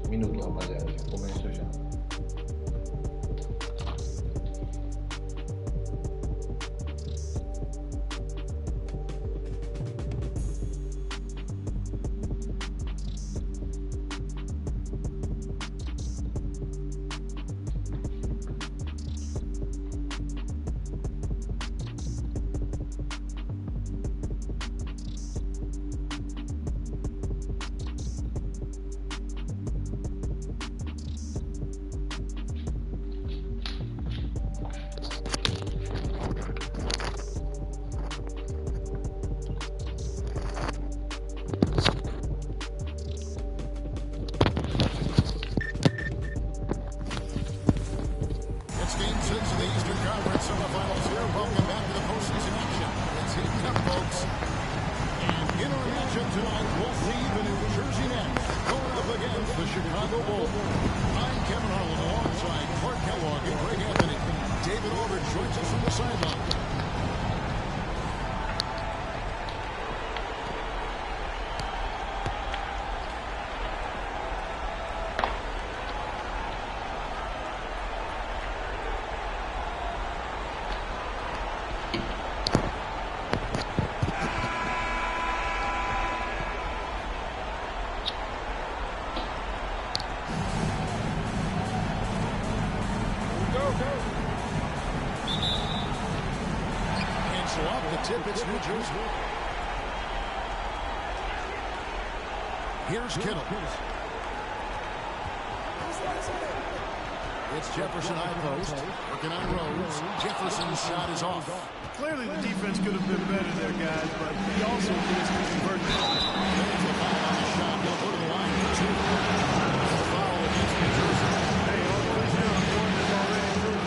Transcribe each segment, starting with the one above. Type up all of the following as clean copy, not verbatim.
Minuto, rapaziada, já começo já. tonight, we'll see the New Jersey Nets going up against the Chicago Bulls. I'm Kevin Harlan alongside Clark Kellogg and Greg Anthony. David Aldridge joins us from the sideline. Tip, it's New Jersey. Here's Kittle. It's Jefferson high post. Working on Rose. Jefferson's shot is off. Clearly the defense could have been better there, guys, but he also needs to convert it. There's a foul on the shot. He'll go to the line for two. A foul against New Jersey. Hey, all the way down. Jordan is already through.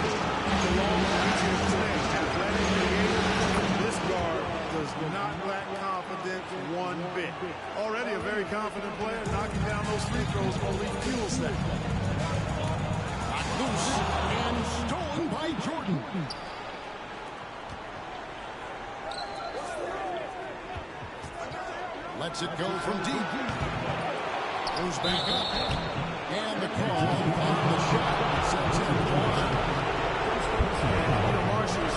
The long reaches today. Athletic, creative. This guard does not lack confidence one bit. Already a very confident player. Knocking down those free throws only fuels that. Loose and stolen by Jordan. Lets it go from deep. Goes back up. And the call on the shot. Sends it wide. Marshall's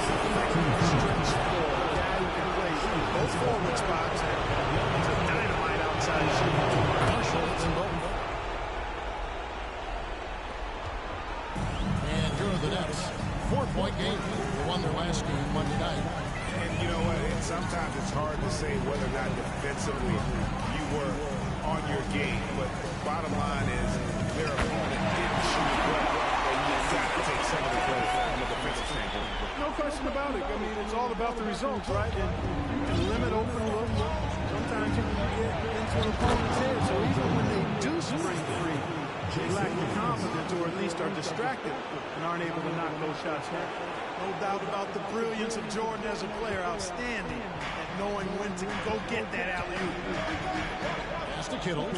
stretch four. A guy who can play both forward spots. He's a dynamite outside shooter. Marshall hits them both. And here are the Nets. 4-point game. They won their last game Monday night. And you know what? Sometimes it's hard to say whether or not defensively you were on your game. But the bottom line is their opponent didn't shoot well. And you've got to take some of the credit from the defensive standpoint. No question about it. I mean, it's all about the results, right? And you can limit open looks. Sometimes you can get into an opponent's head. So even when they do spring free, they lack the confidence or at least are distracted and aren't able to knock those shots down. No doubt about the brilliance of Jordan as a player. Outstanding at knowing when to go get that alley-oop. Pass to Kittle.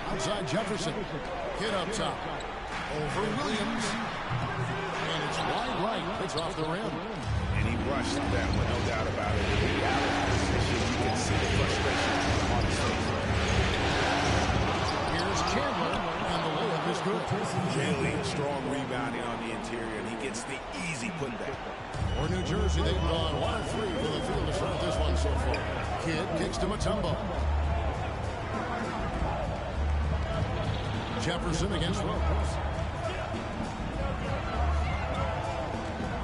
Outside Jefferson. Hit up top. Over Williams. And it's wide right. It's off the rim. And he rushed that one, no doubt about it. In the out of position, you can see the frustration on his face. Here's Chandler, and the layup is good. Really strong rebounding on the interior, and he gets the easy putback. For New Jersey, they've gone 1 of 3 from the field to start this one so far. Kidd kicks to Mutombo. Jefferson against Rose.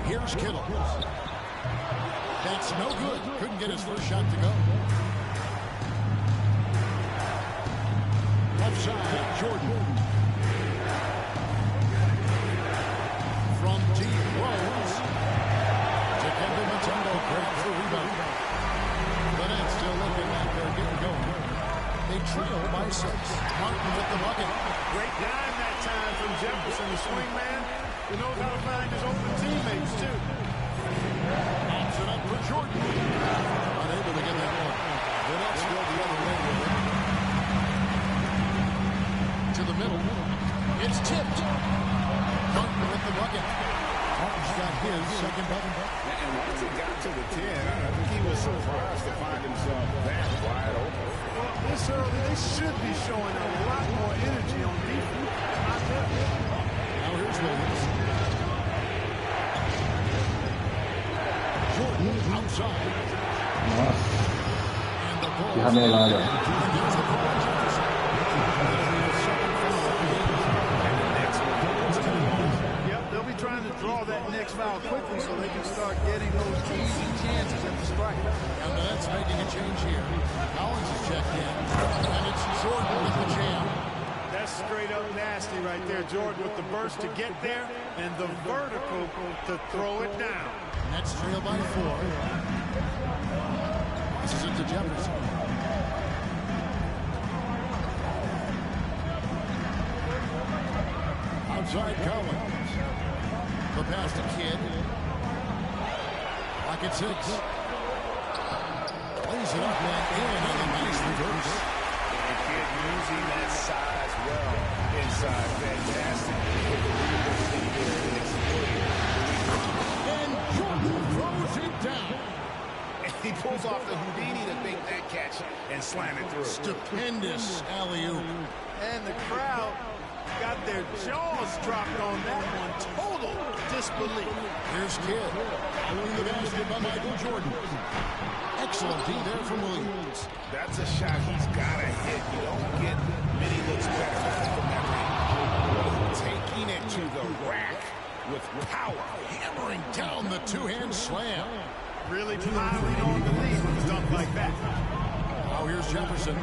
Here's Kittle. That's no good. Couldn't get his first shot to go. Offside, Jordan. From deep, Rose. To Kevin Mutombo. Great for rebound. The Nets still looking like they're getting going. They trail by 6. Martin with the bucket. Great dime that time from Jefferson, the swing man. He knows how to find his open teammates, too. Pops it up for Jordan. Unable to get that one. The Nets go the other way with it. To the middle. It's tipped. Martin with the bucket. Martin's got his second bucket. And once he got to the 10, I think he was surprised to find himself that wide open. Well, this early, they should be showing a lot more energy on defense. Not that. Now here's Williams. Jordan outside. And the ball. And there's the ball. Yep, they'll be trying to draw that next foul quickly so they can start getting those easy chances at the strike. And the Nets making a change here. Collins is checked in. And it's Jordan with the jam. That's straight up nasty right there. Jordan with the burst to get there and the vertical to throw it down. Nets trail by 4. This is it to Jefferson. Outside Collins. The pass to Kidd. Lock at 6. it up and in on a nice reverse. And kid using that size well inside. Fantastic. And Jordan throws it down. And he pulls off the Houdini to make that catch and slam it through. Stupendous alley-oop. And the crowd got their jaws dropped on that one. Total disbelief. Here's Kidd. In the basket by Michael Jordan. Excellent D there from Williams. That's a shot he's got to hit. You don't get many looks better from that range. Taking it to the rack with power. Hammering down the two-hand slam. Really piling on the lead with a dunk like that. Oh, here's Jefferson.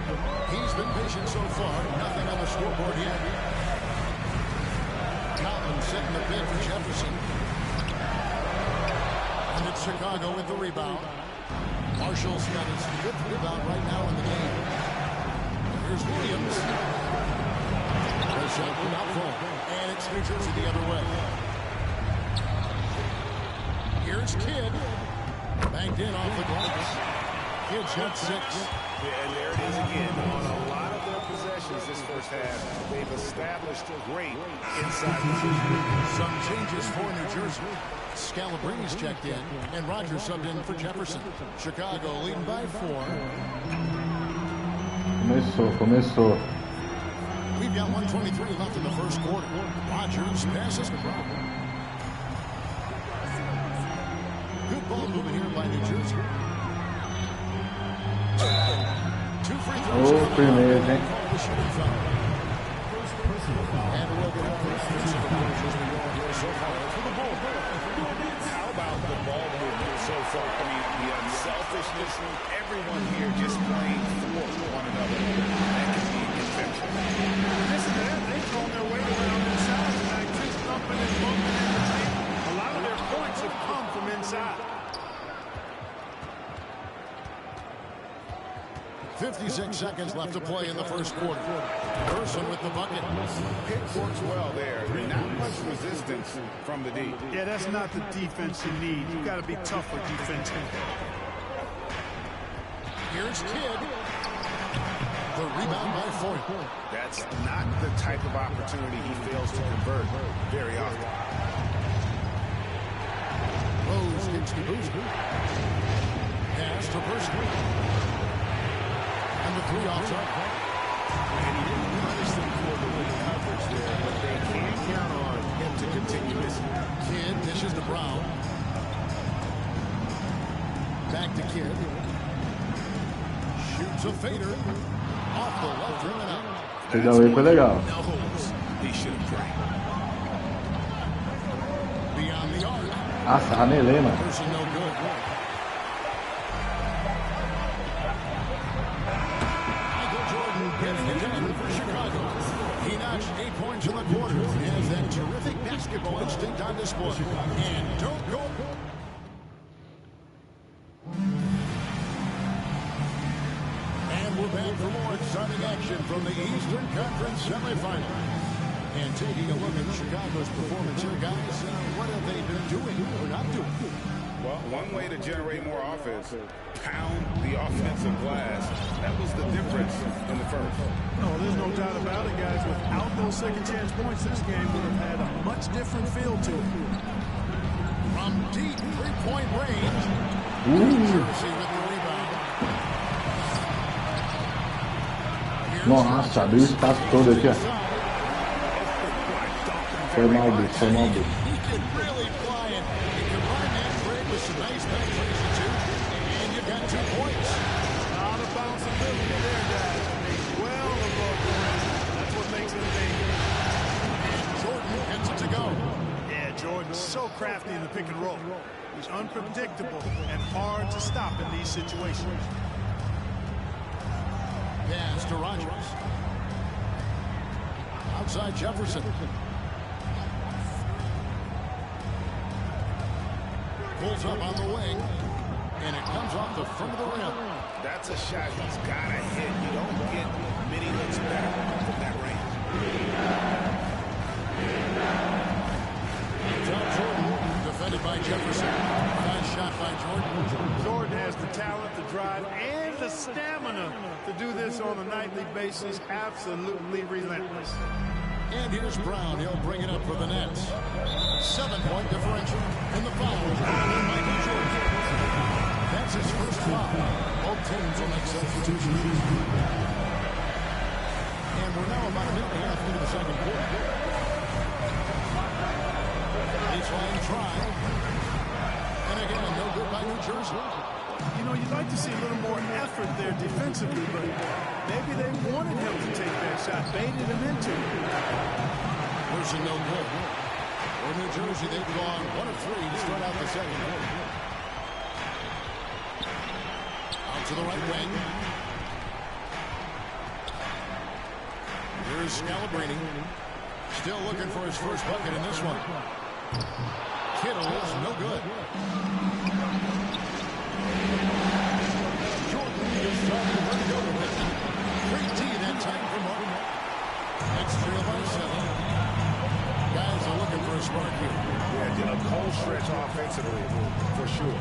He's been patient so far. Nothing on the scoreboard yet. Calvin setting the bid for Jefferson. And it's Chicago with the rebound. Marshall's got his fifth rebound right now in the game. Here's Williams. The shot will not fall. And it's New Jersey the other way. Here's Kidd. Banked in off the glass. Kidd's got 6. Yeah, and there it is again. On a lot of their possessions this first half, they've established a great inside position. Some changes for New Jersey. Scalabrine's checked in, and Rogers subbed in for Jefferson. Chicago leading by 4. Começou. We've got 1:23 left in the first quarter. Rogers passes to Brown. Good ball movement here by New Jersey. 2 free throws. Oh, primeiro, hein? And a look at so far for the ball. How about the ball movement so far? I mean, the unselfishness, everyone here just playing for one another. That can be infectious. Listen to that. They've thrown their weight around inside tonight, just thumping and bumping in the paint. A lot of their points have come from inside. 56 seconds left to play in the first quarter. Iverson with the bucket. Pick works well there. Not much resistance from the D. Yeah, that's not the defense you need. You got to be tougher defensively. Here's Kidd. The rebound by Foyt. That's not the type of opportunity he fails to convert very often. Rose gets the boost. Pass to Person. And the 3 off shot. And he didn't punish them for the good coverage there, but they can't count on him to continue missing. Kidd dishes to Brown. Back to Kidd. Shoots a fader. Off the left rim and out. Esse daí foi legal. Knows he should have prayed. Beyond the arc. Nossa, ranelei, mano. Person no good. Michael Jordan getting it done for Chicago. He notched 8 points in the quarter. He has that terrific basketball instinct on display. And don't go. And we're back for more exciting action from the Eastern Conference semifinal. And taking a look at Chicago's performance here, guys. What have they been doing or not doing? Well, one way to generate more offense, pound the offensive glass. That was the difference in the first. No, there's no doubt about it, guys. Without those second chance points, this game would have had a much different feel to it. From deep three-point range, New Jersey with the rebound. Nossa, abriu o espaço todo aqui, ó. Foi mal, bicho, foi mal, bicho. He can really fly it. He can run that break with some nice penetration, too. And you've got 2 points. Not a bounceability there, guys. I mean, well above the rim. That's what makes it a big game. And Jordan gets it to go. Yeah, Jordan's so crafty in the pick and roll. He's unpredictable and hard to stop in these situations. Pass to Rogers. Outside Jefferson. Pulls up on the wing. And it comes off the front of the rim. That's a shot he's got to hit. You don't get many looks better from that range. Top Jordan, defended by Jefferson. Nice shot by Jordan. Jordan has the talent, the drive, and the stamina to do this on a nightly basis. Absolutely relentless. And here's Brown. He'll bring it up for the Nets. 7-point differential. And the foul is on Michael Jordan. That's his first foul. Both teams will make substitutions. And we're now about a minute and a half into the second quarter. Baseline try. And again, no good by New Jersey. You know, you'd like to see a little more effort there defensively, but maybe they wanted him to take that shot, baited him into it. There's a no good. For New Jersey, they've gone 1 of 3 to start out the second quarter. Out to the right wing. Here's Scalabrini. Still looking for his first bucket in this one. Kittle is no good. Jordan is trying to go to it. Great D that time for Martin. Next trail by 7. Guys are looking for a spark here. Yeah, a cold stretch offensively, for sure.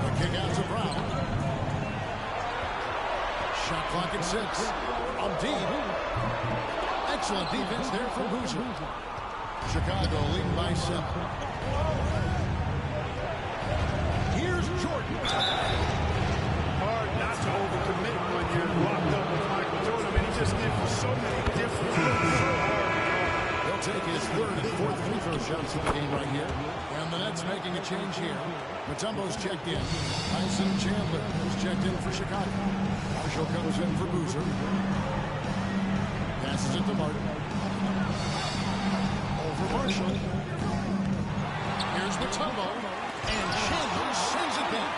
The kick out to Brown. Shot clock at 6. On deep. Excellent defense there from Boozer. Chicago leading by 7. Here's Jordan. Hard not to overcommit when you're locked up with Michael Jordan. I mean, he just gives you so many different looks. He'll take his 3rd and 4th free throw shots of the game right here. And the Nets making a change here. Mutombo's checked in. Tyson Chandler is checked in for Chicago. Marshall comes in for Boozer. Passes it to Martin. Over Marshall. Here's Mutombo. And Chandler sends it back.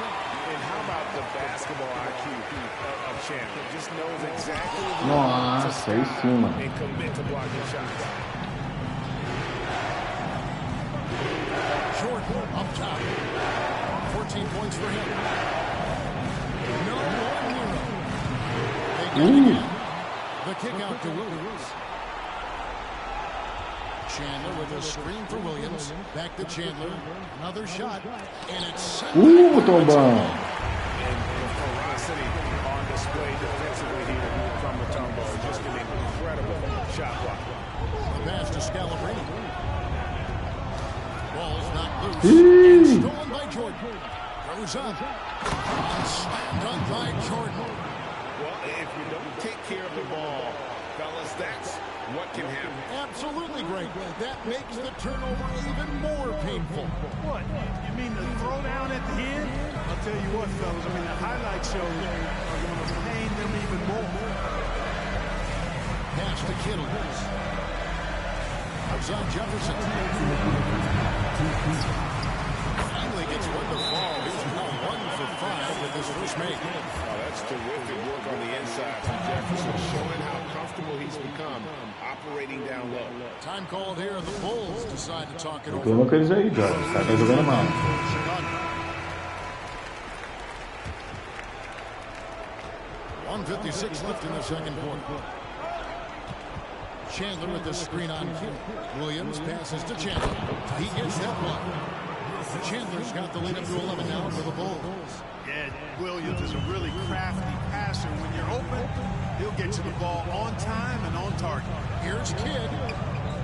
And how about the basketball IQ of Chandler? Just knows exactly what Nossa, aí sim, mano. and commit to blocking shots. Jordan up top. 14 points for him. No more Nero. They got it again. The kick out to Williams. Chandler with a screen for Williams. Back to Chandler. Another shot. And it's sent back. Tombão. And the ferocity on display defensively here from Mutombo. Just an incredible shot block. The pass to Scalabrini. Ball's not loose. And stolen by Jordan. Goes up. And slam dunk by Jordan. Well, if you don't take care of the ball, fellas, that's what can happen. Absolutely great. That makes the turnover even more painful. What? You mean the throwdown at the end? I'll tell you what, fellas. I mean, the highlight shows are going to pain them even more. Pass to Kittle. Outside Jefferson. Finally gets one to fall. He's now 1 for 5 with his first make. Oh, that's terrific work on the inside from Jefferson, showing how comfortable he's become operating down low. Time called here. The Bulls decide to talk it over. Reclama com eles aí, Jordan. Os caras estão jogando mal. 1:56 left in the second quarter. Chandler with the screen on King. Williams passes to Chandler. He gets that one. Chandler's got the lead up to 11 now for the Bulls. Yeah, Williams is a really crafty passer. When you're open, he'll get you the ball on time and on target. Here's Kidd.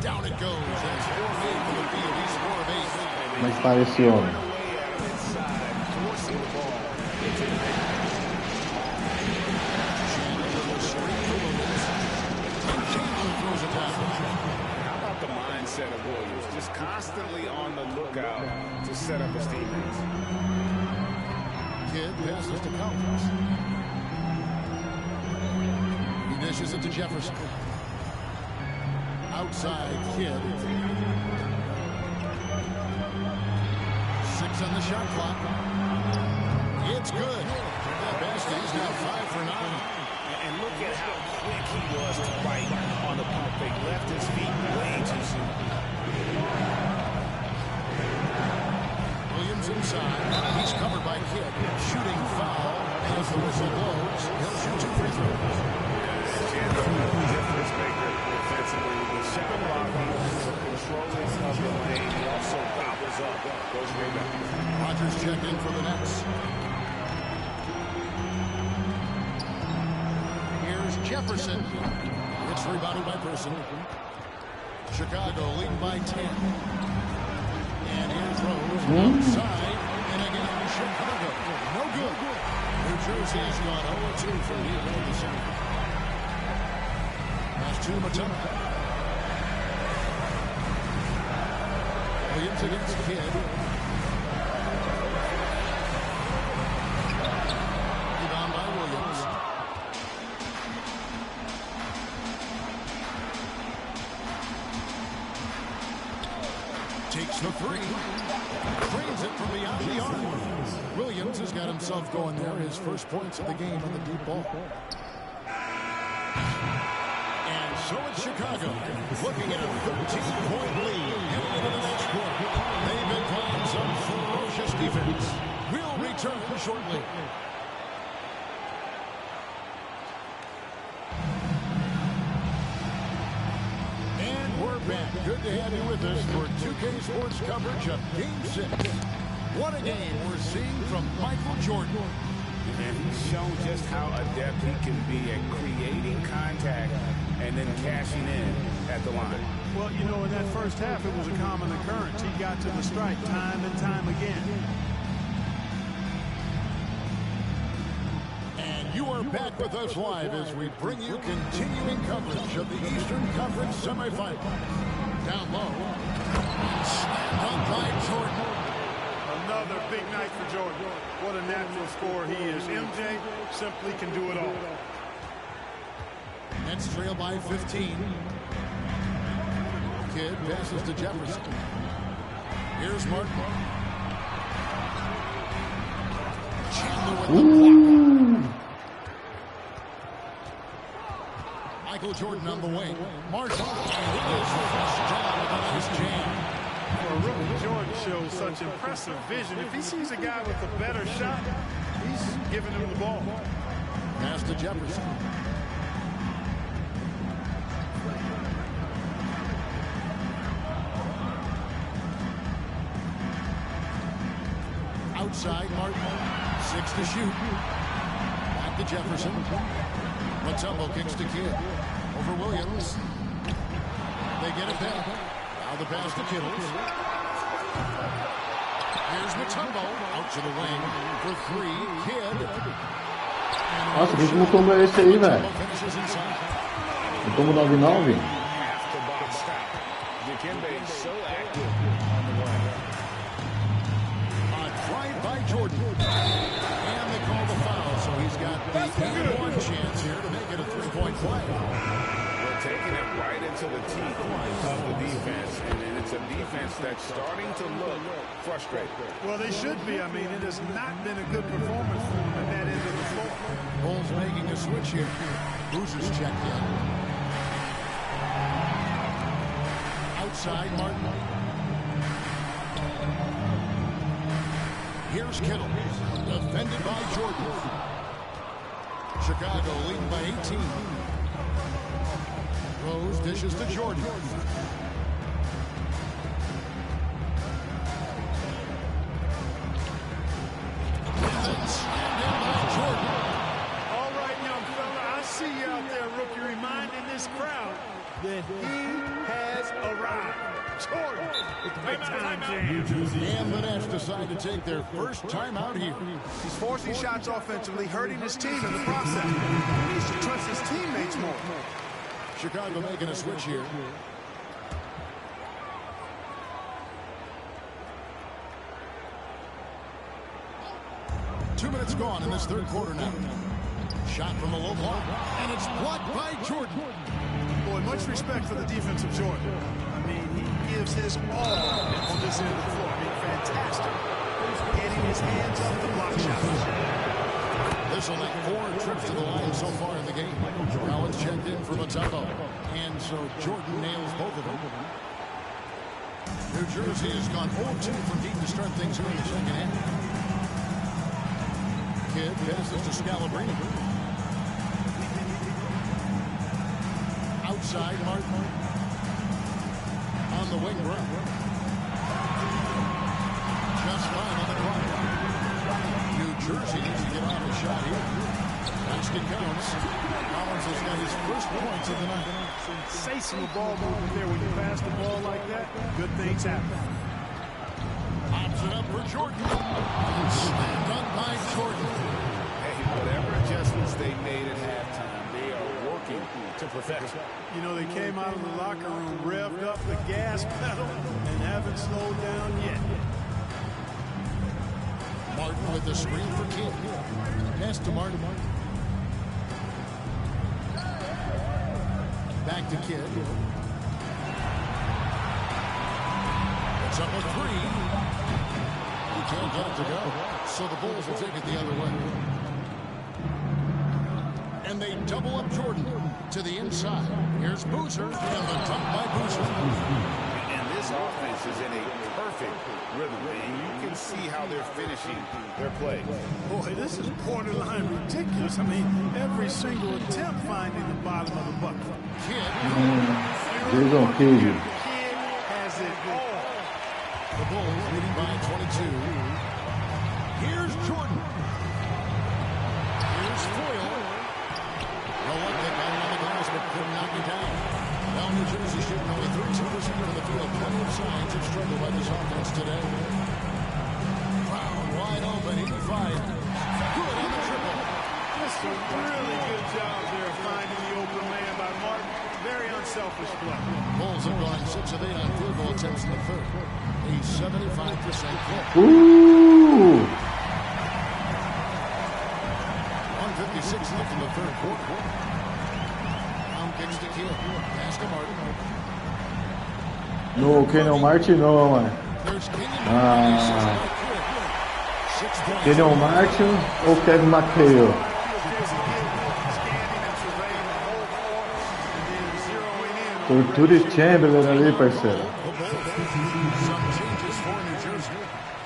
Down it goes. That's 4 made for the field. He's 4 of 8. Como é que tá esse homem? How about the mindset of Williams? Just constantly on the lookout to set up his teammates. Kidd passes to Collins. He dishes it to Jefferson. Outside Kidd. 6 on the shot clock. It's good. That basket is now 5 for 9. And look at how quick he was to bite on the pump fake. Left his feet way too soon. Williams inside. He's covered by Kidd. Shooting foul. As the whistle blows, he'll shoot 2 free throws. Difference maker defensively. The shot blocking, the controlling of the lane. He also gobbled goes up. Goes rebound. Rodgers checked in for the Nets. Here's Jefferson. It's rebounded by Person. Chicago leading by 10. And here's Rose outside. And again, Chicago. No good. New Jersey has gone 0-2 from the end of the series. That's to Matema. Williams against Kidd. Rebound by Williams. Takes the three. Drains it from beyond the arc. Williams has got himself going there. His first points of the game on the deep ball. And so it's Chicago looking at a 13-point lead heading into the next quarter. They've been playing some ferocious defense. We'll return shortly. We're back. Good to have you with us for 2K Sports coverage of Game 6. What a game we're seeing from Michael Jordan. And he's shown just how adept he can be at creating contact and then cashing in at the line. Well, you know, in that first half, it was a common occurrence. He got to the strike time and time again. You are back with us live as we bring you continuing coverage of the Eastern Conference semifinal. Down low. Slammed by Jordan. Another big night for Jordan. What a natural scorer he is. MJ simply can do it all. Nets trail by 15. Kidd passes to Jefferson. Here's Martin. Chandler with the block. Michael Jordan on the wing. Marshall. For a rookie, Jordan shows such impressive vision. If he sees a guy with a better shot, he's giving him the ball. Pass to Jefferson. Outside, Martin. 6 to shoot. Back to Jefferson. Mutombo kicks to Kidd. Over Williams. They get it back. Now the pass to Kittle. Here's Mutombo. Out to the wing for 3. Kidd. Nossa, que Mutombo é esse aí, velho? Mutombo 99? Drive by Jordan. And they call the foul, so he's got the 1 chance here to make it a 3-point play. We're taking it right into the teeth of the defense, and it's a defense that's starting to look frustrated. Well, they should be. I mean, it has not been a good performance for them at that end of the floor. Bulls making a switch here. Bruiser's checked in. Outside, Martin. Here's Kittle, defended by Jordan. Chicago leading by 18. Rose dishes to Jordan. All right, young fella, I see you out there, rookie, reminding this crowd that he has arrived. Jordan with the big time jam. And the Nets decide to take their first time out here. He's forcing shots offensively, hurting his team in the process. He needs to trust his teammates more. Chicago making a switch here. Two minutes gone in this third quarter now. Shot from the low block, and it's blocked by Jordan. Boy, much respect for the defense of Jordan. I mean, he gives his all on this end of the floor. I mean, fantastic. Getting his hands up the block shots. This will make 4 trips to the line so far in the game. Now it's checked in for Mutombo. And so Jordan nails both of them. New Jersey has gone 0-2 from deep to start things here in the second half. Kidd passes to Scalabrine. Outside, Martin. On the wing, Brown. Collins, he needs to get off a shot here. Basket counts. Collins has got his first points of the night. Sensational ball movement there. When you pass the ball like that, good things happen. Pops it up for Jordan. Slam dunk by Jordan. Hey, whatever adjustments they made at halftime, they are working to perfection. You know, they came out of the locker room, revved up the gas pedal, and haven't slowed down yet. Martin with the screen for Quem. Pass to Martin. Back to Kidd. It's up a three. He can't get it to go. So the Bulls will take it the other way. And they double up Jordan to the inside. Here's Boozer, and the dunk by Boozer. And this offense is in a perfect rhythm, and you can see how they're finishing their play. Boy, this is borderline ridiculous. I mean, every single attempt finding the bottom of the bucket. Kidd. Jason Kidd. Kid has it all. The Bulls leading by 22. Here's Jordan. Here's Foyle. No one they got it on the glass, but couldn't knock it down. Now New Jersey shooting only 32% from the field. Plenty of signs of struggle by this offense today. Brown wide open, 85. Good on the triple. Just a really good job there finding the open man by Martin. Very unselfish play. Bulls have gone 6 of 8 on field goal attempts in the third. A 75% clip. Ooh! 156 left in the third quarter. Brown kicks to Kidd. Pass to Martin. No, Kenyon Martin não, mano. There's Kenyon. Kenyon Martin ou Kevin McHale? Torture Chamberlain ali, parceiro. Some changes for New Jersey.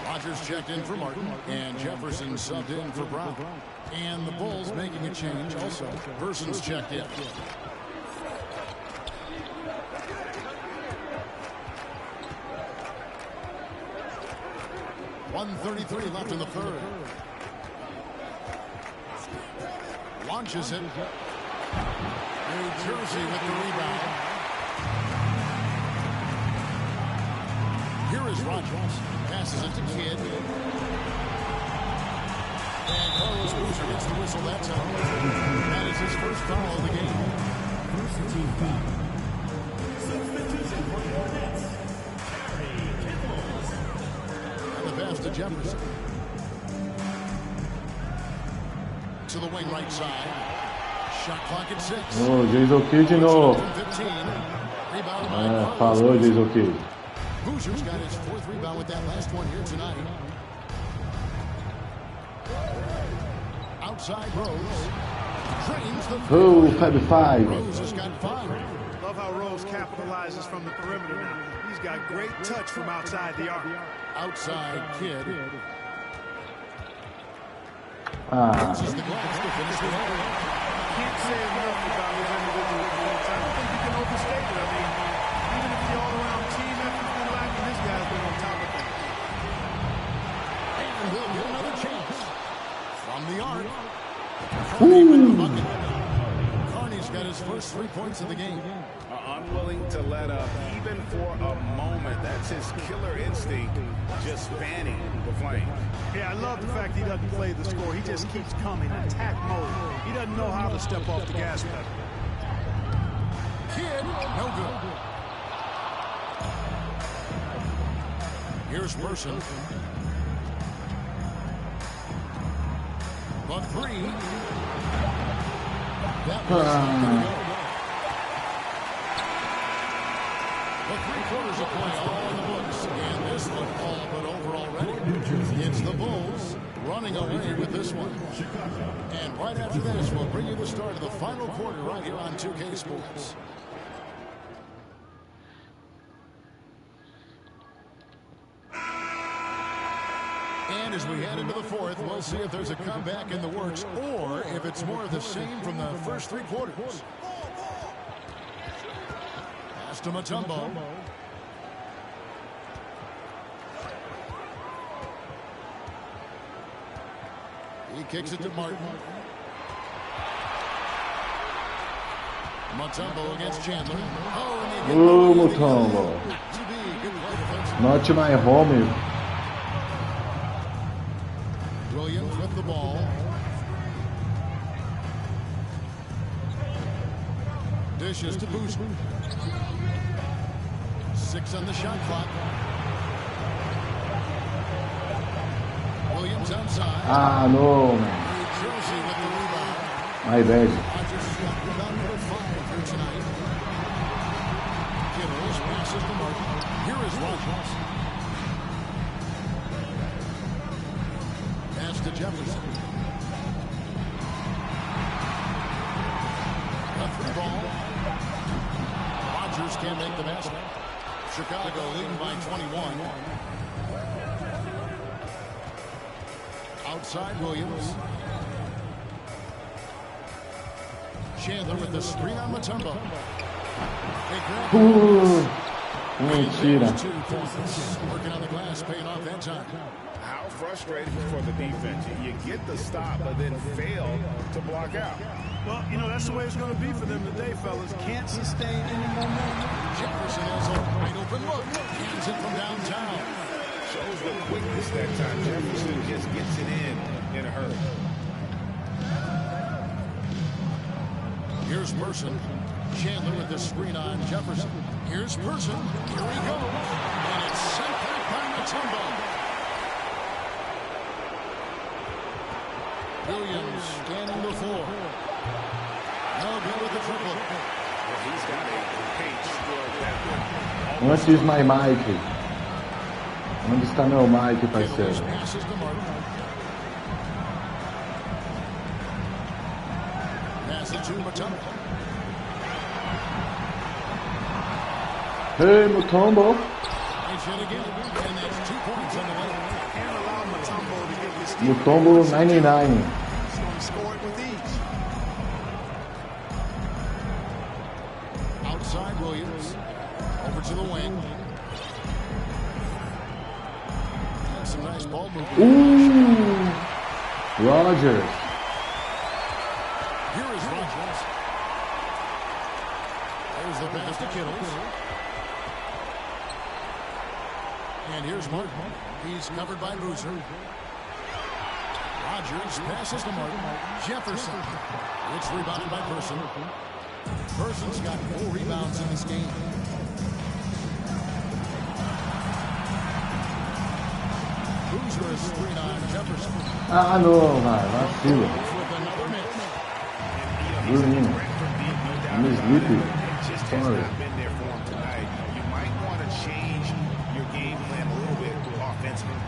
Rogers checked in for Martin, and Jefferson subbed in for Brown. And the Bulls making a change also. Person's checked in. .133 left in the third. Launches it. New Jersey with the rebound. Here is Rogers. Passes it to Kidd. And Carlos Boozer gets the whistle that time. That is his first foul of the game. And the pass to Jefferson. To the wing right side. Shot clock at 6. Oh, Jason Kidd de novo. 15. Rebound by Falou, Jason Kidd. Boozer's got his 4th rebound with that last one here tonight. Outside Rose. Drains the Oh, 5-5. Rose has got 5. Love how Rose capitalizes from the perimeter now. He's got great touch from outside the arc. Outside Kidd. Uses the glass to finish the hole. Can't say enough about his individual performance. I don't think you can overstate it. I mean, even if the all-around team effort's been lacking, this guy's been on top of things. And he'll get another chance. From the arc. Carney with the bucket. Carney's got his first 3 points of the game. Unwilling to let up, even for a moment. That's his killer instinct, just fanning the flame. Yeah, I love the fact he doesn't play the score. He just keeps coming, attack mode. He doesn't know how to step off the gas pedal. Kidd, no good. Here's Person. But 3. That was not going to go. But 3 quarters of play all in the books. And this one all but over already. It's the Bulls running away with this one. And right after this, we'll bring you the start of the final quarter right here on 2K Sports. And as we head into the 4th, we'll see if there's a comeback in the works or if it's more of the same from the first 3 quarters. Pass to Mutombo. He kicks it to Martin. Mutombo against Chandler. Ô, Mutombo. Not my home. Williams with the ball. Dishes to Boozer. 6 on the shot clock. Williams outside. Ah, no, man. Jersey with the rebound. My bad. Rodgers shot rebound number 5 here tonight. Kittles passes to Martin. Here is Rodgers. Pass to Jefferson. A 3-ball. Rodgers can't make the basket. Chicago leading by 21. Outside Williams. Chandler with the screen on Mutombo. Mentira. 2 points. Working on the glass, paying off that time. How frustrating for the defense. You get the stop, but then fail to block out. Well, you know, that's the way it's going to be for them today, fellas. Can't sustain any momentum. Jefferson has a wide open look. Hands it from downtown. Shows the quickness that time. Jefferson just gets it in a hurry. Here's Person. Chandler with the screen on Jefferson. Here's Person. Here we go. And it's sent back by Mutombo. Williams scanning the floor. No good with the triple. Well, he's got a paint stroke that one. Onde is my mic? Onde está meu mic, parceiro? Passes to Martin. Pass it to Mutombo. Hey, Mutombo. It's hit again. And that's 2 points on the way. Can't allow Mutombo to get this team. Mutombo 99. He's going to score it with ease. Outside Williams. Over to the wing. And some nice ball movement. Ooh. Rodgers. Here is Rodgers. There's the pass to Kittles. And here's Martin. He's covered by Boozer. Rodgers passes to Martin. Jefferson. It's rebounded by Person. Person's got 4 rebounds in this game. Boozer is screen on Jefferson. Ah, não, vai, vacilo. With another miss. Dormindo. I'm sleepy. Just has not been there for him tonight. You might want to change your game plan a little bit offensively.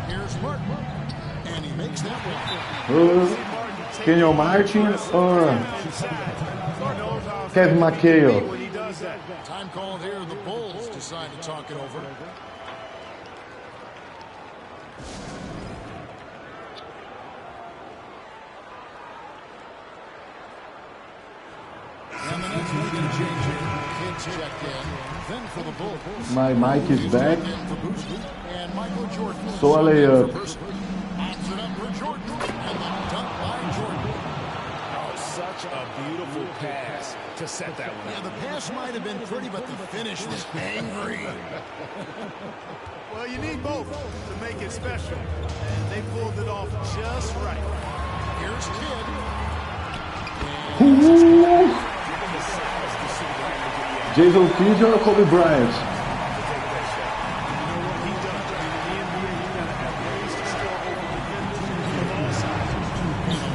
Here's Martin. And he makes that one. Kenyon Martin or Kevin McHale? When he does that. Time called here. The Bulls decide to talk it over. And the next week in change here. Kids checked in. Then for the Bulls. My mic is back. And for Boozer. And Michael Jordan. So a layup. Pops it up for Jordan. And the dunk by Jordan. Oh, such a beautiful pass to set that one Yeah, up. the pass might have been pretty, but the finish was angry. Well, you need both to make it special. And they pulled it off just right. Here's Kidd. Jason Kidd or Kobe Bryant?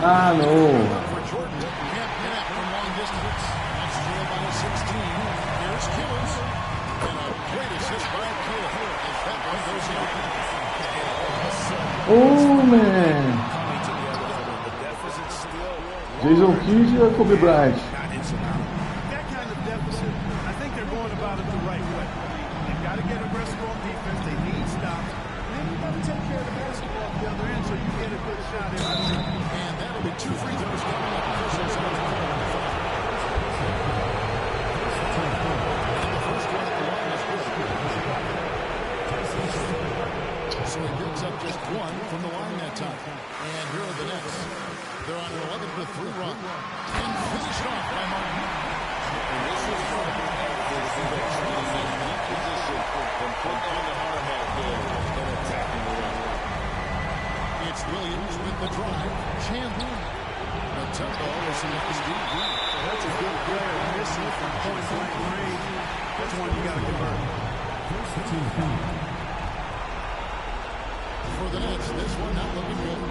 Ah, no. For Jordan, can't connect from long distance. That's trailed by 16. Here's Kittles. And a great assist by Kidd. As that one goes in. Oh, man. Jason Kidd or Kobe Bryant? That kind of deficit, I think they're going about it the right way. They've got to get aggressive on defense. They need stops. And then you got to take care of the basketball at the other end so you get a good shot every time. And that'll be 2 free throws coming up. First and second. And the first one at the line is good. So he picks up just one from the line that time. And here are the Nets. They're on an 11-3 run. And finished off by Martin. And this is one of the position from putting on the hard hat there and attacking the rim. It's Williams with the drive. Chandler. The tempo is selected deep. That's a good player missing from point-blank range. That's one you got to convert. For the Nets, this one not looking good.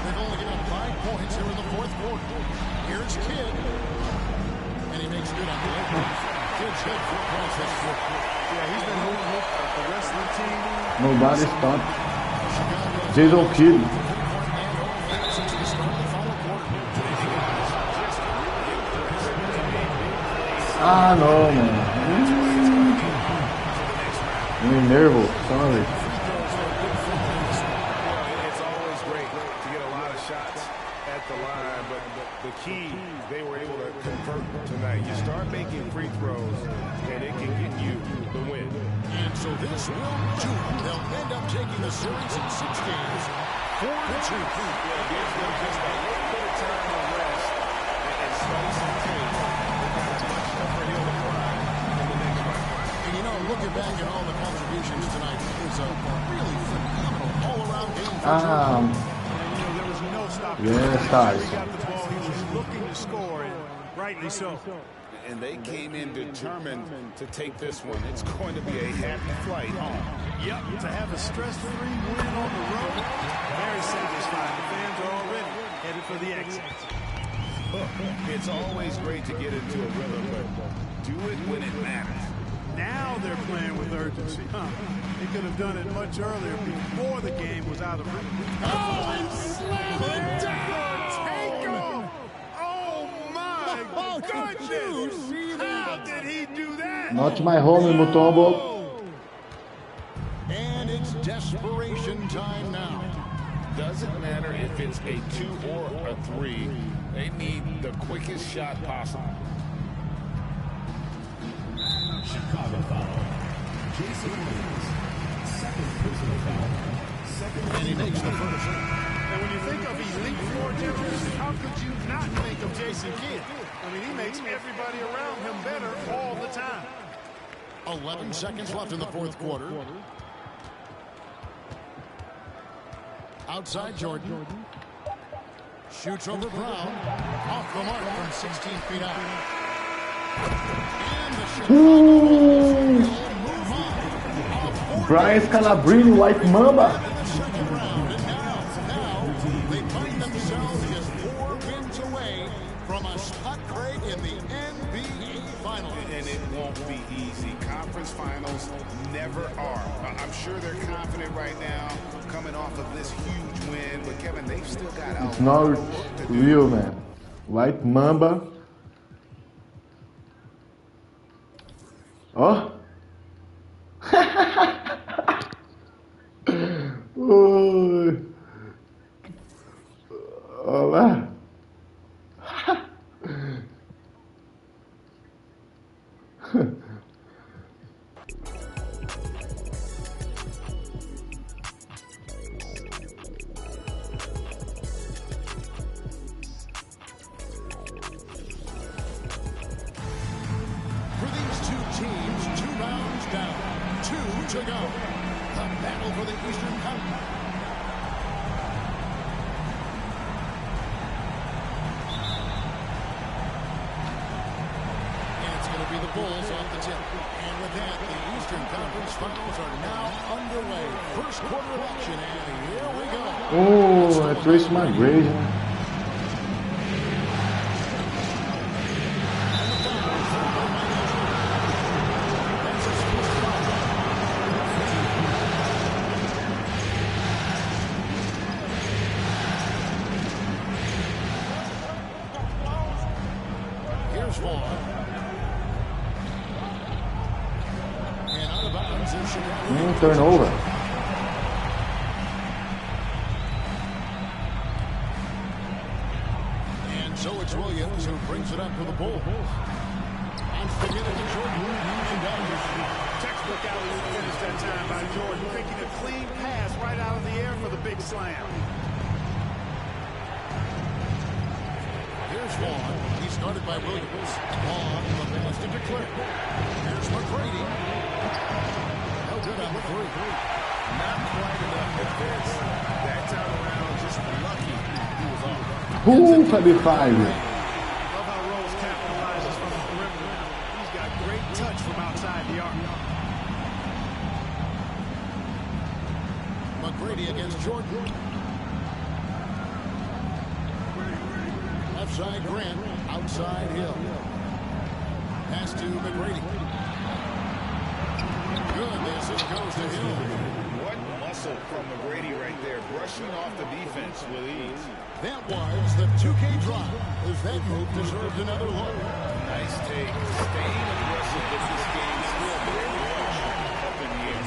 They've only given up 5 points here in the fourth quarter. Here's Kidd. And he makes good on the open. Kidd's good for points this quarter. Yeah, he's been holding up the rest of the team. Nobody stopped Jason Kidd. Ah, no, man. Me nervo, sorry. It's always great to get a lot of shots at the line, but the key, they were able to convert tonight. You start making free throws, and it can get you the win. And so this will do. They'll end up taking the series in 6 games, 4-2. Yeah, it gives them just a little bit of time to rest and space and tape. They've got a much tougher hill to climb in the next round. And you know, looking back at all the contributions tonight, it was a really phenomenal all-around game for Jordan. There was no stopping. Yes, guys. He got the ball. He was looking to score, and rightly so. And they came in determined to take this one. It's going to be a happy flight home. Yep, to have a stress-free win on the road, very satisfying. The fans are already headed for the exit. It's always great to get into a rhythm, but do it when it matters. Now they're playing with urgency. They could have done it much earlier before the game was out of rhythm. Oh, and slam it down! Take him! Oh, my goodness! How did he do that? Not my home, Mutombo. And it's desperation time now. Doesn't matter if it's a 2 or a 3. They need the quickest shot possible. Chicago foul. Jason Williams. Second personal foul. And he makes the first. And when you think of elite floor generals, how could you not think of Jason Kidd? I mean, he makes everybody around him better all the time. 11 seconds left in the fourth quarter. Outside Jordan. Shoots over Brown. Off the mark from 16 feet out. And the Chicago Bulls will move on. Brian Scalabrine, White Mamba. In the second round. And now they find themselves just 4 wins away from a spot break in the NBA Finals. And it won't be easy. Conference finals never are. I'm sure they're confident right now coming off of this huge win. But, Kevin, they've still got out. It's not real, man. White Mamba. Oh. Oi. Olá. To go. The battle for the Eastern Cup. And it's going to be the Bulls off the tip. And with that, the Eastern Conference Finals are now underway. First quarter of action, and here we go. Oh, I traced my grade. Turnover. And so it's Williams who brings it up for the Bulls. And forget it to Jordan. And down. Textbook alley-oop finish that time by Jordan, picking a clean pass right out of the air. slam. Here's Vaughn. He started by Williams. Vaughn, the pass to declare. Here's McGrady. No good on the three. Not quite enough defense. That time around, just lucky he was off. Ooh, Fabi 5. Love how Rose capitalizes from the perimeter. He's got great touch from outside the arc. McGrady against Jordan. Left side Grant, outside Hill. Pass to McGrady. Good, the assist goes to Hill. What muscle from McGrady right there, brushing off the defense with ease. That was the 2K drop, as that move deserved another look. Nice take. Staying aggressive with this game, still very much up in the air.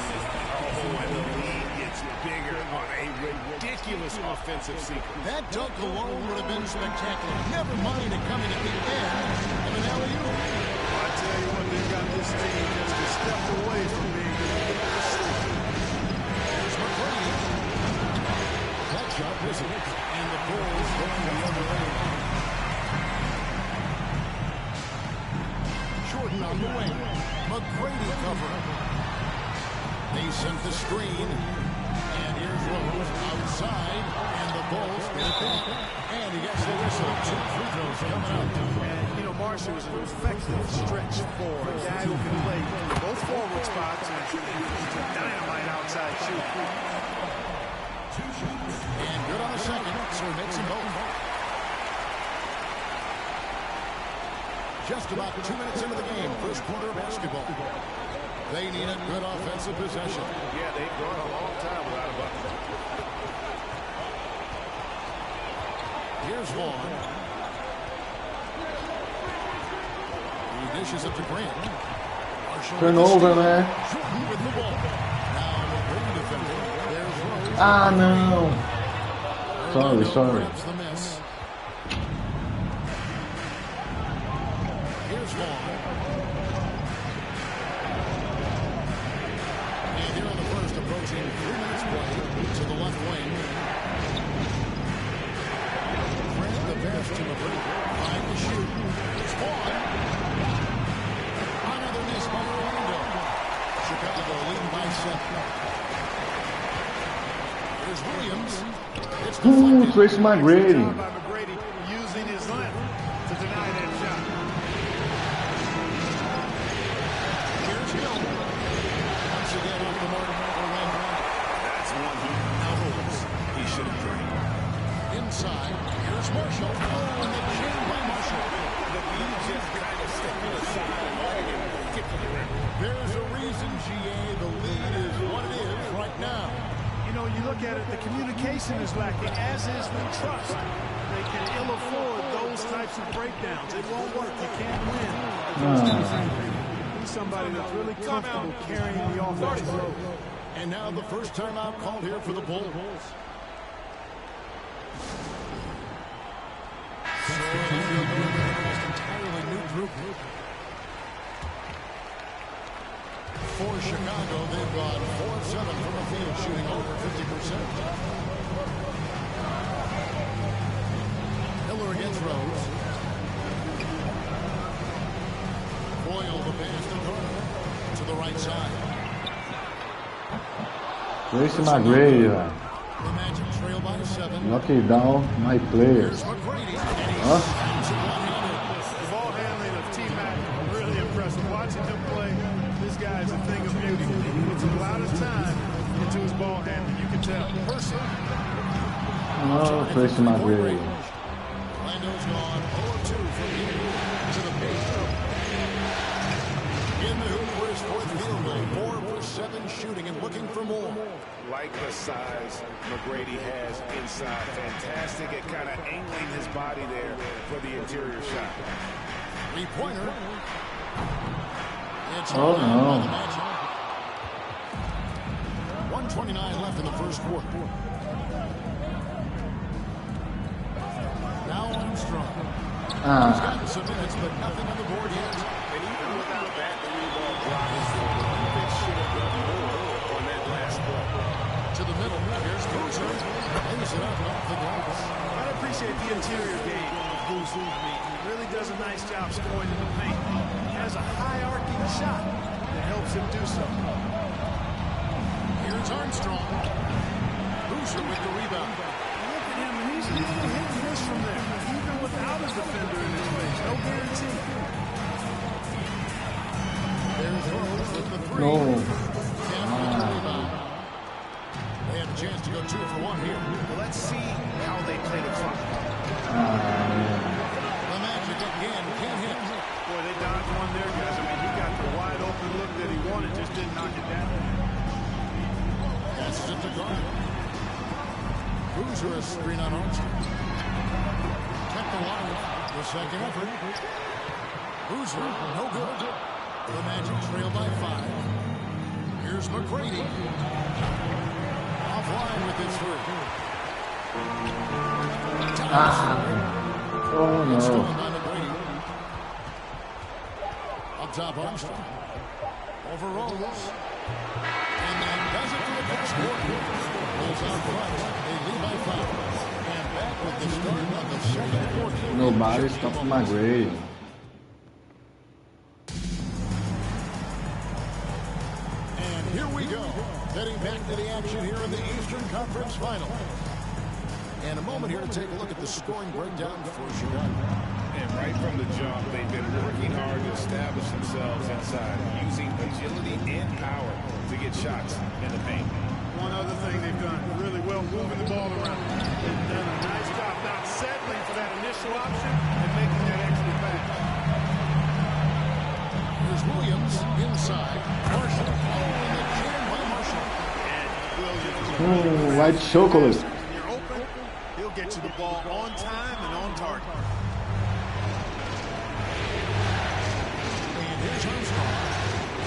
Oh, and the lead gets bigger on a ridiculous offensive sequence. That dunk alone would have been spectacular. Never mind it coming at the end of an alley-oop. I tell you what, they've got this team just a step away from being There's McGrady. That shot misses, and the Bulls going the other way. Jordan on the wing. McGrady covering. They sent the screen. And here's Rose outside, and the Bulls get it back. And he gets the whistle. 2 free throws coming out. And, you know, Marshall is an effective stretch for a guy who can play both forward spots and dynamite outside shoot. And good on the second, so he makes them both. Just about 2 minutes into the game, first quarter of basketball. They need a good offensive possession. Yeah, they've gone a long time without a bucket. Here's Vaughn. He dishes it to Grant. Turnover, man. Jordan with the ball. Now McGrady defending. There's Rose. Ah, no. Sorry. Grabs the miss. Here's Vaughn. And here on the first, approaching 3 minutes play to the left wing. Grant the pass to McGrady. Find the shoot. It's Vaughn. Another miss by Orlando. Chicago leading by 7. Here's Williams. It's Ooh, deflected. Tracy McGrady. Job by McGrady using his length to deny that shot. Here's Hill. Once again off the mark. Orlando. That's one he knows he should have drained. Inside. Here's Marshall. Oh, and the chain by Marshall. The lead just kind of stepping aside and letting him get to the rim. There's a reason, GA. The lead is what it is right now. You know, you look at it, the communication is lacking, as is the trust. They can ill afford those types of breakdowns. It won't work. You can't win. He's somebody that's really comfortable carrying the offensive load. And now the first timeout called here for the Bulls. So almost entirely new group. For Chicago, they've gone 4 of 7 from the field, shooting over 50%. Miller against Rose. Boyle the pass to Carter to the right side. Tracy McGrady, velho. The Magic trail by 7. Knock it down, my players. McGrady, and he Huh? slams it one-handed. The ball handling of T-Mac, really impressive. Watching him play, this guy is a thing of beauty. He puts a lot of time into his ball handling. You can tell. Personally. Oh, Tracy McGrady. Orlando's gone 0-2 from here to the paint. In the hoop for his fourth field goal. 4 for 7 shooting and looking for more. Like the size McGrady has inside. Fantastic at kind of angling his body there for the interior shot. Three-pointer. It's Oh, by no. the Magic. 1:29 left in the first quarter. Now Armstrong. He's Ah, gotten some minutes, but nothing on the board yet. And even without that three ball block, they should have done more on that last play. To the middle. Here's Boozer. Lays it up off the glass. I appreciate the interior game of Who's Who's Me. Really does a nice job scoring in the paint. Has a high arcing shot that helps him do so. Here's Armstrong. Boozer with the rebound. Look at him, and he's hitting this from there, even without a defender in his face. No guarantee. There's Rose with the three. No. Kemp with the rebound. They have a chance to go 2 for 1 here. Let's see how they play the clock. The Magic again can't hit. Boy, they dodged one there, guys. I mean, he got the wide open look that he wanted, just didn't knock it down. Passes it to Garner. Boozer a screen on Armstrong. Kept alive. The second effort. Boozer, no good. The Magic trail by 5. Here's McGrady. Offline with his three. Oh no. Stolen by McGrady. Up top Armstrong. Over Rose. And then does it to the first quarter. Rolls out front. They lead by 5. And back with the start of the second quarter. Nobody stops my grade. And here we go. Heading back to the action here in the Eastern Conference Final. And a moment here to take a look at the scoring breakdown for Chicago. And right from the jump, they've been working hard to establish themselves inside, using agility and power to get shots in the paint. One other thing they've done really well, moving the ball around. They've done a nice job not settling for that initial option and making that extra pass. Here's Williams inside. Marshall following the jam by Marshall. And Williams. Oh, white chocolate. When you're open, he'll get you the ball on time and on target. And here's Armstrong.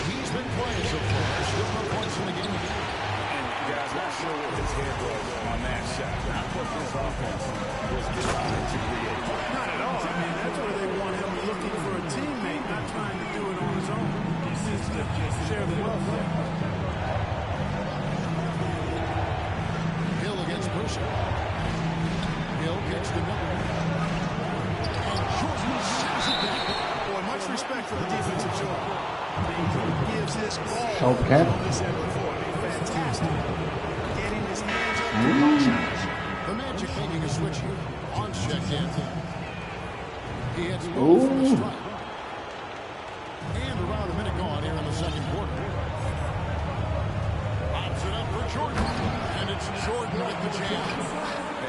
He's been playing so far. Still no points in the game. And guys, not sure what his head was on that shot. Not what this offense was designed to create. Not at all. I mean, that's where they want him looking for a teammate, not trying to do it on his own. He needs to share the wealth there. Hill against Boozer. Hill gets the number. And Jordan sends it back. Boy, much respect for the defensive Jordan. I mean, he gives his all Shaq. on this end before. Fantastic. Getting his hands up to the challenge. The Magic making a switch here on Shaq. He hits both from the strike. And around a minute gone here in the second quarter. Pops it up for Jordan. And it's Jordan with the jam.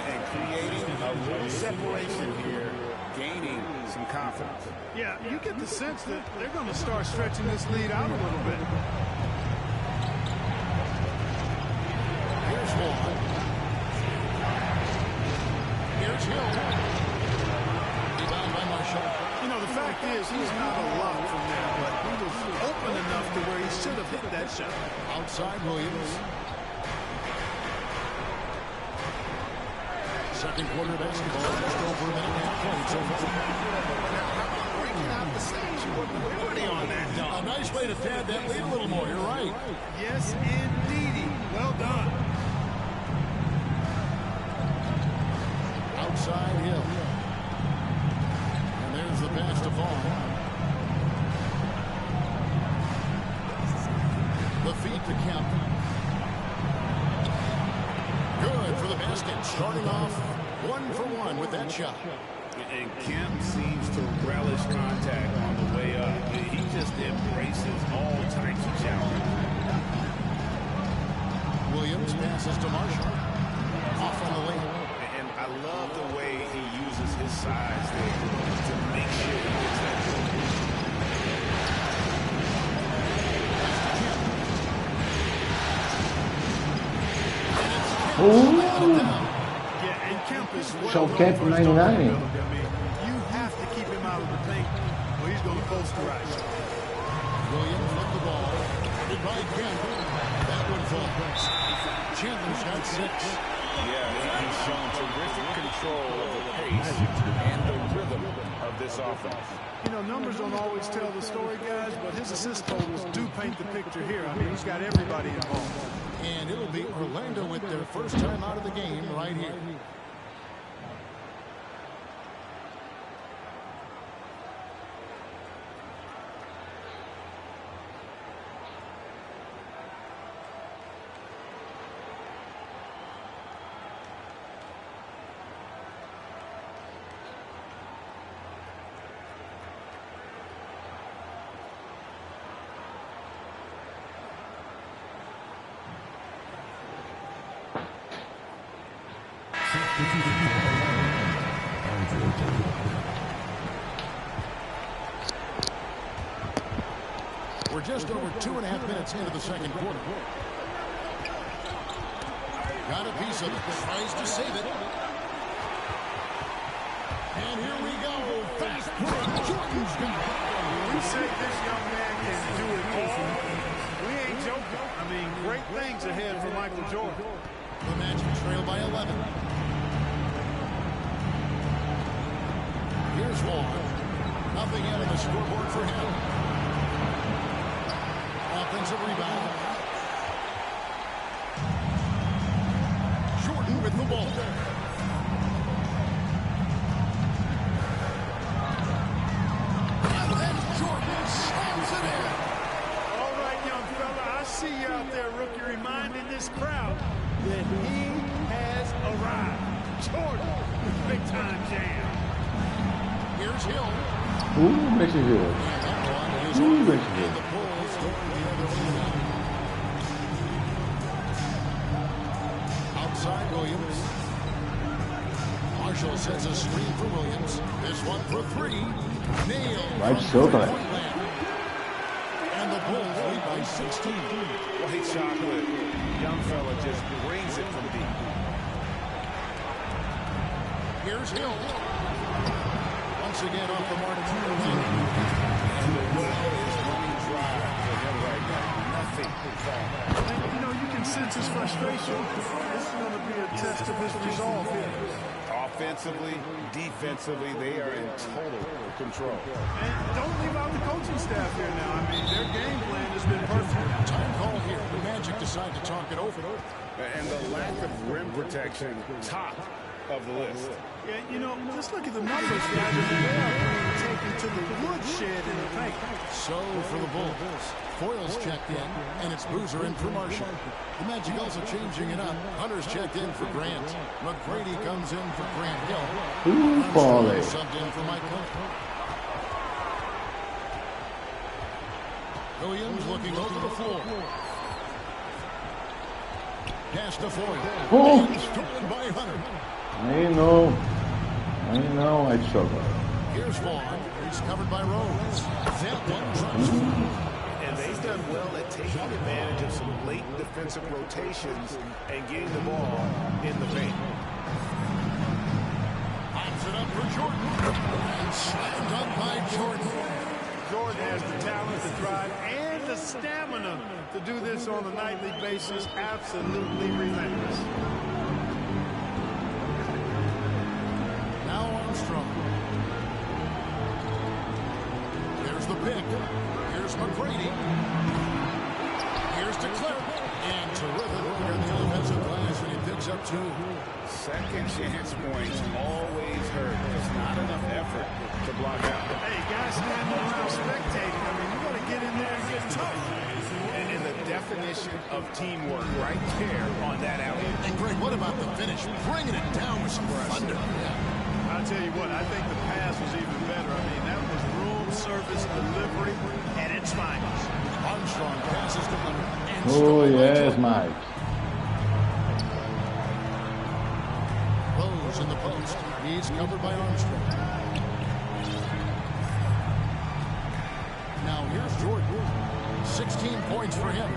And creating a little separation here, gaining some confidence. Yeah, you get the sense that they're going to start stretching this lead out a little bit. Here's Wall. Here's Hill. Rebound by Marshall. You know, the fact is, he's not a lot from there, but he was open enough to where he should have hit that shot. Outside Williams. Second quarter basketball. Just over a minute and a half played so far. On that dunk. A nice way to pad that lead a little more. You're right. Yes, indeedy. Well done. Outside Hill. And there's the pass to Vaughn. The feed to Kemp. Good for the basket. Starting off 1 for 1 with that shot. And Kemp seems to relish contact on the way up. He just embraces all types of challenges. Williams passes to Marshall. Off on the lane. And I love the way he uses his size there to make sure he gets that goal. Yeah, and Kemp is well Shaq done for his 99. I mean, you have to keep him out of the paint, or he's going to posterize. Williams with the ball. Hit by Kemp. That one falls. Chandler's got 6. Yeah, he's shown terrific control of the pace and the rhythm of this offense. You know, numbers don't always tell the story, guys, but his assist totals do paint the picture here. I mean, he's got everybody involved. And it'll be Orlando with their first time out of the game right here. We're just over 2.5 minutes into the second quarter. Got a piece of it. Tries to save it. And here we go. Fast break. Jordan's got it. We say this young man can do it all. We ain't joking. I mean, great things ahead for Michael Jordan. The Magic trail by 11. Here's Wall. Nothing yet on the scoreboard for him. Offensive rebound. Jordan with the ball. And then Jordan slams it in. All right, young fella, I see you out there, rookie, reminding this crowd that he has arrived. Jordan, big time jam. Here's Hill. Welche Hill. Welche Hill. Outside Williams. Marshall sets a screen for Williams. This one for three. Nailed. Right shoulder. And the Bulls lead by 16. White chocolate. Young fella just brings it from deep. Here's Hill. Once again off the mark. And the well is running dry for him right now. Nothing could fall. And, you know, you can sense his frustration. This is going to be a test of his resolve here. Offensively, defensively, they are in total control. And don't leave out the coaching staff here now. I mean, their game plan has been perfect. Time call here. The Magic decide to talk it over. And the lack of rim protection, top of the list. Yeah, you know, just look at the numbers, guys. They are being taken to the woodshed in the paint. So for the Bulls, Foyle's checked in, and it's Boozer in for Marshall. The Magic also changing it up. Hunter's checked in for Grant. McGrady comes in for Grant Hill. Paulie. Subbed in for Michael. Williams looking over the floor. Pass to Foyle. Oh. And stolen by Hunter. I know, I struggle. Here's Vaughn. He's covered by Rose. That one drops. And they've done well at taking advantage of some late defensive rotations and getting the ball in the paint. Pops it up for Jordan. And slammed up by Jordan. Jordan has the talent, the drive, and the stamina to do this on a nightly basis. Absolutely relentless. Now Armstrong. There's the pick. Here's McGrady. Here's DeClerc. And terrific work on the offensive glass, and he picks up two. Second chance points always hurt. Just not enough effort to block out. Hey, guys standing around spectating. I mean, you got to get in there and get tough. And in the definition of teamwork right there on that alley. And Greg, what about the finish? Bringing it down with some thunder. Yeah. I'll tell you what, I think the pass was even better. I mean, that was room service delivery at its finest. Armstrong passes to Hunter. Oh, yes, Mike. Rose in the post. He's covered by Armstrong. Now here's Jordan. 16 points for him.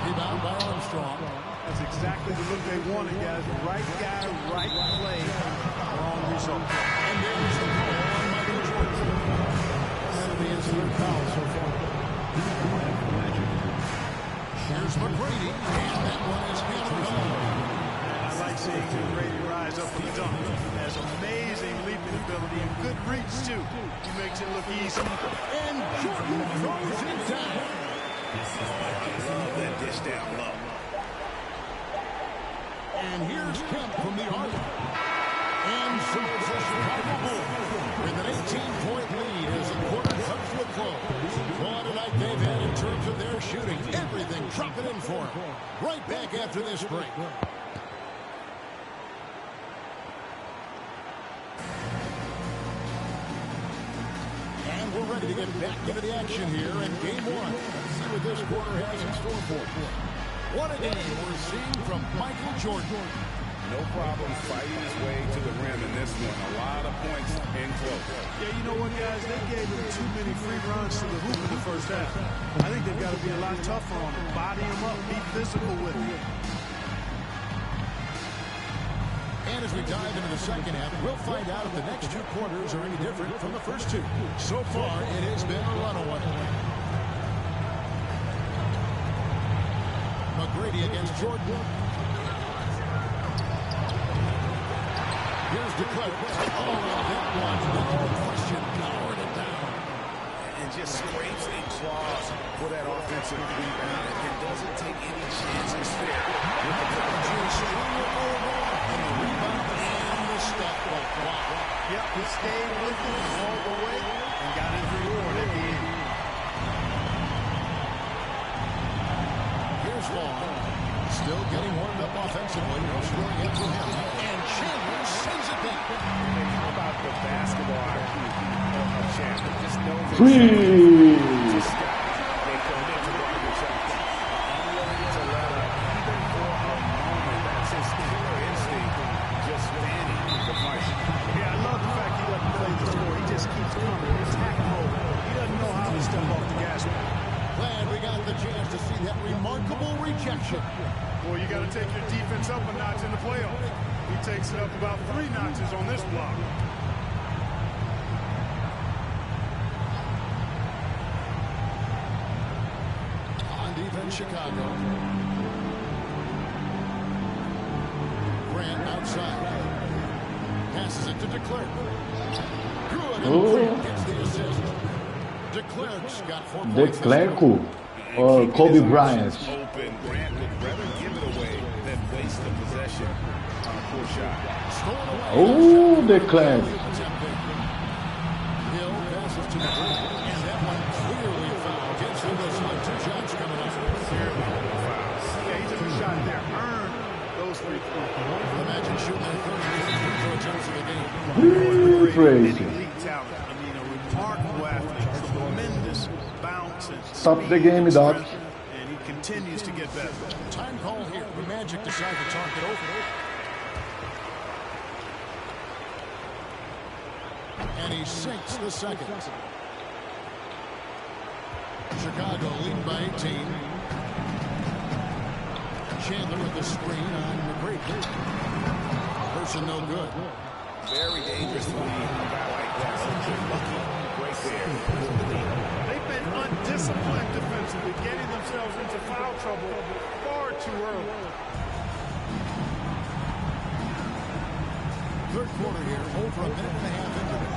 Rebound by Armstrong. That's exactly the look they wanted, guys. Right guy, right play, wrong result. And there's the call on Michael Jordan. That'll be his third foul so far. Here's McGrady, and that one is hammered home. I like seeing McGrady rise up from the dunk. Has amazing leaping ability and good reach, too. He makes it look easy. And Jordan throws it down. Let this down low. Quem from the Army. And so it's a Chicago Bulls with an 18-point lead as the quarter comes to a close. What a night they've had in terms of their shooting. Everything dropping in for them. Right back after this break. And we're ready to get back into the action here in game one. Let's see what this quarter has in store for us. What a game we're seeing from Michael Jordan. No problem fighting his way to the rim in this one. A lot of points in close. Yeah, you know what, guys? They gave him too many free runs to the hoop in the first half. I think they've got to be a lot tougher on him. Body him up. Be physical with him. And as we dive into the second half, we'll find out if the next two quarters are any different from the first two. So far, it has been a runaway. McGrady against Jordan. Here's DeClerc. Oh, that one, no question, powered it down. And just scrapes and claws for that offensive rebound. And doesn't take any chances there. With the coverage, and the rebound and the step. Wow. Yep, he stayed with him all the way and got his reward at the end. Here's Long. Still getting warmed up offensively. No scoring yet from him. And Chandler sends it back. How about the basketball IQ of Chandler? Just knows Free. just they commit to blocking shots. Unwilling to let up even for a moment. That's his killer instinct. Just fanning the fight. Yeah, I love the fact he doesn't play the score. He just keeps coming. Attack mode. He doesn't know how to step off the gas pedal. Glad we got the chance to see that remarkable rejection. Boy, you got to take your defense up a notch in the playoffs. He takes it up about 3 notches on this block. On defense, Chicago. Grant outside. Passes it to DeClerc. Good. And Grant gets the assist. DeClerc's got 4 points. DeClerc or Kobe Bryant? Open. Grant would rather give it away than waste the possession on a poor shot. Oh, DeClerc. Hill passes to McGrady. And that one clearly fouled. Gets through those 2 shots coming up. Yeah, he took a shot there. Earned those 3 points. Imagine shooting that 30 attempts of the game. Crazy. Elite talent. I mean, a remarkable athlete. Tremendous bounce and Stop the speed game, and Doc. strength, and he continues to get better. Time call here. The Magic decide to talk it over. And he sinks the second. Chicago leading by 18. Chandler with the screen on McGrady. Person no good. Very dangerous to lead a guy like that. So lucky right there. They've been undisciplined defensively, getting themselves into foul trouble far too early. Third quarter here, over a minute and a half into it.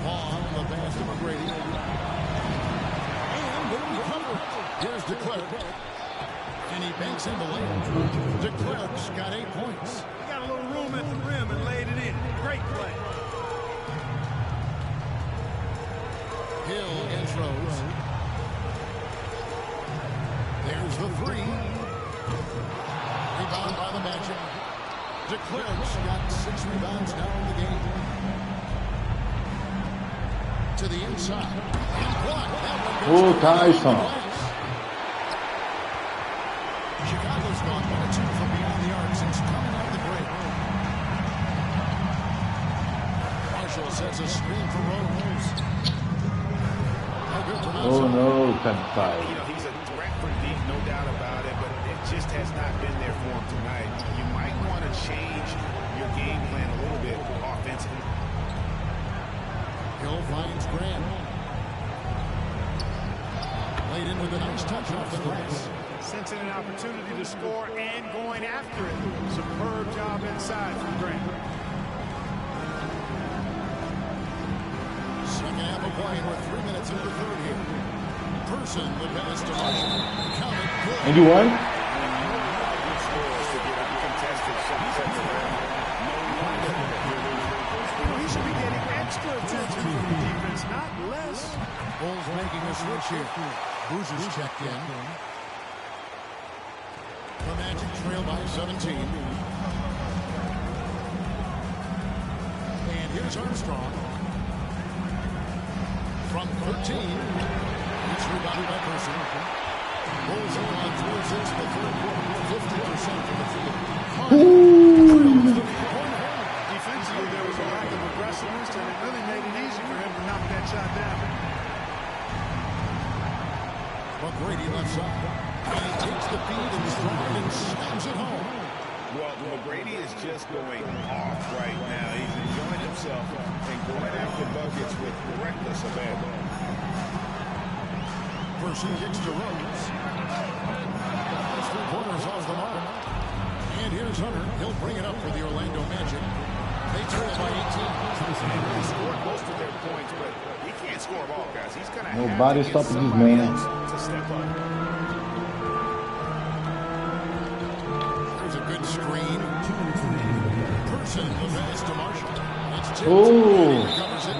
Long, the pass to McGrady. And they recover. Here's DeClerc. And he banks in the lane. DeClerc's got 8 points. He got a little room at the rim and laid it in. Great play. Hill against Rose. There's the 3. Rebound by the Magic. DeClerc's got 6 rebounds now in the game. To the inside. And blocked. That one goes Oh, Tyson. Chicago's gone 1 or 2 from beyond the arc since coming out of the break. Marshall sets a screen for Rose. Oh no, can't You fight. know, he's a threat from deep, no doubt about it, but it just has not been there for him tonight. You might want to change your game plan a little bit offensively. Hill finds Grant. Laid in with a nice touch off the glass. Sensing an opportunity to score and going after it. Superb job inside from Grant. Second half of play. We're 3 minutes into the third here. Person, the pass to Marshall. Counted good. And you won? Scores to get a contested shot push here. Boozer's checked in. The Magic trail by 17. And here's Armstrong. From 13. It's rebounded by Person. Bulls have gone 4-6 in the third quarter. 50% from the field. Defensively, there was a lack of aggressiveness, and it really made it easy for him to knock that shot down. McGrady left side. And he takes the feed and stride and slams it home. Well, McGrady is just going off right now. He's enjoying himself and going after buckets with reckless abandon. Person kicks to Rose. That's 3 quarters off the mark. And here's Hunter. He'll bring it up for the Orlando Magic. They trail by 18. He scored most of their points, but he can't score them all, guys. He's going to Nobody have to get stops this somebody man. else to step up. There's a good screen. Person, the pass to Marshall. It's tipped. Ooh. He covers it.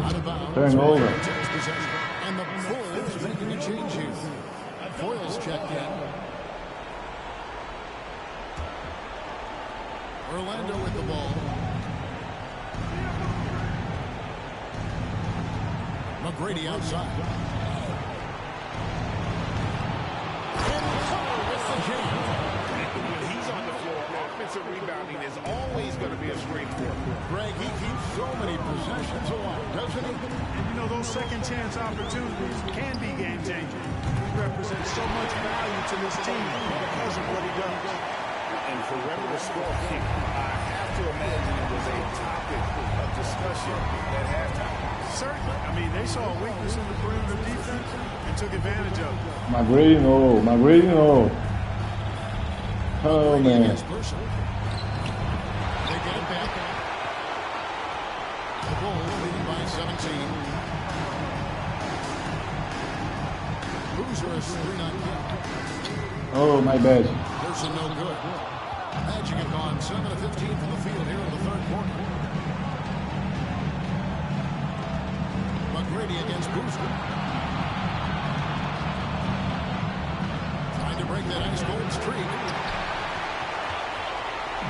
Out of bounds. Turnover. Takes possession. And the Bulls making a change here. Foyle's checked in. Orlando with the ball. McGrady outside. And Hunter with the jam. When he's on the floor, offensive rebounding is always going to be a strength for him. Greg, he keeps so many possessions alive, doesn't he? And you know, those second chance opportunities can be game changing. He represents so much value to this team because of what he does. And perimeter scoring, I have to imagine it was a topic of discussion at halftime. Certainly. I mean, they saw a weakness in the perimeter defense and took advantage of it. McGrady, no. McGrady, no. Oh, man. They get it back. The Bulls leading by 17. Boozer is 3-9. Oh, my bad. Person no good. Magic have gone 7 of 15 from the field here in the third quarter. McGrady against Boozer. Trying to break that ice cold streak.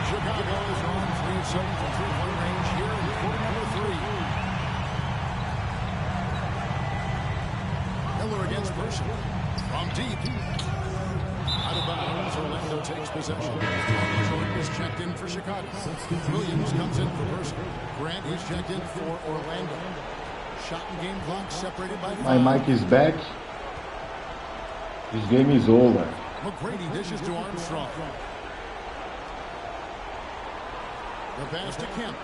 Chicago is on 3 of 7 from three-point range here in quarter number 3. Miller against Person. From deep. Out of bounds, Orlando takes possession. Jordan is checked in for Chicago. Williams comes in for Person. Grant is checked in for Orlando. Shot and game clock separated by 5. My mic is back. This game is over. McGrady dishes to Armstrong. The pass to Kemp.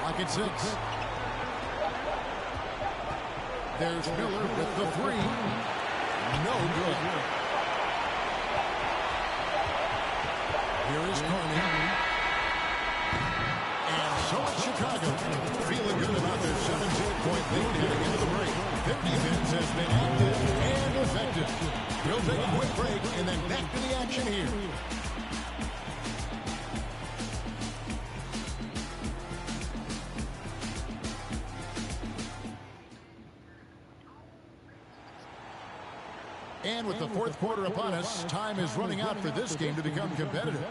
Lock at 6. There's Miller with the 3. No good. Here is Carney. And so it's Chicago. Feeling good about their 17-point lead heading into the break. Their defense has been active and effective. We'll take a quick break and then back to the action here. And with the fourth quarter upon us, time is running out for this game to become competitive.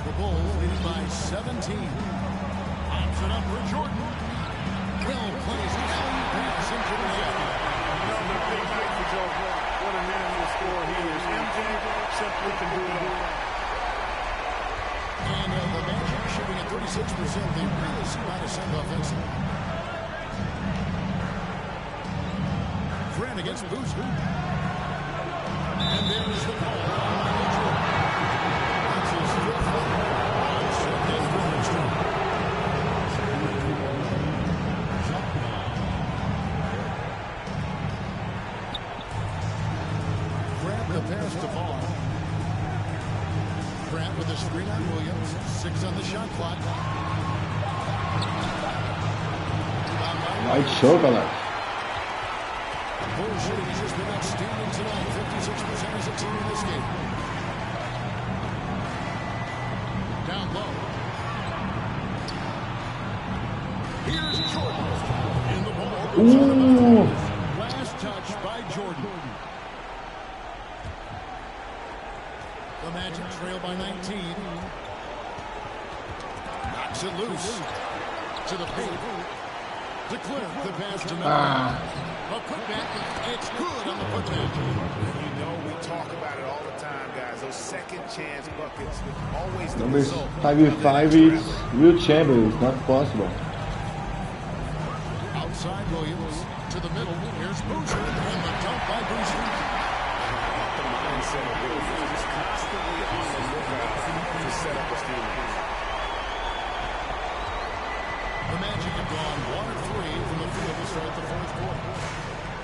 The Bulls leading by 17. Pops it up for Jordan. Will plays an alley pass into the net. Another big night for Joe. What an animal scorer he is. MJ simply can do it all. And the Magic shooting at 36%. They really see how to send offensively. Grant against Boozer. And there's the ball. That's his fifth. Second quarter strong. Grant the pass to Ball. Grant with a screen on Williams. 6 on the shot clock. White chocolate. Bull shooting has just been outstanding tonight. 56% as a team in this game. low. Here's Jordan. And the ball goes out of bounds. Last touch by Jordan. The Magic trail by 19. Knocks it loose. To the paint. To Cliff. The pass to Miller. A putback. It's good on the putback. You know, we talk about it all the time, guys. Those second chance buckets, always the Number result. 5v5 is real chamber. It's not possible. Outside Williams to the middle. Here's Boozer. And the dunk by Boozer. The mindset of Williams is constantly on the lookout to set up his teammates. The Magic have gone 1 of 3 from the field to start the fourth quarter.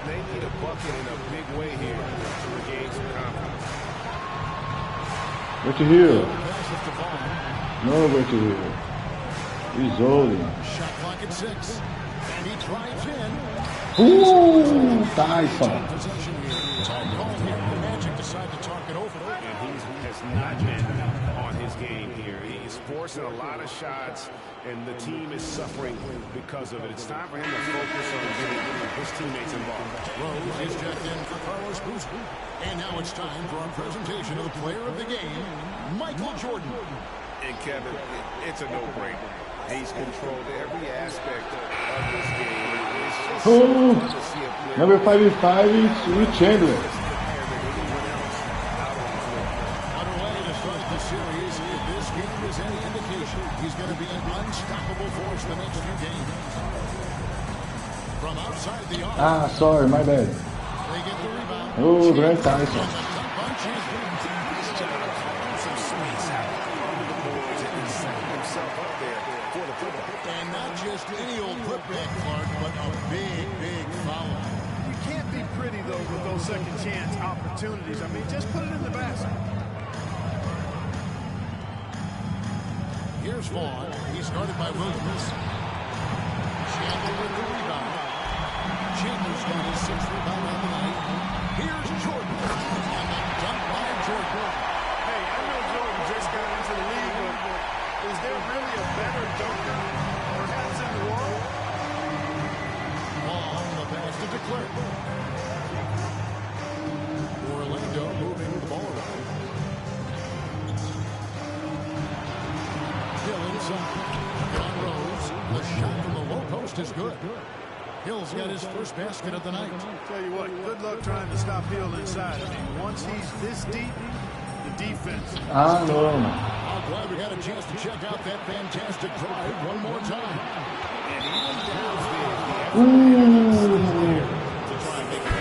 They need a bucket in a big way here to regain some confidence. What you hear? Pass it to Vaughn. No, what you hear? He's holding. Shot clock at 6. And he drives in. Ooh, Tyson. Possession here. Time call here. The Magic decide to talk it over. And he has not been on his game here. He's forcing a lot of shots, and the team is suffering because of it. It's time for him to focus on getting his teammates involved. Rose is checked in for Carlos Boozer. And now it's time for our presentation of the player of the game, Michael Jordan. And Kevin, it's a no-brainer. He's controlled every aspect of this game. It's just so fun to see a player. Number 5v5 is Will Chamberlain. Underway to start the series. If this game is any indication, he's going to be an unstoppable force the next few games. From outside the arc. Ah, sorry, my bad. They get the rebound. Oh, Grant Tyson. And not just any old putback, Clark, but a big, big foul. You can't be pretty, though, with those second chance opportunities. I mean, just put it in the basket. Here's Vaughn. He's guarded by Williams. Chandler with the rebound. Chandler's got his 6th rebound on the night. Here's Jordan. And the dunk by Jordan. Hey, I know Jordan just got into the league, but is there really a better dunker perhaps in the world? On the pass to DeClerc. Orlando moving the ball around. Hill inside. John Rose. The shot from the low post is good. Hill's got his first basket of the night. Tell you what, good luck trying to stop Hill inside. I mean, once he's this deep, the defense. Ah, no. I'm glad we had a chance to check out that fantastic drive one more time. And even downfield, Ooh. to try and make it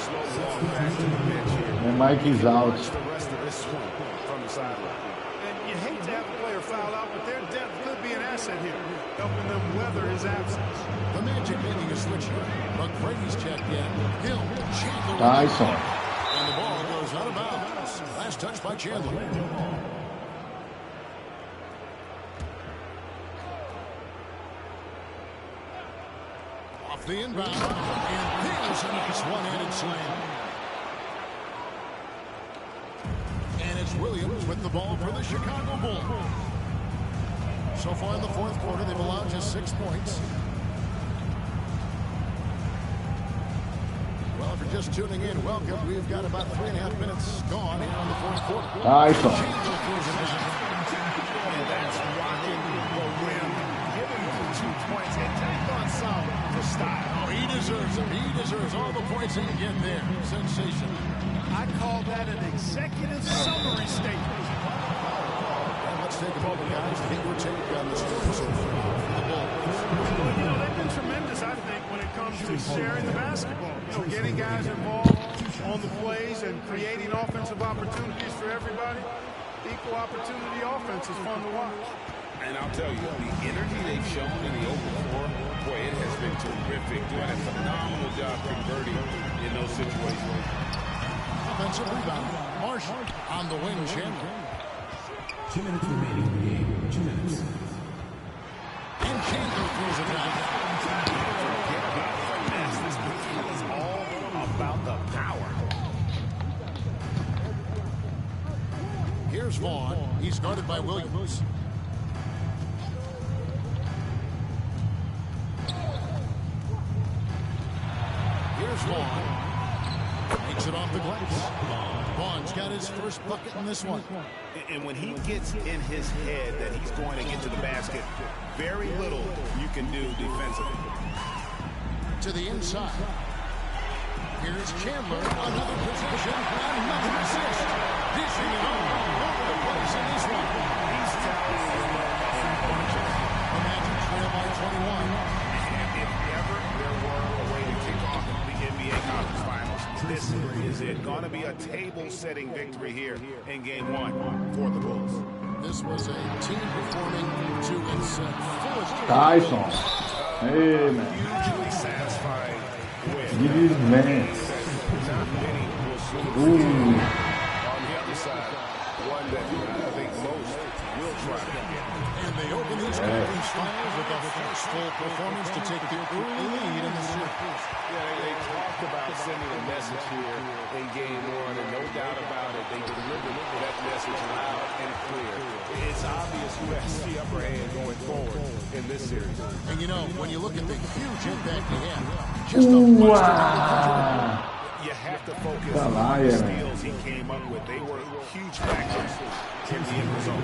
slow ball back to the bench here. And Mike is out. Watch the rest of this swing from the sideline. And you hate to have a player foul out, but their depth could be an asset here, helping them weather his absence. The Magic making a switch here. McGrady's checked in. Hill, Chandler. Tyson. And the ball goes out of bounds. Last touch by Chandler. Off the inbound. And there's a nice one-handed slam. And it's Williams with the ball for the Chicago Bulls. So far in the fourth quarter, they've allowed just 6 points. Well, if you're just tuning in, welcome. We've got about 3.5 minutes gone here on the fourth quarter. Tyson. And that's rocking the rim. Giving him 2 points and tacked on some for style. Oh, he deserves it. He deserves all the points he can get there. Sensational. I call that an executive summary statement. And let's take a moment, guys, to get your take on this episode for the Bulls. Well, you know, they've been tremendous, I think, when it comes to sharing the basketball. You know, getting guys involved on the plays and creating offensive opportunities for everybody. Equal opportunity offense is fun to watch. And I'll tell you, the energy they've shown in the open floor, boy, it has been terrific. Doing a phenomenal job converting in those situations. Offensive rebound. Marshall on the wing, Chandler. 2 minutes remaining in the game. 2 minutes. And Chandler throws it down. Forget about finesse. This game is all about the power. Here's Vaughn. He's guarded by Williams. Here's Vaughn. Makes it off the glass. Vaughn's got his first bucket in this one. And when he gets in his head that he's going to get to the basket, very little you can do defensively. To the inside. Here's Chandler. Another possession. Another assist. Dishing it all over the place in this one. He's telling you the Magic trail by 21. And if ever there were a way to kick off the NBA Conference Finals, this is it. Going to be a table-setting victory here in Game 1 for the Bulls. This was a team performing to its fullest. Tyson. Hey, man. Hugely satisfying win. Give his man. Not many will see Ooh. on the other side. One that I think most will try to get. And they open these conference finals with a forceful performance to take the early lead in the series. Yeah, they talked about sending a message here in Game 1, and no doubt about it, they delivered that message loud and clear. It's obvious who has the upper hand going forward in this series. And you know, when you look at the huge impact he had, just a bunch you have to focus on the steals he came up with. They were huge factors in the end result.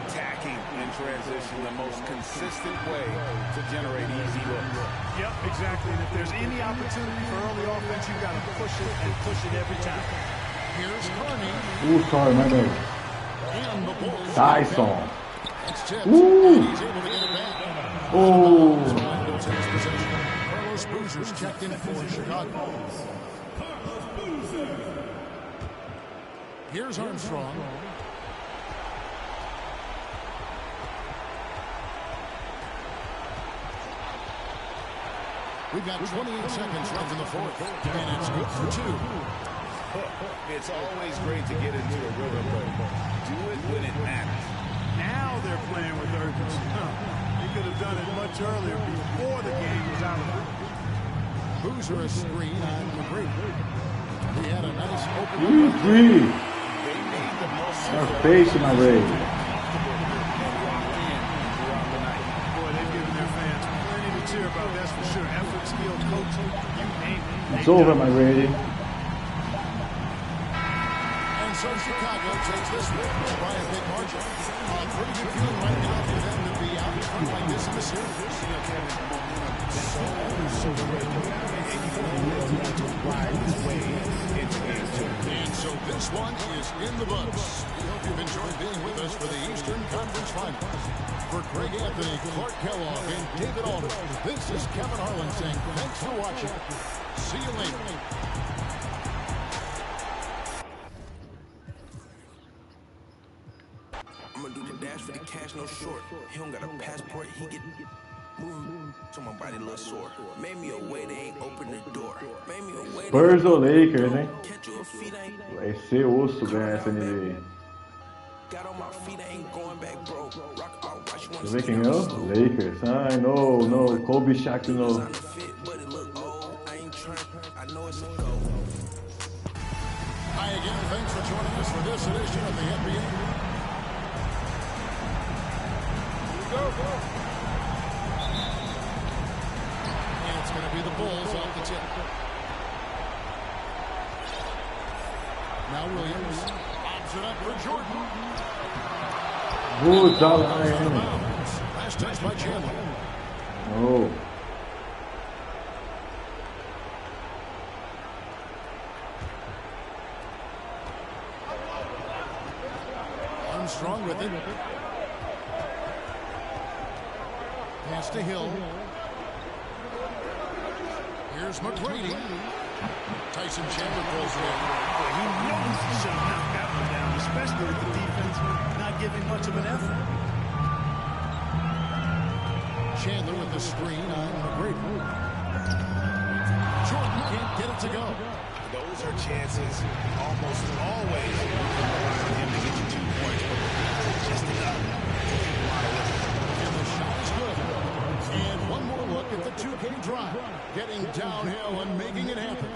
Attacking in transition, the most consistent way to generate easy looks. Yep, exactly. And if there's any opportunity for early offense, you got to push it and push it every time. Here's Carney. Ooh, sorry, my bad. And the Bulls. Tyson. It's tipped. Ooh. He's able to get it back. Oh. Carlos Boozer's checked in for Chicago. Here's Armstrong. We've got 28 seconds left in the fourth, and it's good for two. It's always great to get into a rhythm, but do it when it matters. Now they're playing with urgency. They could have done it much earlier before the game was out of reach. Boozer a screen on McGrady. He had a nice open. Ooh, three. Our face in my way. Boy, they've given their fans plenty to cheer about, that's for sure. Effort, skill, coaching, you name it. It's over, my lady. And so Chicago takes this one by a big margin. Pretty good feeling right now for them to be out front like this in the series. And so this one is in the books. We hope you've enjoyed being with us for the Eastern Conference Finals. For Greg Anthony, Clark Kellogg, and David Aldridge, this is Kevin Harlan saying thanks for watching. See you later. I'ma do the dash for the cash, no short. He don't got a passport, he get moving so my body a little sore. Made me a way, they ain't open the door. Made me a way. Spurs ou Lakers, hein? Catch your feet, I ain't Vai ser osso ganhar essa NBA. got on my feet, I ain't going back, bro. Rock all watch you Deixa eu ver quem ganhou? Lakers. Ai, no. Kobe, Shaq, no. but it look old. I ain't trying, I know it's a goal. Hi again, thanks for joining us for this edition of the NBA. Go. And it's going to be the Bulls off the tip. Now Williams lobs it up for Jordan. Good job, man. Last touch by Chandler. Oh. Armstrong with it. Pass to Hill. Here's McGrady. Tyson Chandler pulls it in. He knows he should have knocked that one down, especially with the defense not giving much of an effort. Chandler with the screen on McGrady. Jordan can't get it to go. Those are chances almost always for him to get you 2 points, but just enough. And the shot is good. And one more look at the 2K drive. Getting downhill and making it happen.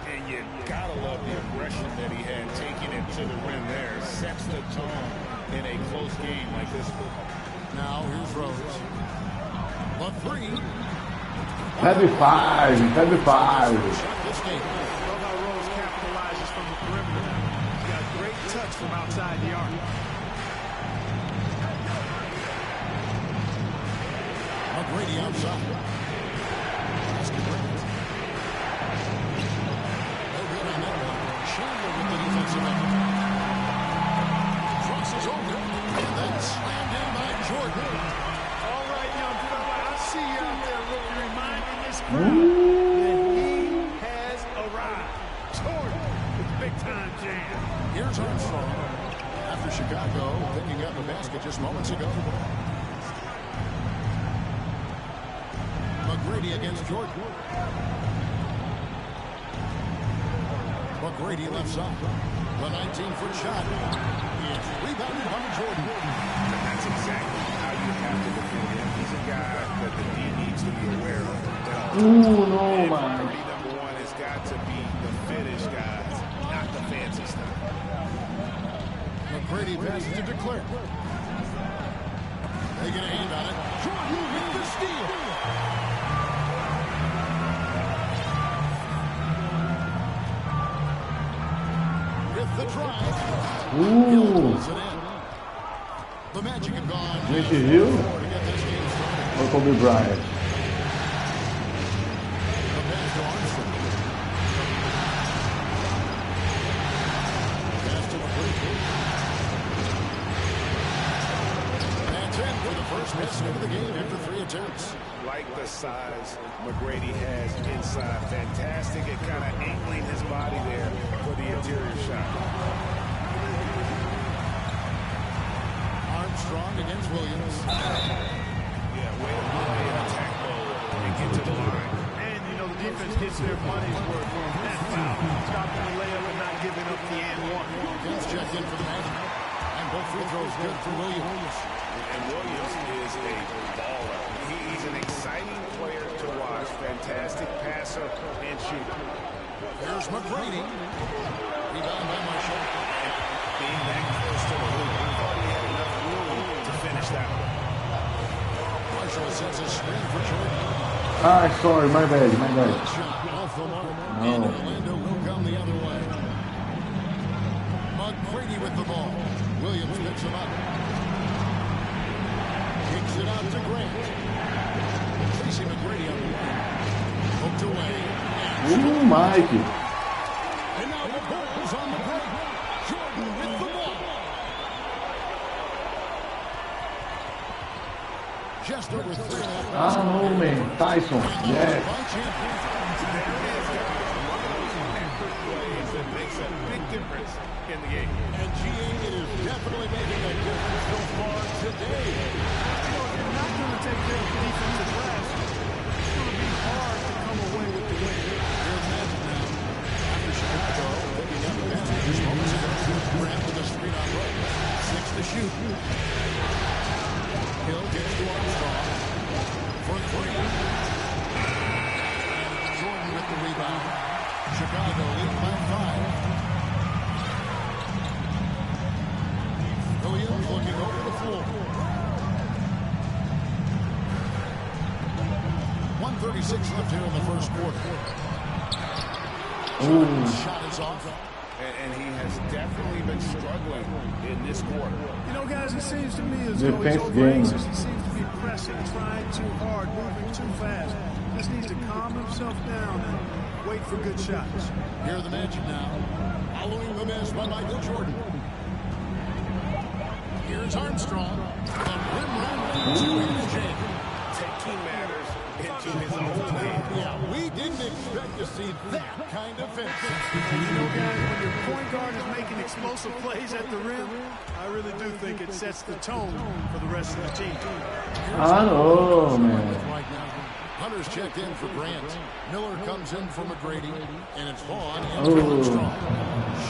And you gotta love the aggression that he had taking it to the rim there. Sets the tone in a close game like this one. Now here's Rose. The three. Heavy five, heavy five. This game. Love how Rose capitalizes from the perimeter now. He's got great touch from outside the arc. McGrady outside. That's great. No good on that one. Chandler with the defensive effort. Crosses over. And then slammed in by Jordan. All right, young fella, I see you out there looking, reminding this crowd that he has arrived. Jordan with big-time jam. Here's Armstrong. After Chicago picking up a basket just moments ago. McGrady against Jordan. McGrady left side. The 19-foot shot is rebounded by Jordan. And that's exactly how you have to defend him. He's a guy that the D needs to be aware of. No, man. Priority number one has got to be the finish, guys, not the fancy stuff. McGrady passes it to Clark. They get a hand on it. Jordan with the steal. With the drive. Ooh. The Magic have gone. Gente viu? To get this game started. Olha o Kobe Bryant. The pass to Armstrong. Pass to McGrady. That's in for the first basket of the game after 3 attempts. Like the size McGrady has inside. Fantastic at kind of angling his body there for the interior shot. Armstrong against Williams. Yeah, way to play in attack mode and get to the line. And, you know, the defense gets their money's worth on that foul. Stopping the layup and not giving up the and one. Kem's checked in for the Magic. And both free throws good for Williams. And Williams is a baller. He's an exciting player to watch. Fantastic passer and shooter. There's McGrady. Rebound by Marshall. Being that close to the hoop, I thought he had enough room to finish that one. Marshall sends a screen for Jordan. Ah, sorry, my bad, my bad. Shot off the mark. No. And Orlando will come the other way. McGrady with the ball. Williams picks him up. Kicks it out to Grant. Tracy McGrady on the line. Hooked away. Mike. And now the Bulls on the break. Jordan with the ball. Just over 3.5. Ah, no, man. Tyson. Yes. That makes a big difference in the game. And GA is definitely making a difference so far today. You know, if you're not going to take care of the defensive glass, it's going to be hard to come away with the win. Here's Magic now. After Chicago picking up the basket just moments ago. Grant with a screen on right. 6 to shoot. Hill gets to Armstrong for 3. And Jordan with the rebound. Chicago leading by 5. Williams looking over the floor. 1:36 left here in the first quarter. Jordan's shot is off. And he has definitely been struggling in this quarter. You know, guys, it seems to me as though he's Defense over game. anxious. He seems to be pressing, trying too hard, moving too fast. Just needs to calm himself down and wait for good shots. Here are the Magic now. Following the miss by Michael Jordan. Here's Armstrong. The rim round two-handed jam. Taking matters into his own hand. Yeah, we didn't expect to see that kind of finish. You know, guys, when your point guard is making explosive plays at the rim, I really do think it sets the tone for the rest of the team. Ah, no, man. Right now, Hunter's checked in for Grant. Miller comes in for McGrady, and it's Vaughn in for Armstrong.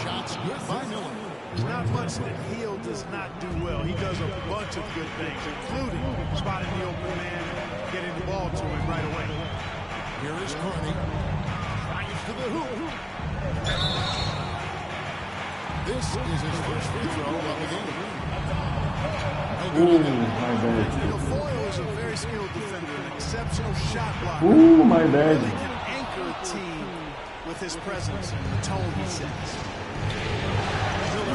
Shots good by Miller. There's not much that Hill does not do well. He does a bunch of good things, including spotting the open man, getting the ball to him right away. Here is Carney. to the hoop. This is his first free throw of the game. My bad. Foyle is a very skilled defender, an exceptional shot blocker. My bad. He can anchor a team with his presence and the tone he sets. A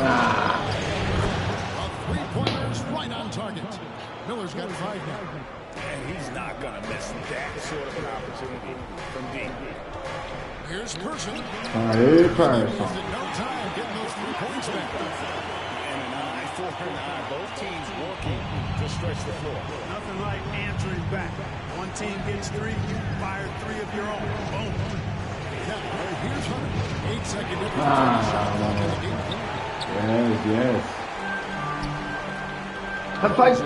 three-pointer is right on target. Miller's got 5 now. And he's not going to miss that sort of an opportunity from deep. Here's Person. Aê, Carson. No time getting those 3 points back. And an eye for an eye. Both teams working to stretch the floor. Nothing like answering back. One team gets 3, you fire 3 of your own. Boom. Here's Hunter. 8-second difference. Yes. High five.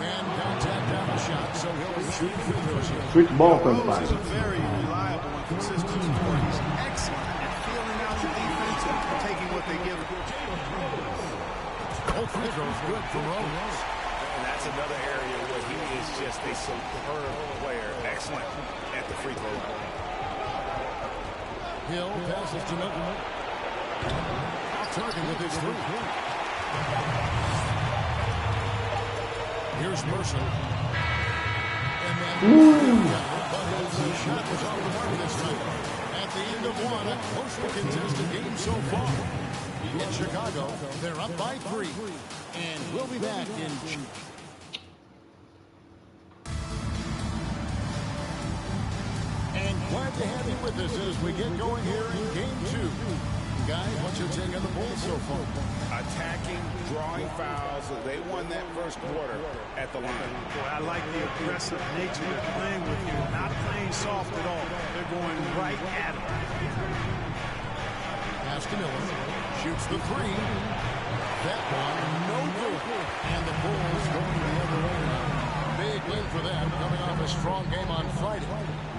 And contact down the shot, so he'll be shooting free throws here. Sweet ball, Rose Papai. is a very reliable and consistent scorer. He's excellent at feeling out the defense and taking what they give him. Both free throws good for Rose. And that's another area where he is just a superb player. Excellent at the free throw line. Hill passes to Miller. Target with his 3. Here's Mercer. And then the shot was off the mark this time. At the end of 1, a closely contested game so far. In Chicago, they're up by 3. And we'll be back in... And glad to have you with us as we get going here in Game 2. Guys, what's your take on the Bulls so far? Attacking, drawing fouls. They won that first quarter at the line. Boy, I like the aggressive nature they're playing with here. Not playing soft at all. They're going right at it. Pass to Miller. Shoots the 3. That one, no good. And the Bulls going the other way now. Big win for them, coming off a strong game on Friday.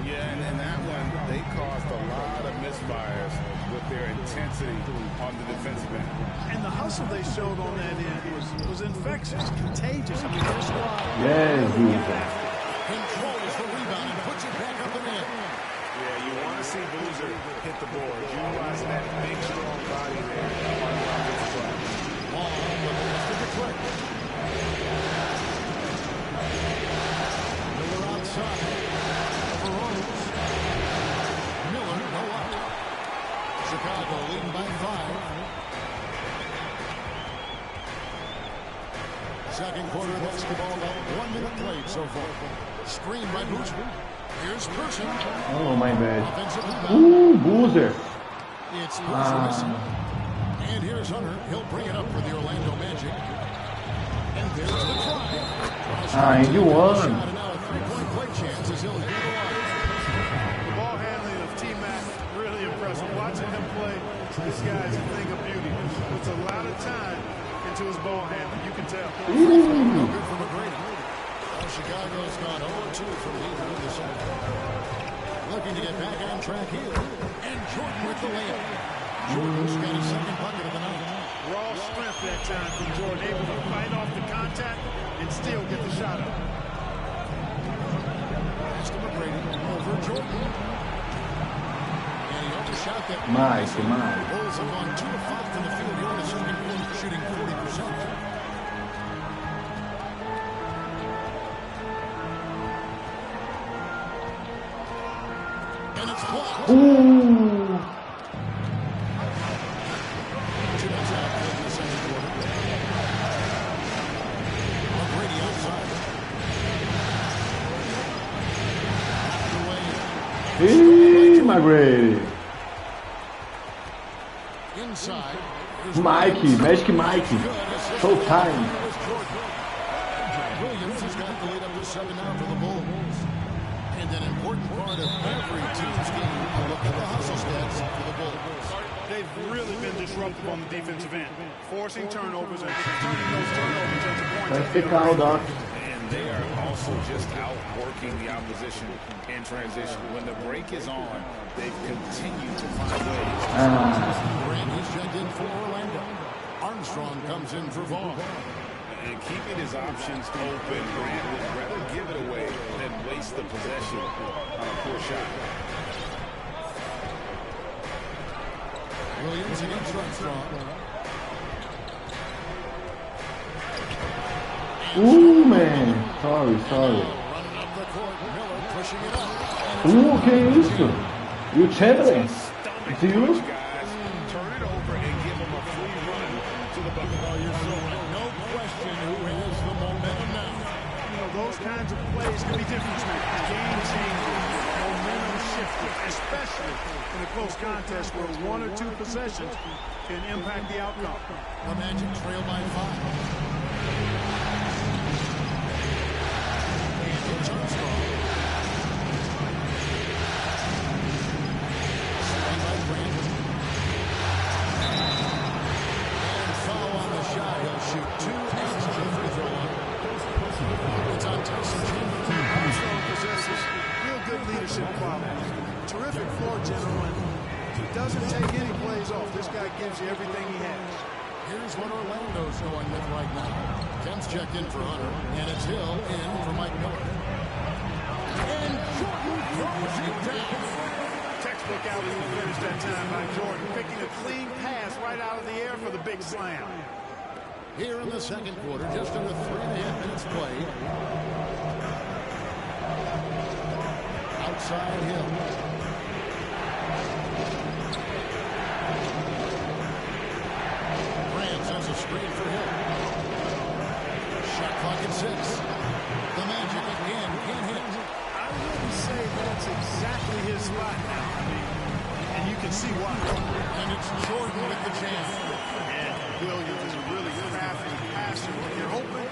Yeah, and that one, they caused a lot of misfires with their intensity on the defensive end. And the hustle they showed on that end was infectious, contagious. I mean, their squad. Yes, Controls the rebound and puts it back up and in. Yeah, you want to see Boozer hit the board. You watch that big, strong body there on the offensive side. Long with the rest of the clip. Miller outside. Miller, no out. Chicago leading by 5. Second quarter basketball, about 1 minute played so far. Screen by Boozer. Here's Person. Oh, my bad. Offensive rebound. Boozer. It's Boozer missing. And here's Hunter. He'll bring it up for the Orlando Magic. And there's the try. You won. Shot and now a 3-point play chance as he'll hit the line. The ball handling of T-Mac, really impressive. Watching him play, this guy's a thing of beauty. Puts a lot of time into his ball handling. You can tell. No good for McGrady. Chicago's gone 0-2 from leading this year. Looking to get back on track here. And Jordan with the layup. Jordan's got his second bucket of the night. Raw strength that time from Jordan, able to fight off the contact and still get the shot up. Pass to McGrady. Over Jordan. And he overshot that. Mais. Bulls have gone 2 of 5 from the field here in the second quarter, shooting 40%. And it's blocked. Two minutes out in the second quarter. McGrady outside. McGrady. Inside. Mike. Magic Mike. Showtime. Williams has got the lead up to 7 now for the Bulls. And an important part of every team's game, a look at the hustle stats for the Bulls. They've really been disruptive on the defensive end, forcing turnovers and turning those turnovers into points. Vai ficar, Doc. And they are also just outworking the opposition in transition. When the break is on, they've continued to find ways. Grant is checked in for Orlando. Armstrong comes in for Vaughn. And keeping his options open, Grant would rather give it away than waste the possession on a poor shot. Williams against Armstrong. Ooh, man. Sorry. Running up the court. Miller pushing it up. Que isso? E o Chamberlain? It's you? Turn it over and give them a free run to the bucket. Oh, you're so right. No question who has the momentum now. You know, those kinds of plays can be difference makers, game changers, momentum shifters, especially in a close contest where 1 or 2 possessions can impact the outcome. The Magic trail by 5. And it's Armstrong. Swing by Grant. And foul on the shot. He'll shoot 2 eggs on the free throw line. It's on Tyson Chambers. Armstrong possesses real good leadership qualities. Terrific floor general, and he doesn't take any plays off. This guy gives you everything he has. Here's what Orlando's going with right now. Kemp's checked in for Hunter, and it's Hill in for Mike Miller. And Jordan throws it down. Textbook alley-oop finish that time by Jordan, picking a clean pass right out of the air for the big slam. Here in the second quarter, just under 3.5 minutes played. Outside Hill. Grant sends a screen for Hill. Shot clock at 6. The Magic again can't hit. I wouldn't say that's exactly his spot now. I mean, and you can see why. And it's Jordan with the chance. And Williams is a really crafty passer. When you're open,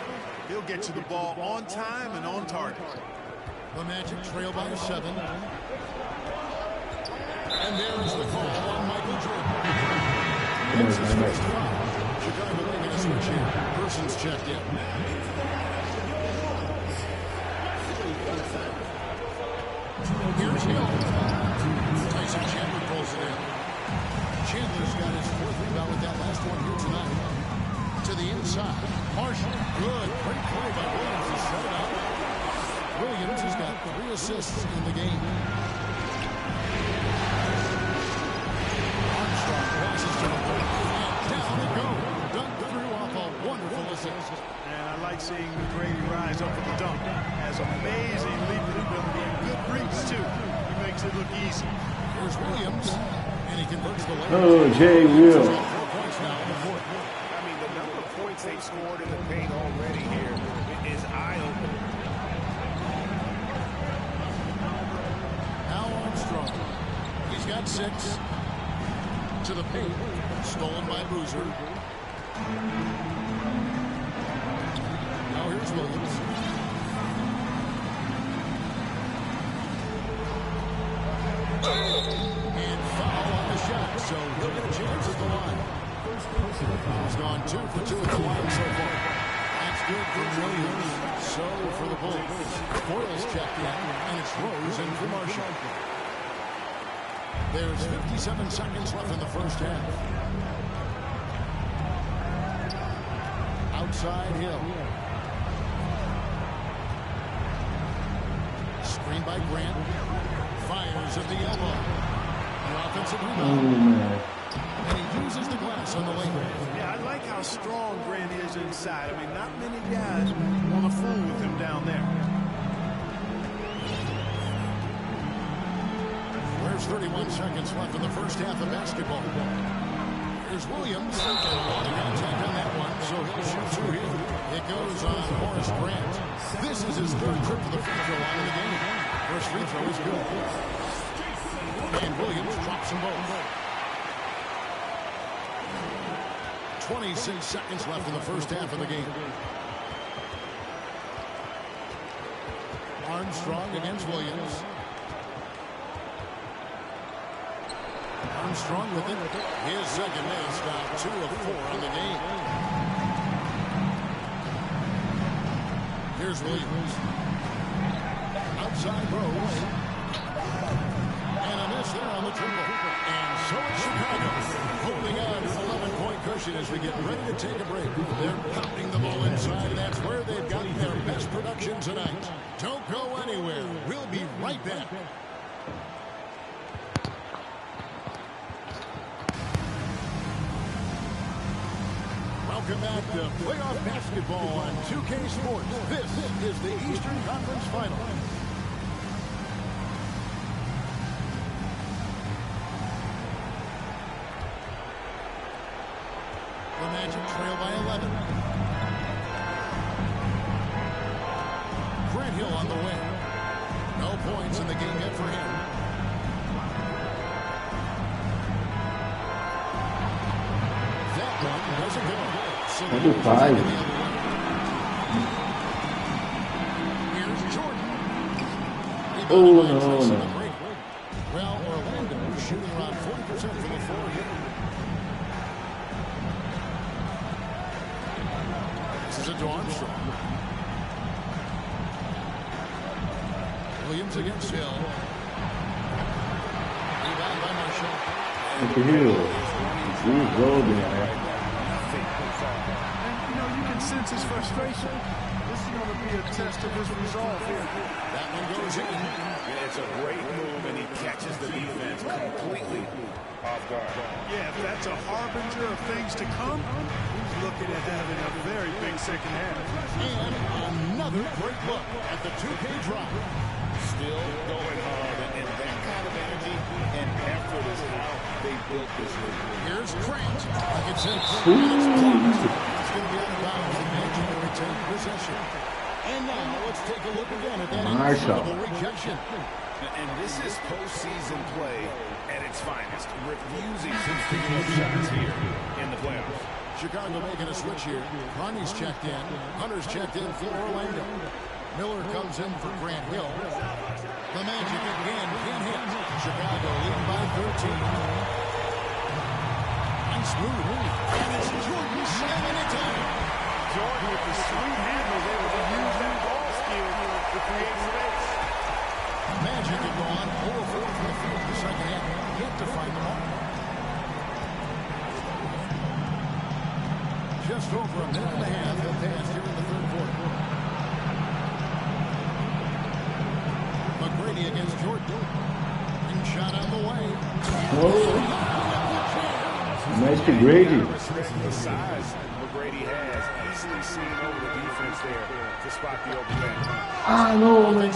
he'll get you the ball on time and on target. The Magic trail by 7. And there's the call on Michael Jordan. That's his first foul. Chicago making a switch here. Person's checked in. Here's Hill. Tyson Chandler pulls it in. Chandler's got his 4th rebound with that last one here tonight. To the inside. Marshall. Good. Great play by Williams to set it up. Williams has got 3 assists in the game. Armstrong passes to the goal. And down they go. Dunk through off a wonderful assist. And I like seeing McGrady rise up for the dunk. Has amazing leaping ability and good reach, too. He makes it look easy. Here's Williams. And he converts the layup. Oh, Jay Will. 4 points now on the court. I mean, the number of points they've scored in the paint already here is eye-opening. Now Armstrong. He's got 6. To the paint. Stolen by Boozer. Now here's Williams. And foul on the shot, so he'll get a chance at the line. He's gone 2 for 2 at the line so far. That's good for Williams. So for the Bulls. Boyle's checked in, and it's Rose in for Marshall. There's 57 seconds left in the first half. Outside Hill. Screen by Grant. Fires at the elbow. An offensive rebound. And he uses the glass on the lane. Yeah, I like how strong Grant is inside. I mean, not many guys want to fool with him down there. There's 31 seconds left in the first half of basketball. Here's Williams. And a lot of contact on that one, so he'll shoot 2 here. It goes on Horace Grant. This is his 3rd trip to the free throw line in the game. First free throw is good. And Williams drops them both. 26 seconds left in the first half of the game. Armstrong against Williams. Armstrong with it. His second miss, got 2 of 4 on the game. Here's Williams. Outside Rose. And a miss there on the triple. And so it's Chicago holding on to an 11-point cushion as we get ready to take a break. They're pounding the ball inside, and that's where they've gotten their best production tonight. Don't go anywhere. We'll be right back. Welcome back to playoff basketball on 2K Sports. This is the Eastern Conference Final. The Magic trail by 11. Grant Hill on the wing. No points in the game yet for him. That one doesn't go. So Number 5. Here's Jordan. Oh, no. Well, Orlando shooting around 40% from the floor here. This is a to Armstrong. Williams against Hill. Rebound by Marshall. Look at Hill. He's golden, man. And, you know, you can sense his frustration. This is going to be a test of his resolve here. That one goes in. Yeah, it's a great move, and he catches the defense completely off guard. Yeah, if that's a harbinger of things to come, he's looking at having a very big second half. And another great look at the 2K drop. Still going hard, and that kind of energy and effort is how they built this league. Here's Grant. Like it says, it's going to be out of bounds. The Magic will retain possession. And now let's take a look again at that incredible rejection. And this is postseason play at its finest, refusing to pick up shots here in the playoffs. Chicago making a switch here. Ronnie's checked in. Hunter's checked in for Orlando. Miller comes in for Grant Hill. The Magic again can't hit. Chicago leading by 13. Nice move. And it's Jordan slamming it down. Jordan with the sweet hand was able to use that ball skill to create space. Magic have gone 0-4 from the field in the second half. Yet to find them all. Just over a minute and a half have passed here in the third quarter. McGrady against Jordan. And shot on the way. Oh. Nice to Grady. The size McGrady has easily seen over the defense there to spot the open man. Ah, no, man.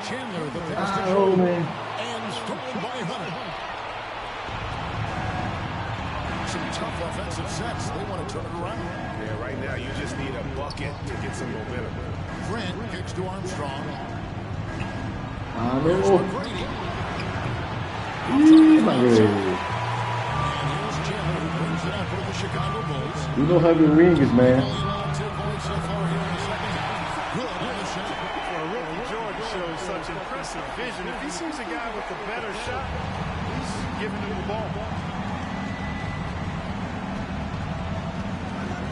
Chandler, the pass to Ah, no, Jordan. man. And stolen by Hunter. Some tough offensive sets. They want to turn it around. Yeah, right now you just need a bucket to get some momentum. Grant kicks to Armstrong. Ah, Here's no. McGrady. McGrady. And here's Chandler, who brings it up for the Chicago Bulls. You don't have your rings, man. Only allowed 2 points so far here in the second half. Good on the shot. For a rookie, Jordan shows such impressive vision. If he sees a guy with a better shot, he's giving him the ball.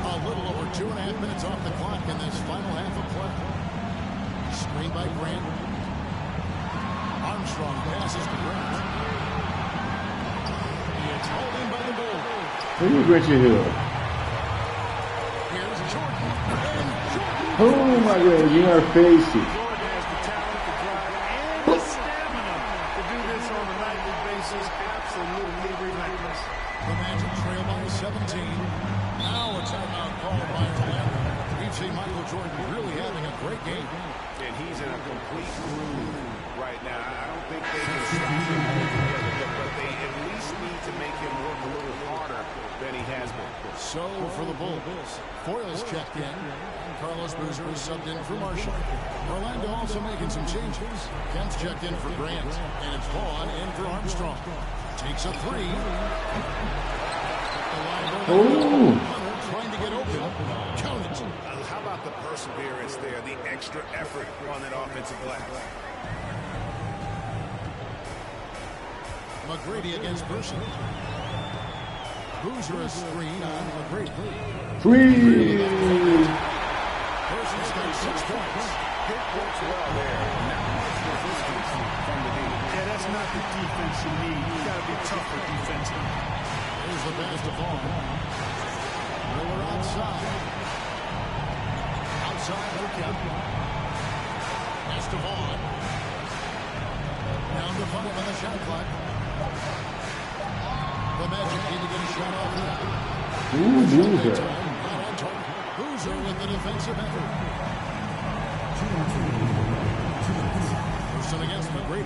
A little over 2.5 minutes off the clock in this final half of play. Screen by Grant. Armstrong passes to Grant. It's hauled in by the goal. Where you Grant Hill? Here's Jordan. And Jordan. Oh, my God. In our face. Jordan has the talent, the drive, and the stamina to do this on a nightly basis. Absolutely relentless. The Magic trail by 17. Now a timeout called by Orlando. We've seen Michael Jordan really having a great game. And he's in a complete groove right now. I don't think they can stop him altogether, but they at least need to make him work a little harder than he has been. So for the Bulls, Foyle's checked in. Carlos Boozer is subbed in for Marshall. Orlando also making some changes. Kemp's checked in for Grant, and it's Vaughn in for Armstrong. Takes a three. Oh. Hunter trying to get open. Count it. How about the perseverance there, the extra effort on that offensive glass? McGrady against Burson. Boozer a screen on McGrady. Free. Burson's got 6 points. Hit works well there. Not much resistance from the deep. Yeah, that's not the defense you need. You got to be tougher defensively. Here's the pass to Vaughn. Miller outside. Outside for Kemp. Pass to Vaughn. Down to 5 on the shot clock. The Magic need to get a shot off now. Ooh, Boozer. Not Boozer with the defensive effort. Person against McGrady.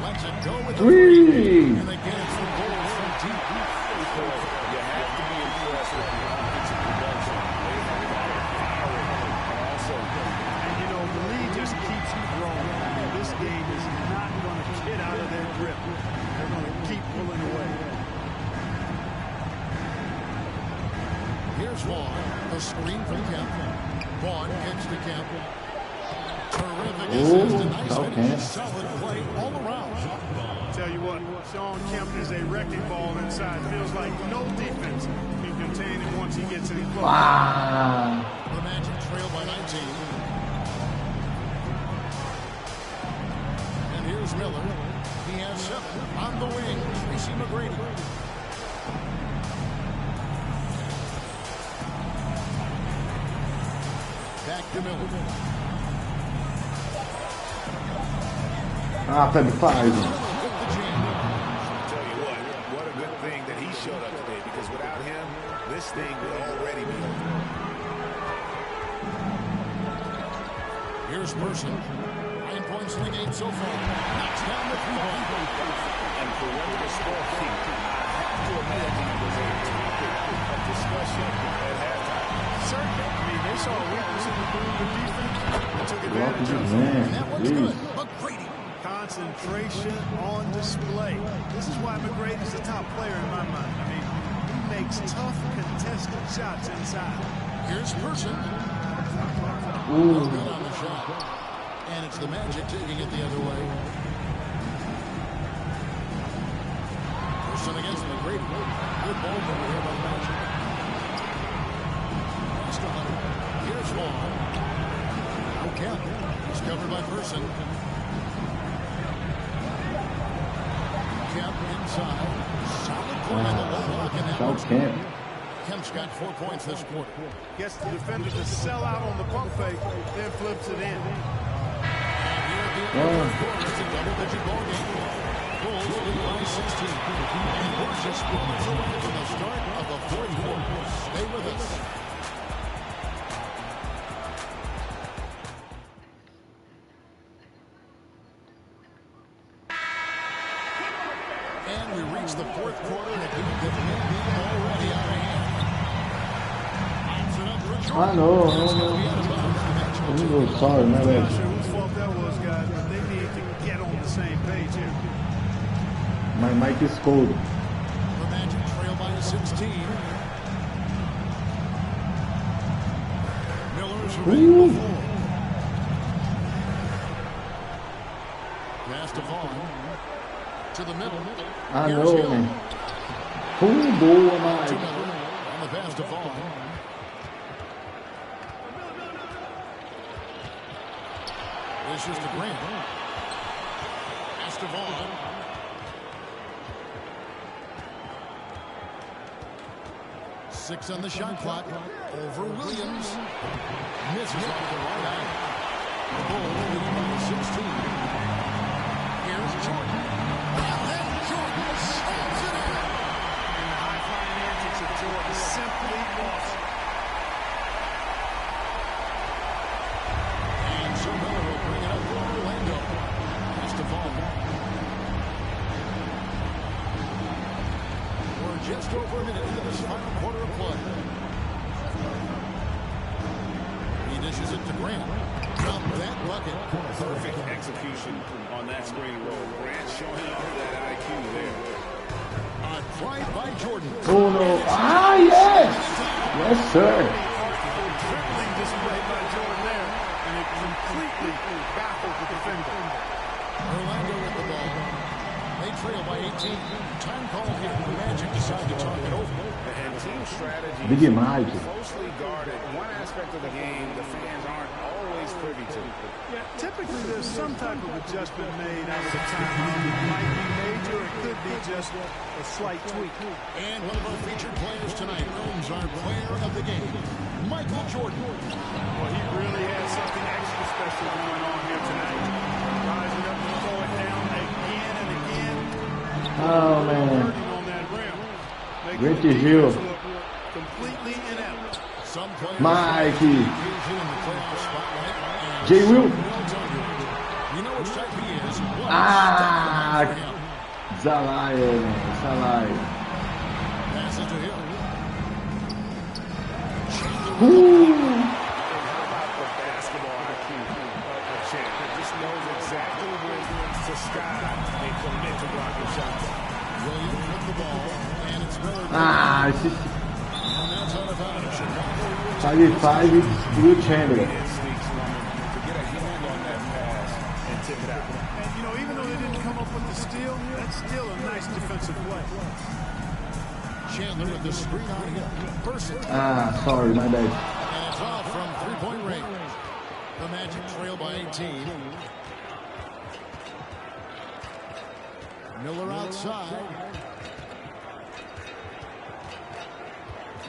Lets it go with the three. And again, it's the goal from deep. You have to be impressed with the offensive production. They have a lot of power and also, And you know, the lead just keeps growing. I mean, this game is not going to get out of their grip. They're going to keep pulling away. Here's Vaughn. A screen from Kemp. Vaughn gets to Kemp. Terrific assist. A nice finish. Solid play all around. Tell you what, Sean Kemp is a wrecking ball inside. Feels like no defense can contain him once he gets in close. Wow. The Magic trail by 19. And here's Miller. He has 7 on the wing. We see McGrady. Back to Miller. Ah, Feb faz. I'll tell you what a good thing that he showed up today, because without him, this thing would already be over. Here's Person. 9 points in the game so far. Knocks down the 3-point. and for one of the score feet, I have to imagine it was a topic of discussion at halftime. Certainly. I mean, they saw a weakness in the defense and took advantage of it. And that one's good. McGrady. Concentration on display. This is why McGrady's the top player in my mind. I mean, he makes tough contested shots inside. Here's Person. No good on the shot. And it's the Magic taking it the other way. Person against McGrady. Good ball over here by the Magic. Here's Vaughn. Now Kemp. He's covered by Person. Kemp inside. Solid play on the low block, and that one's good. Kemp's got 4 points this quarter. Gets the defender to sell out on the pump fake, then flips it in. And here at the end of the fourth quarter, it's a double-digit ball game. Bulls lead by 16. And we're just moments away from the start of the fourth quarter. Stay with us. And we reach the fourth quarter, and a game that may be already out of hand. Ah, no. Sorry, my I'm bad. not sure whose fault that was, guys, but they need to get on the same page here. My mic is cold. The Magic trail by 16. Miller's reading the floor. Pass to Vaughn. To the middle. Ah, Here's no. Hill. Boa, To Mike. Miller. On the pass to Vaughn. This is to Grant. Pass to Vaughn. Six on the shot clock. Over Williams. Misses off the right eye. The Bulls leading by 16. Here's Jordan. And then Jordan slams it in. And the high-flying antics of Jordan simply awesome. And so Miller will bring it up for Orlando. Pass to Vaughn. We're just over a minute into this final quarter of play. He dishes it to Grant. Drop that bucket. Perfect execution on that screen roll. Grant showing off that IQ there. A drive by Jordan. Oh, no. Ah, yes. Yes, sir. Dribbling display by Jordan there, and it completely baffled the defender. Orlando with the ball. They trail by 18. Time call here. The Magic decide to talk it over. And team strategy Big Mike. closely guarded. One aspect of the game the fans aren't always privy to. Yeah, typically there's some type of adjustment made out of the timeout. It might be major, it could be just a slight tweak. And one of our featured players tonight earns our player of the game, Michael Jordan. Well, he really had something extra special going on here tonight. Rising up and throw it down again and again. Oh, man. Working on that rim. Making Great the to hear. defense look completely inept. Some Mike. J. Will. Ah, Zalai. Passes to him. Basketball IQ of Shaq. Just knows exactly when to stop and commit to blocking shots. Williams with the ball, and it's Miller. Ah, esse And that's out of bounds. Chicago. 5-5 Will Chandler. Instincts from him to get a hand on that pass and tip it out. And, you know, even though they didn't come up with the steal, that's still a nice defensive play. Chandler with the screen on him. Person. Ah, sorry, my bad. And it's off from three-point range. The Magic trail by 18. Miller outside.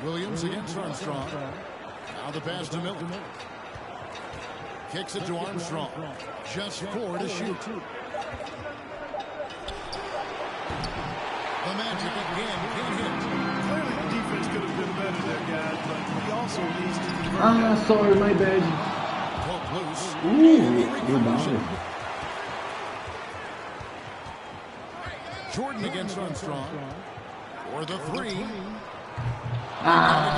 Williams against Armstrong. Now the pass to Miller. Kicks it to Armstrong. Just 4 to shoot. The Magic again can't hit. Clearly, the defense could have been better there, guys, but he also needs to convert. Ah, sorry, my bad. Poke loose. Rebound. Jordan against Armstrong. For the 3. Ah,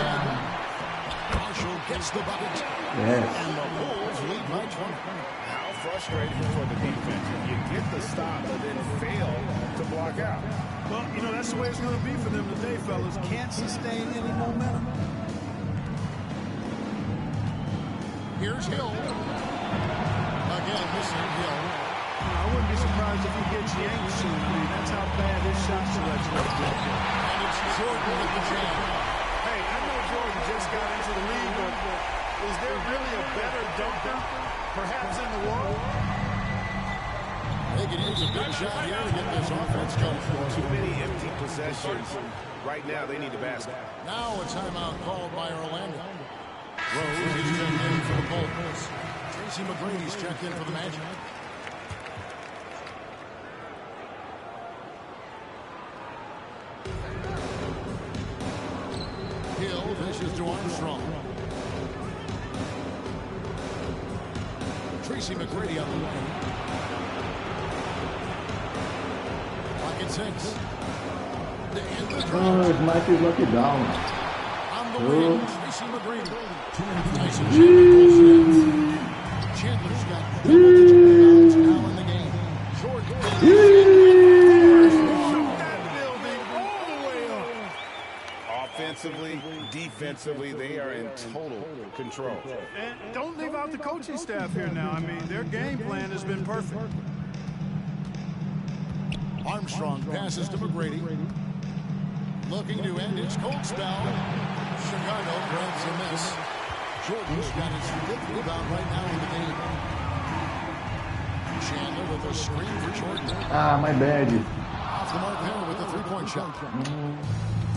Marshall gets the bucket. yes. And the Bulls lead by 20. How frustrating for the defense. You get the stop, but then fail to block out. Well, you know, that's the way it's going to be for them today, fellas. Can't sustain any momentum. Here's Hill. Again, missing Hill. I wouldn't be surprised if he gets yanked soon. I mean, that's how bad his shot selection is. And it's Jordan with the jam. Hey, I know Jordan just got into the league, but is there really a better dunker, perhaps in the world? They can use a big shot here to get this offense going. Too many empty possessions. Right now, they need a basket. Now a timeout called by Orlando. Rose is checked in for the Bulls. Tracy McGrady's checked in for the Magic. Hill dishes to Armstrong. Tracy McGrady on the lane. Pocket 6. The end of the drive. Oh, Mike is lucky down. On the wing, Tracy McGrady. Tyson Chandler pulls it in. Chandler's got double-digit rebounds now in the game. Jordan. Offensively, defensively, they are in total control. And don't leave out the coaching staff here now. I mean, their game plan has been perfect. Armstrong passes to McGrady. Looking to end his cold spell. Chicago grabs a miss. Jordan's got his 5th rebound right now in the game. Chandler with a screen for Jordan. Ah, my bad. Off the mark there with the 3-point shot.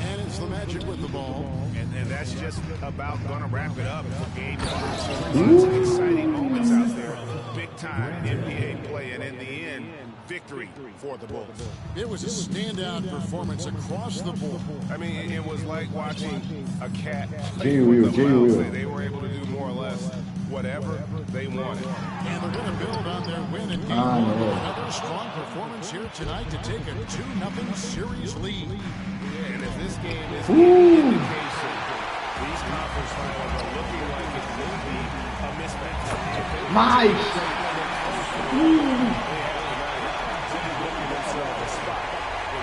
And it's the Magic with the ball. And that's just about going to wrap it up for game number 2. Lots of exciting moments out there. Big time NBA play, and in the end, victory for the Bulls. It was a standout performance across the board. I mean, it was like watching a cat play J. with Will, a J. mouse. Will. They were able to do more or less whatever they wanted. And they're going to build on their win in game Ah, 1 no. with another strong performance here tonight to take a 2-0 series lead. And if this game is any indication, these conference finals are looking like it will be a mismatch. Mike!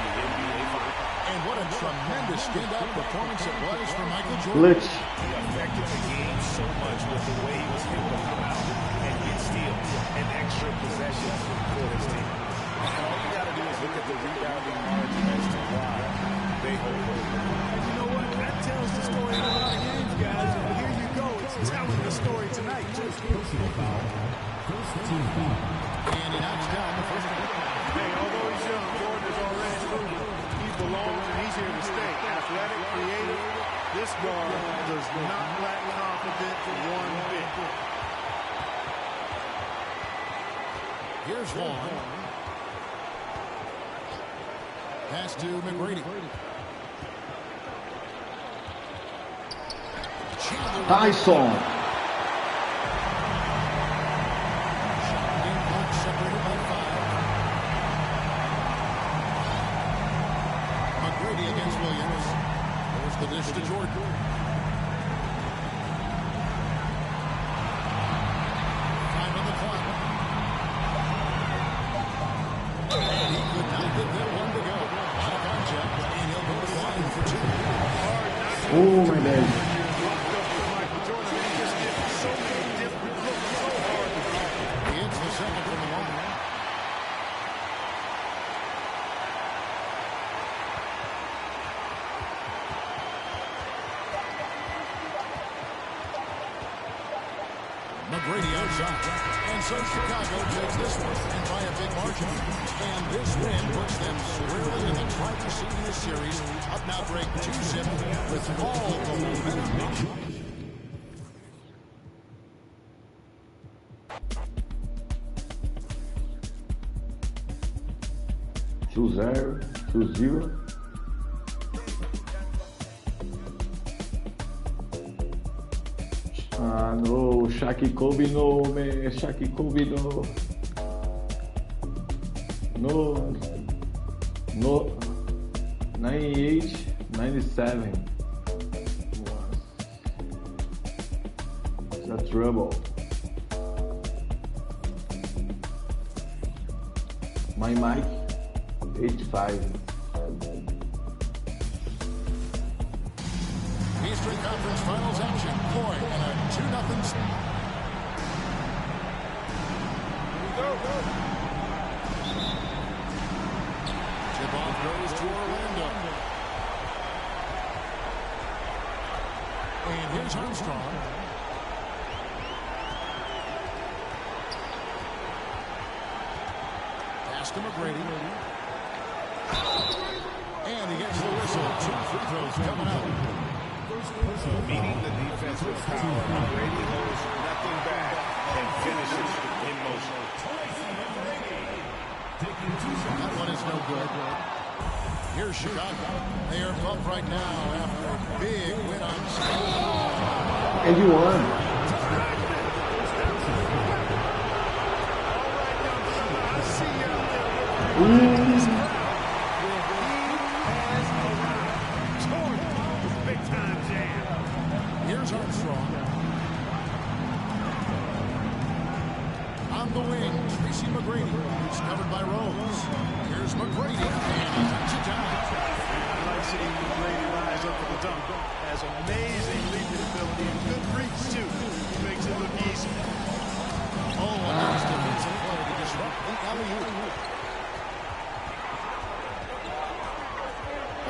And what a tremendous standout performance it was for Michael Jordan. Glitch. He affected the game so much with the way he was able to come out and get steals and extra possessions for his team. And all you got to do is look at the rebounding margin as to why they overcame. And you know what? That tells the story of a lot of games, guys. And here you go. It's telling the story tonight, too. And he knocks down the first one. Hey, although he's young, Jordan is already proven he belongs and he's here to stay. Athletic, creative. This guard does not lack confidence one bit. Here's Vaughn. Pass to McGrady. Tyson. Separated by 5. McGrady against Williams. There's the dish to Jordan. Time on the clock. And he could not get that one to go. Out of contact, and he'll go to the line for 2. Oh my God. He hits the second from the line. McGrady outside. And so Chicago takes this one and by a big margin. And this win puts them squarely in the driver's seat in this series. Up now break 2-zip with all the momentum. 2-0, 2-0. Ah, no, Shaq Kobe, no, man, Shaq Kobe, no. No, 98, 97. It's a trouble. My mic, 85. Eastern Conference Finals action. Boy, and a 2-0. Go. Tip-off goes to Orlando. And here's Armstrong. Pass to McGrady. And he gets the whistle. 2 free throws coming out. Meeting the defensive power, McGrady holds nothing back and finishes in motion. That one is no good. Here's Chicago. They are pumped right now after a big win on Sunday. And you won. Here's Armstrong. On the wing, Tracy McGrady. It's covered by Rose. Here's McGrady. And he takes it down. I like seeing McGrady rise up for the dunk. Has amazing leaping ability and good reach, too. He makes it look easy. Oh, a nice defensive play to disrupt the alley-oop.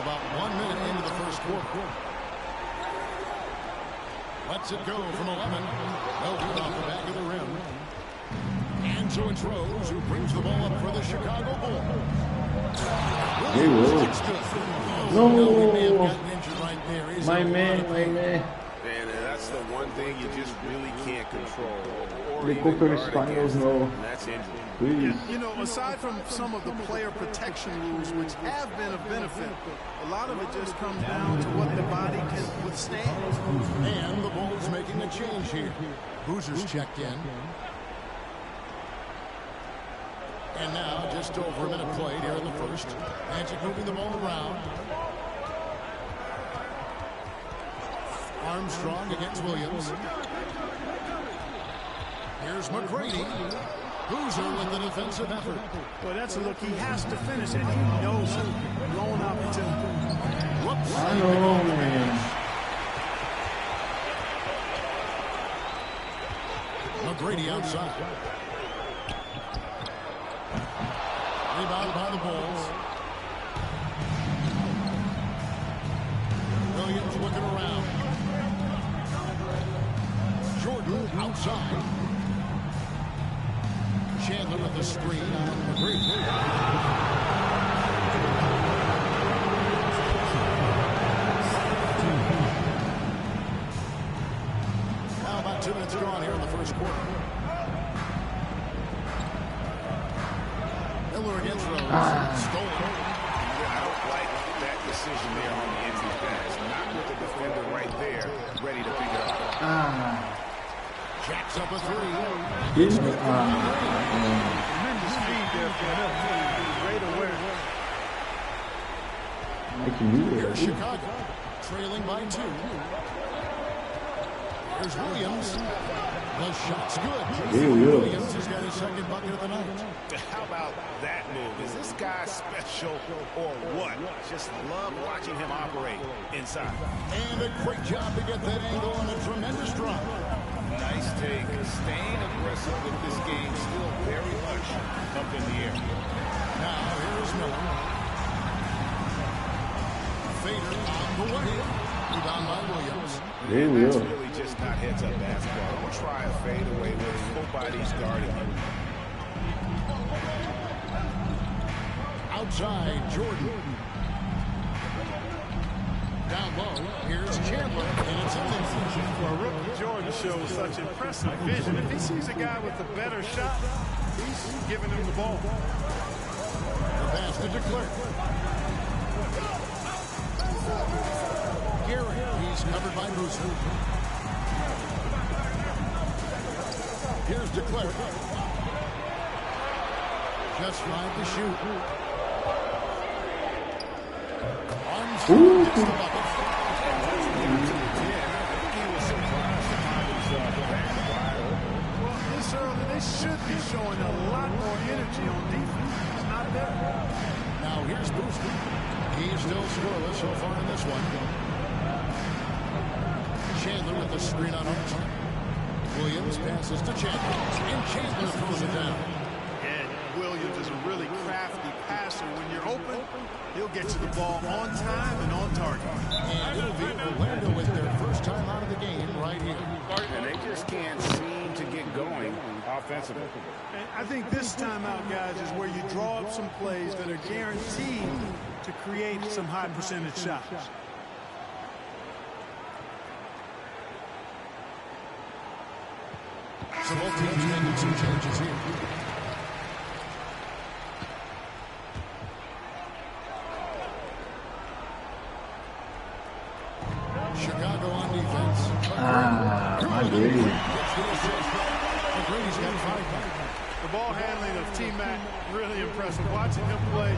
About 1 minute into the first quarter. Lets it go from 11. No good off the back of the rim. And so it's Rose who brings the ball up for the Chicago Bulls. Hey, no, he may have gotten injured right there. He's my in a man, lot of my pain. man. And that's the one thing you just really can't control. Or The even Conference guard Finals, against, no. and that's injury. Please. You know, aside from some of the player protection rules, which have been a benefit, a lot of it just comes down to what the body can withstand. And the Bulls making a change here. Boozer's checked in. And now, just over a minute played here in the first. Magic moving the ball around. Armstrong against Williams. Here's McGrady. Boozer with the defensive effort. Well, that's a look he has to finish, and he knows it. Blown opportunity. Whoops. I know, man. McGrady outside. Rebound by the Bulls. Williams looking around. Jordan outside. Chandler with the screen on McGrady. Now about 2 minutes gone here in the first quarter. Miller against Rose. Stolen. I don't like that decision there on the entry pass. Not with the defense. defender right there, ready to pick it up. Jacks up a three. Tremendous speed there from him. Great awareness. Here's Chicago, trailing by 2. Here's Williams. The shot's good. Williams has got his second bucket of the night. How about that move? Is this guy special or what? Just love watching him operate inside. And a great job to get that angle on a tremendous drop. Nice take. Staying aggressive with this game, still very much up in the air. Now here's Miller. Fader on the way. Rebound by Williams. That's really just not heads-up basketball. Don't try a fadeaway when nobody's guarding him. Outside, Jordan. Down low, here's Chandler, and it's in there. For a rookie, Jordan shows such impressive vision. If he sees a guy with a better shot, he's giving him the ball. The pass to DeClerc. Garrett, he's covered by Boozer. Here's DeClerc. Just 5 to shoot. Armstrong gets the bucket. Well, this early, they should be showing a lot more energy on defense. It's not there. Now here's Booster. He's still scoreless so far in this one. Chandler with the screen on Armstrong. Williams passes to Chandler. And Chandler throws it down. And Williams is a really crafty passer. When you're open, he'll get you the ball on time and on target. And it'll be Orlando with their first time out of the game right here. And they just can't seem to get going offensively. And I think this timeout, guys, is where you draw up some plays that are guaranteed to create some high percentage shots. So both teams making some changes here. Chicago on defense. My dude. McGrady's got 5 back. The ball handling of T-Mac, really impressive. Watching him play,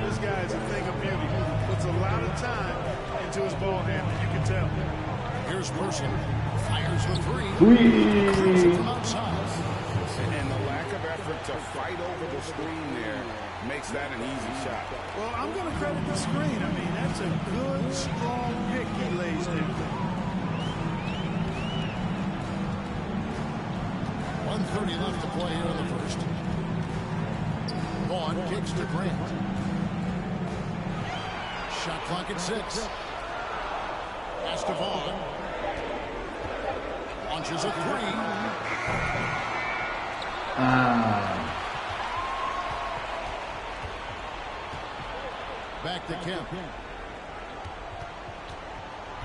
this guy is a thing of beauty. Puts a lot of time into his ball handling, you can tell. Here's Mercer. Fires with 3. From outside. And the lack of effort to fight over the screen there makes that an easy shot. Well, I'm going to credit the screen. I mean, that's a good, strong pick he lays there. 1:30 left to play here in the first. Vaughn kicks to Grant. Shot clock at 6. Pass to Vaughn. Launches a 3. Back to Kemp.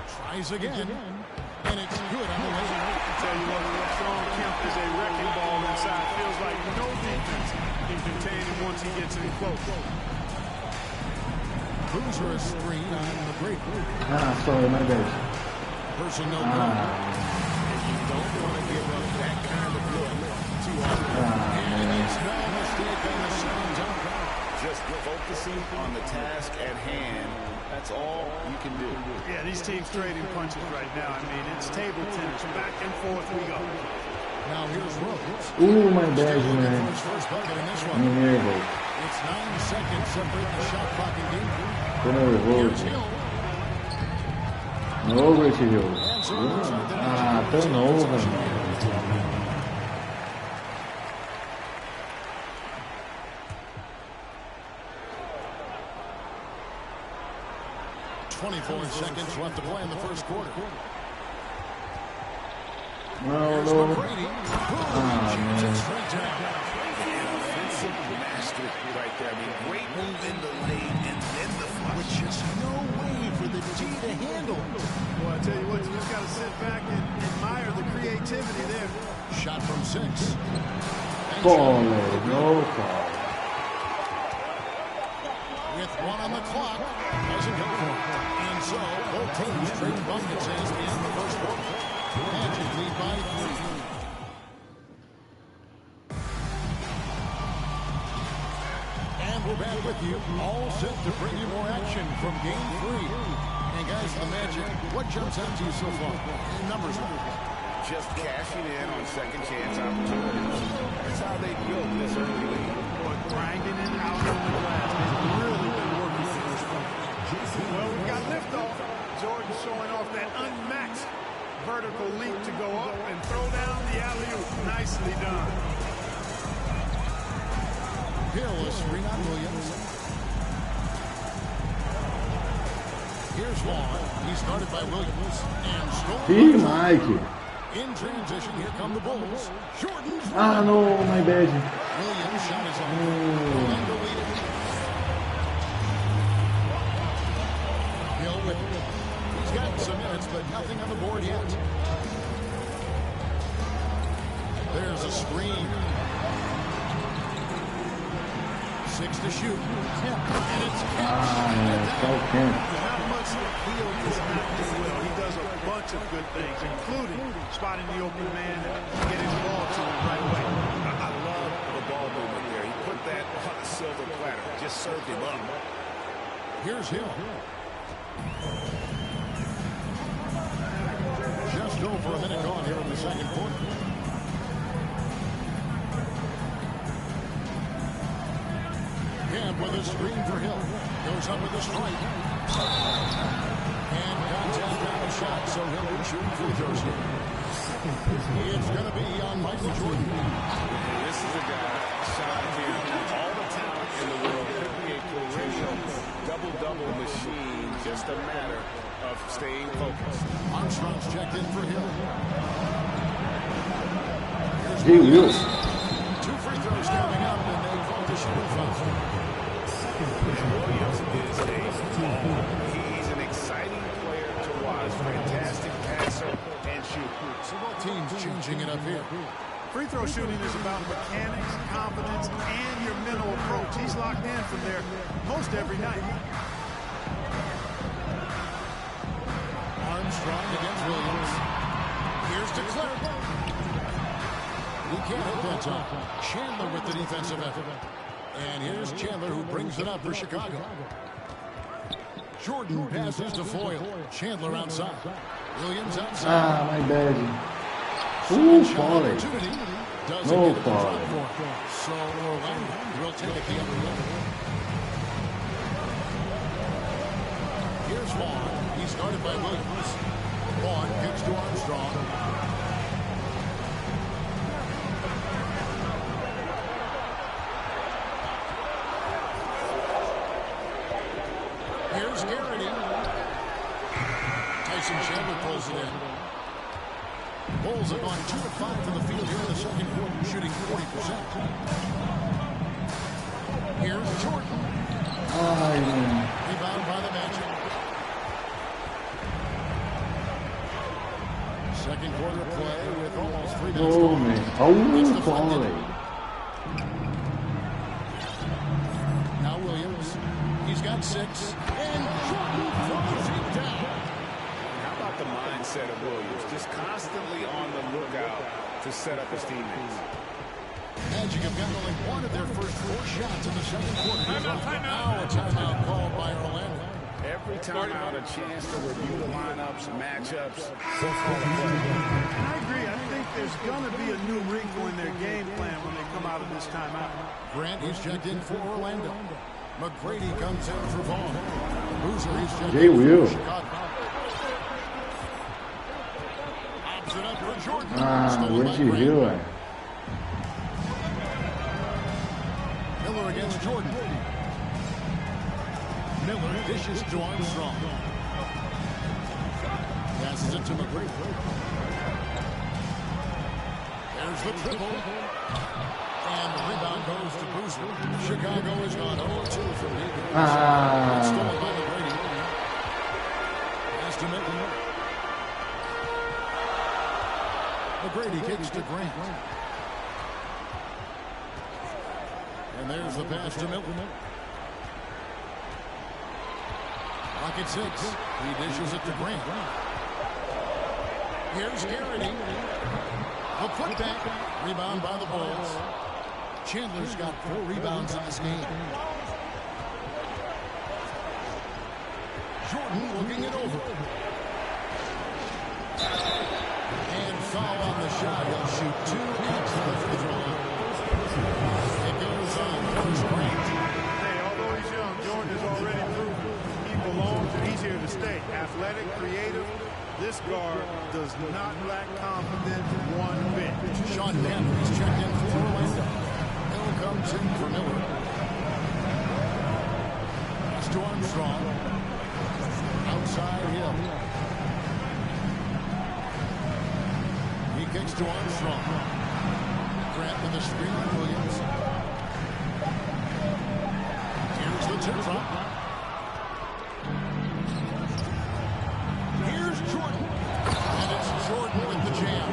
Tries again. And it's good on the way. I tell you what, Sean Kemp is a wrecking ball inside. Feels like no defense can contain him once he gets in close. Boozer a screen on McGrady. Sorry, my bad. Person no good. And you don't want to give up that kind of look too often. And it's no mistake on the second time. Just focusing on the task at hand. That's all you can do. Yeah, these teams trading punches right now. I mean, it's table tennis. Back and forth we go. Now here's Rhodes. Ooh, my bad, Still looking man. for his first bucket in this one. I'm nervous. It's 9 seconds separate the shot clock and game. Tô nervoso. Here's Hill. Novo esse jogo. And so it looks like the Tão novo, mano. 24 seconds left to play in the first quarter. No. McGrady. Man. Straight down. Offensive mastery right there. I mean, great move in the lane and then the flush. With just no way for the D to handle. Well, I tell you what, you just got to sit back and admire the creativity there. Shot from 6. Call, no call. With 1 on the clock, doesn't go for it. So, both teams trade buckets as we end the first quarter. Magic lead by 3. And we're back with you, all set to bring you more action from Game 3. And guys, the Magic, what jumps out to you so far? Numbers. Just cashing in on second chance opportunities. That's how they built this early lead. But grinding it out on the glass. They've really been working for this one. Well, we've got liftoff. Jordan showing off that unmatched vertical leap to go up and throw down the alley-oop. Nicely done. Peerless, Renown Williams. Here's Vaughn. He's guarded by Williams. And stolen by Mike. In transition, here come the Bulls. Jordan's Ah, no, my bad. Williams shot his own. Orlando lead it. Hill with it. He's gotten some minutes, but nothing on the board yet. There's a screen. 6 to shoot. And it's Quem. Not much the field does not do well. He does a bunch of good things, including spotting the open man and getting the ball to him right away. I love the ball movement there. He put that on a silver platter. Just served him up. Here's Hill. Just over a minute gone here in the second quarter. Quem with a screen for Hill. Goes up with a strike. And contact on the shot, so Hill will shoot free throws here. It's going to be on Michael Jordan. This is a guy, shot here, all the talent in the world. Could be a perennial double-double machine. Just a matter of staying focused. Armstrong's checked in for Hill. Hey, Will. 2 free throws coming up, and they fall to shooting foul. Williams is he's an exciting player to watch. Fantastic passer and shooter. So both teams changing it up here. Free throw shooting is about mechanics, confidence, and your mental approach. He's locked in from there most every night. Armstrong against Williams. Here's to Clark. He can't hit that time. Chandler with the defensive effort. And here's Chandler who brings it up for Chicago. Jordan passes to Foyle. Chandler outside. Williams outside. Ah, my bad. Ooh, falling. No foul. So Orlando will take it the other way. Here's Vaughn. He's guarded by Williams. Vaughn kicks to Armstrong. Here's Garrity. Tyson Chandler pulls it in. Bulls have gone 2 of 5 from the field here in the second quarter, shooting 40%. Here's Jordan. Rebound by the Magic. Second quarter play with almost 3 minutes Oh, gone. man. Oh, falling. Now Williams. He's got 6. And Jordan throws it down. How about the mindset of Williams? Just constantly on the lookout to set up his teammates. Magic have gotten only one of their first 4 shots in the second quarter. Now a timeout called by Orlando. Every time out, a chance to review the lineups, matchups. I agree. I think there's going to be a new wrinkle in their game plan when they come out of this timeout. Grant is checked in for Orlando. McGrady comes in for Vaughn. Boozer is checked Jay in Will. for Chicago. Opts it up for Jordan. Ah, what'd you do? Miller against Jordan. Miller dishes to Armstrong. Passes it to McGrady. There's the triple. And the rebound goes to Boozer. Chicago has gone 0-2 from the stolen by McGrady. Pass to Miller. McGrady kicks to Grant. And there's the pass to Miller. Clock at 6. He dishes it to Grant. Here's Garrity. The putback. Rebound by the Bulls. Chandler's got 4 rebounds in this game. Jordan looking it over. And foul on the shot. He'll shoot 2 after the free throw line. It goes on first Grant. Hey, although he's young, Jordan has already proven he belongs and he's here to stay. Athletic, creative. This guard does not lack confidence one bit. Sean Henry's checked in for Orlando. Hill comes in for Miller. Pass to Armstrong. Outside Hill. He kicks to Armstrong. Grant with the screen on Williams. Here's the tip drop. Here's Jordan. And it's Jordan with the jam.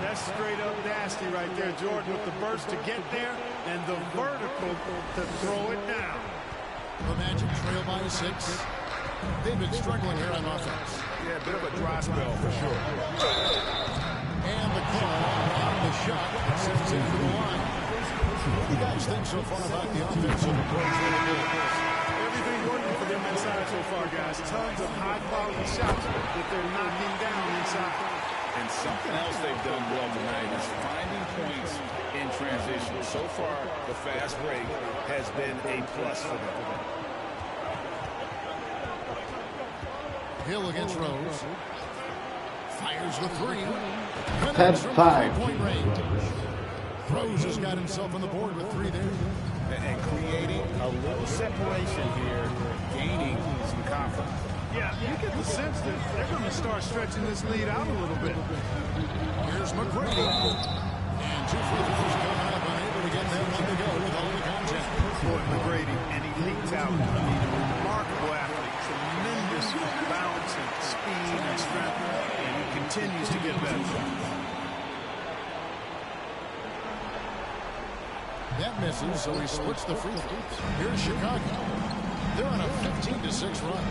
That's straight up nasty right there. Jordan with the burst to get there and the vertical to throw it down. The Magic trail by 6. They've been struggling here on offense. Yeah, a bit of a dry spell for sure. And the call on the shot sends it to the line. What do you guys think so far about the offensive approach for the Bulls? Everything working for them inside so far, guys. Tons of high-quality shots that they're knocking down inside. And something else they've done well tonight is finding points in transition. So far, the fast break has been a plus for them. Hill against Rose. Fires the 3. Tab 5. Point range. Rose has got himself on the board with 3 there. And creating a little separation here, gaining some confidence. Yeah, you get the sense that they're going to start stretching this lead out a little bit. Here's McGrady. And 2 free throws come up, unable to get that one to go with all the contact. Boy, McGrady, and he leaked out. I mean, a remarkable athlete. Tremendous balance and speed and strength. And he continues to get better. That misses, so he splits the free throws. Here's Chicago. They're on a 15-6 run.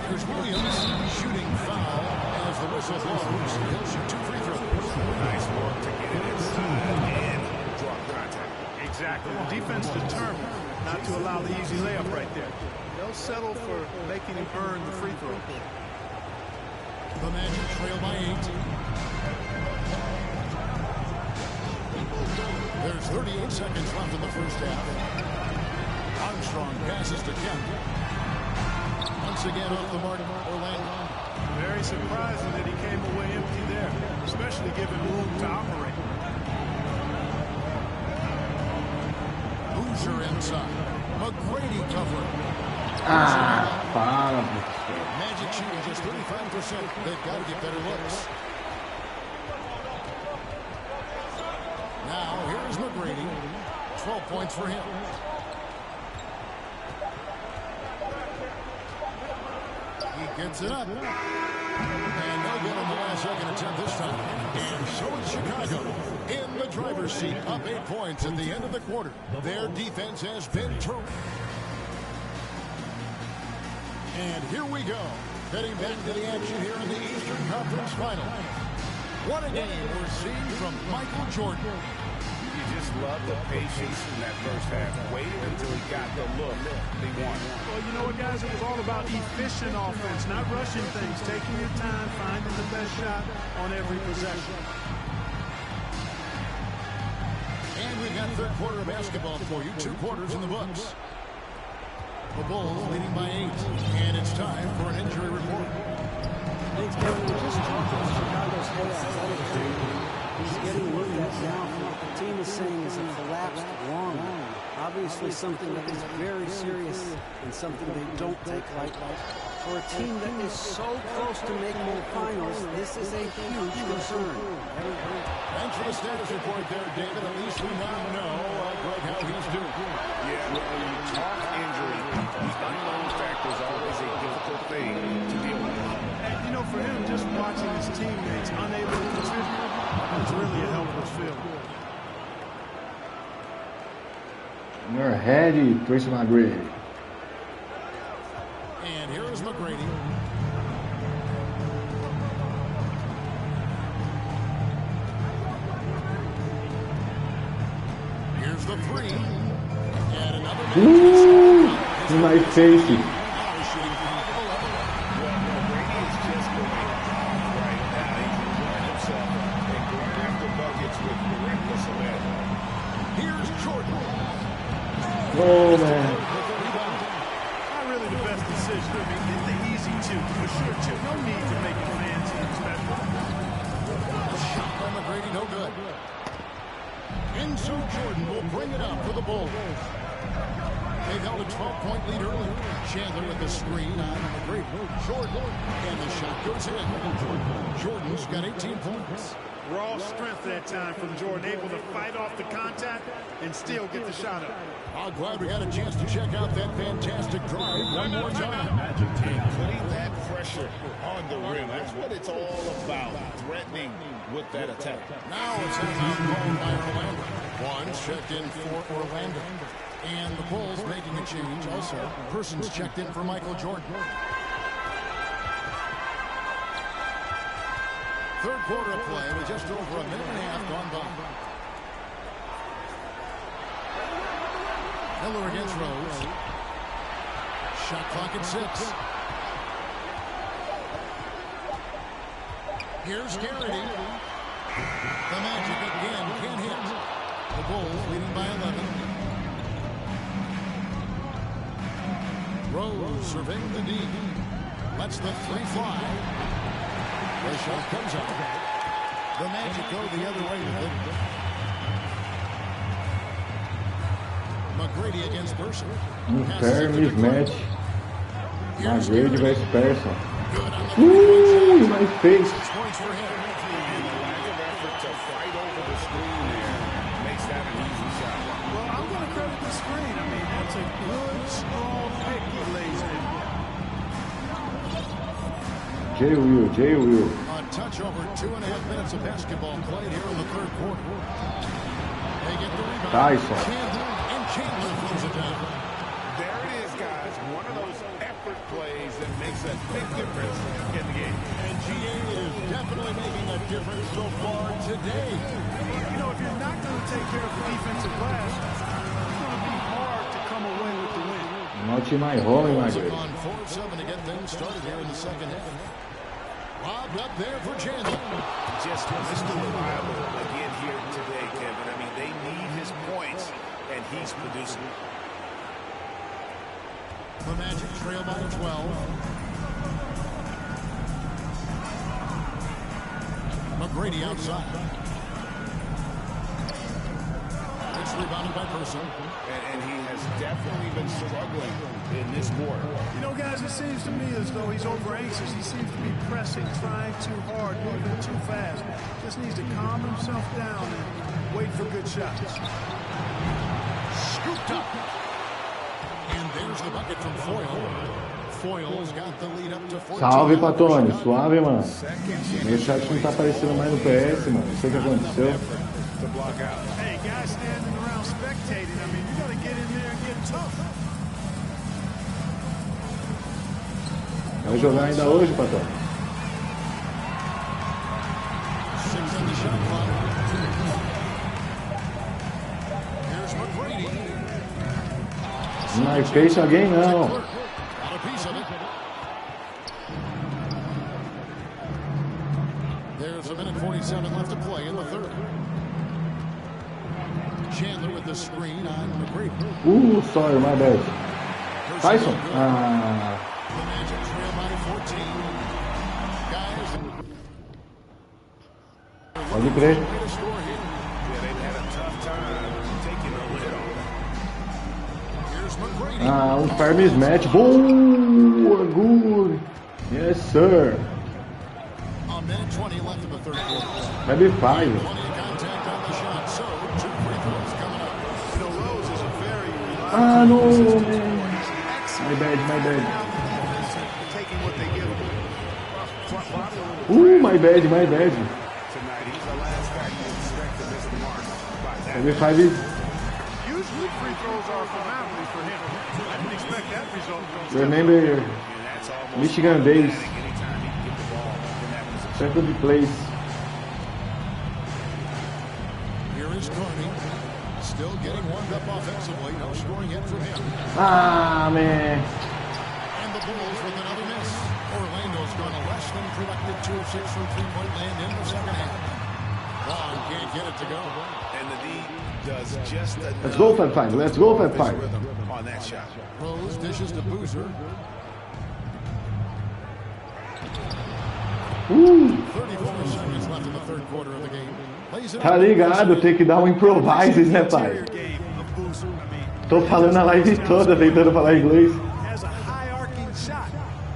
Here's Williams shooting foul as the whistle blows. He'll shoot 2 free throws. Nice work to get it inside and drop contact. Exactly. The defense determined not to allow the easy layup right there. They'll settle for making him earn the free throw. The Magic trail by 8. There's 38 seconds left in the first half. Armstrong passes to Kemp. Once again off the mark, Orlando. Very surprising that he came away empty there, especially given room to operate. Hoosier inside. McGrady covering. Para, professor. Magic shooting just 35%. They've got to get better looks. Now, here's McGrady. 12 points for him. He gets it up. And no good on the last second attempt this time. And so is Chicago in the driver's seat, up 8 points at the end of the quarter. Their defense has been terrific. And here we go. Heading back to the action here in the Eastern Conference Final. What a game we're seeing from Michael Jordan. You just love the patience in that first half. Waited until he got the look they wanted. Well, you know what, guys? It was all about efficient offense, not rushing things, taking your time, finding the best shot on every possession. And we've got third quarter of basketball for you. 2 quarters in the books. The Bulls leading by 8. And it's time for an injury report. Thanks, Kevin. We're just talking Chicago's head athletic team. He's getting looked at now from what the team is saying is a collapsed lung. Obviously something that is very serious and something they don't take lightly. For a team that is so close to making the finals, this is a huge concern. Thanks for the status report there, David. At least we now know, Greg, how he's doing. Yeah, when you talk injury, the unknown factor is always a difficult thing to deal with. And, you know, for him, just watching his teammates unable to contribute, it's really a helpless feeling. You're ahead, Tracy McGrady. And here is McGrady. Here's the three. And another In my face. Here's Jordan. Oh, man. Not really the best decision. I mean, get the easy two for sure, too. No need to make it fancy and special. Shot by McGrady, no good. And so Jordan will bring it up for the Bulls. They've held a 12-point lead earlier. Chandler with the screen on McGrady. Jordan, and the shot goes in. Jordan's got 18 points. Raw strength that time from Jordan, able to fight off the contact and still get the shot up. I'm glad we had a chance to check out that fantastic drive one more time. And putting that pressure on the rim. That's what it's all about, threatening with that attack. Now it's a called by Orlando. One checked in for Orlando. And the Bulls making a change also. Persons checked in for Michael Jordan. Third quarter of play with just over a minute and a half gone by. Miller against Rose. Shot clock at 6. Here's Garrity. The Magic again can't hit. The Bulls leading by 11. Rose surveying the D. Lets the three fly. The shot comes up. The Magic go the other way with it. McGrady against Person. Fair mismatch. McGrady vs. Person. In my face. Points for him. And the lack of effort to fight over the screen there makes that an easy shot. Well, I'm going to credit the screen. I mean, that's a good, strong pick he lays in. J. Will. A touch over 2.5 minutes of basketball played here in the third quarter. They get the rebound. Tyson. Chandler throws it down. There it is, guys. One of those effort plays that makes a big difference in the game. And GA is definitely making a difference so far today. You know, if you're not going to take care of the defensive glass, it's going to be hard to come away with the win. Not in my home, McGrady. On 4-7 to get things started here in the second half. Lobbed up there for Chandler. Just Mr. Reliable again here today, Kevin. I mean, they need his points, and he's producing. The Magic trail by 12. McGrady outside. It's rebounded by Person. And he has definitely been struggling in this quarter. You know, guys, it seems to me as though he's over anxious. He seems to be pressing, trying too hard, moving too fast. Just needs to calm himself down and wait for good shots. Scooped up. And there's the bucket from Foyle. Foyle's got the lead up to 14. Salve, Patone. Suave, mano. Meu chat não tá aparecendo mais no PS, mano. Não sei o que aconteceu. Hey, guys standing around spectating. I mean, you got to get in there and get tough. Vai jogar ainda hoje, Patone? 6 on the shot clock. Here's McGrady. In my face alguém não. Got a piece of it. There's a minute 47 left to play in the third. Chandler with the screen on McGrady. Sorry, my bad. Tyson. The Magic trail by 14. Guys. Pode crer. Yeah, they've had a tough time taking the lid off. Here's McGrady. Fair mismatch. Boa, good. Yes, sir. A minute 20 left in the third quarter. Maybe 5. Plenty of contact on the shot, so 2 free throws coming up. You know, Rose is a very reliable No, defensive man. team. My bad. Taking what they give him. My bad. Tonight, he's the last guy you expect to miss the mark by that. Maybe 5 is. Usually free throws are a formality for him. I didn't expect that result. Remember, Michigan Davis. Second place. Here is Carney. Still getting warmed up offensively. No scoring yet from him. Ah, man. And the Bulls with another miss. Orlando's gone a less than productive 2 of 6 from three-point land in the second half. Long can't get it to go. And the D does just enough. Let's go, Fab Five. Let's go, Fab Five. On that shot. Rose dishes to Boozer. 34 seconds left in the third quarter of the game. Tá ligado, tem que dar um improvises, né, pai? Tô falando a live toda, tentando falar inglês. Has a high arcing shot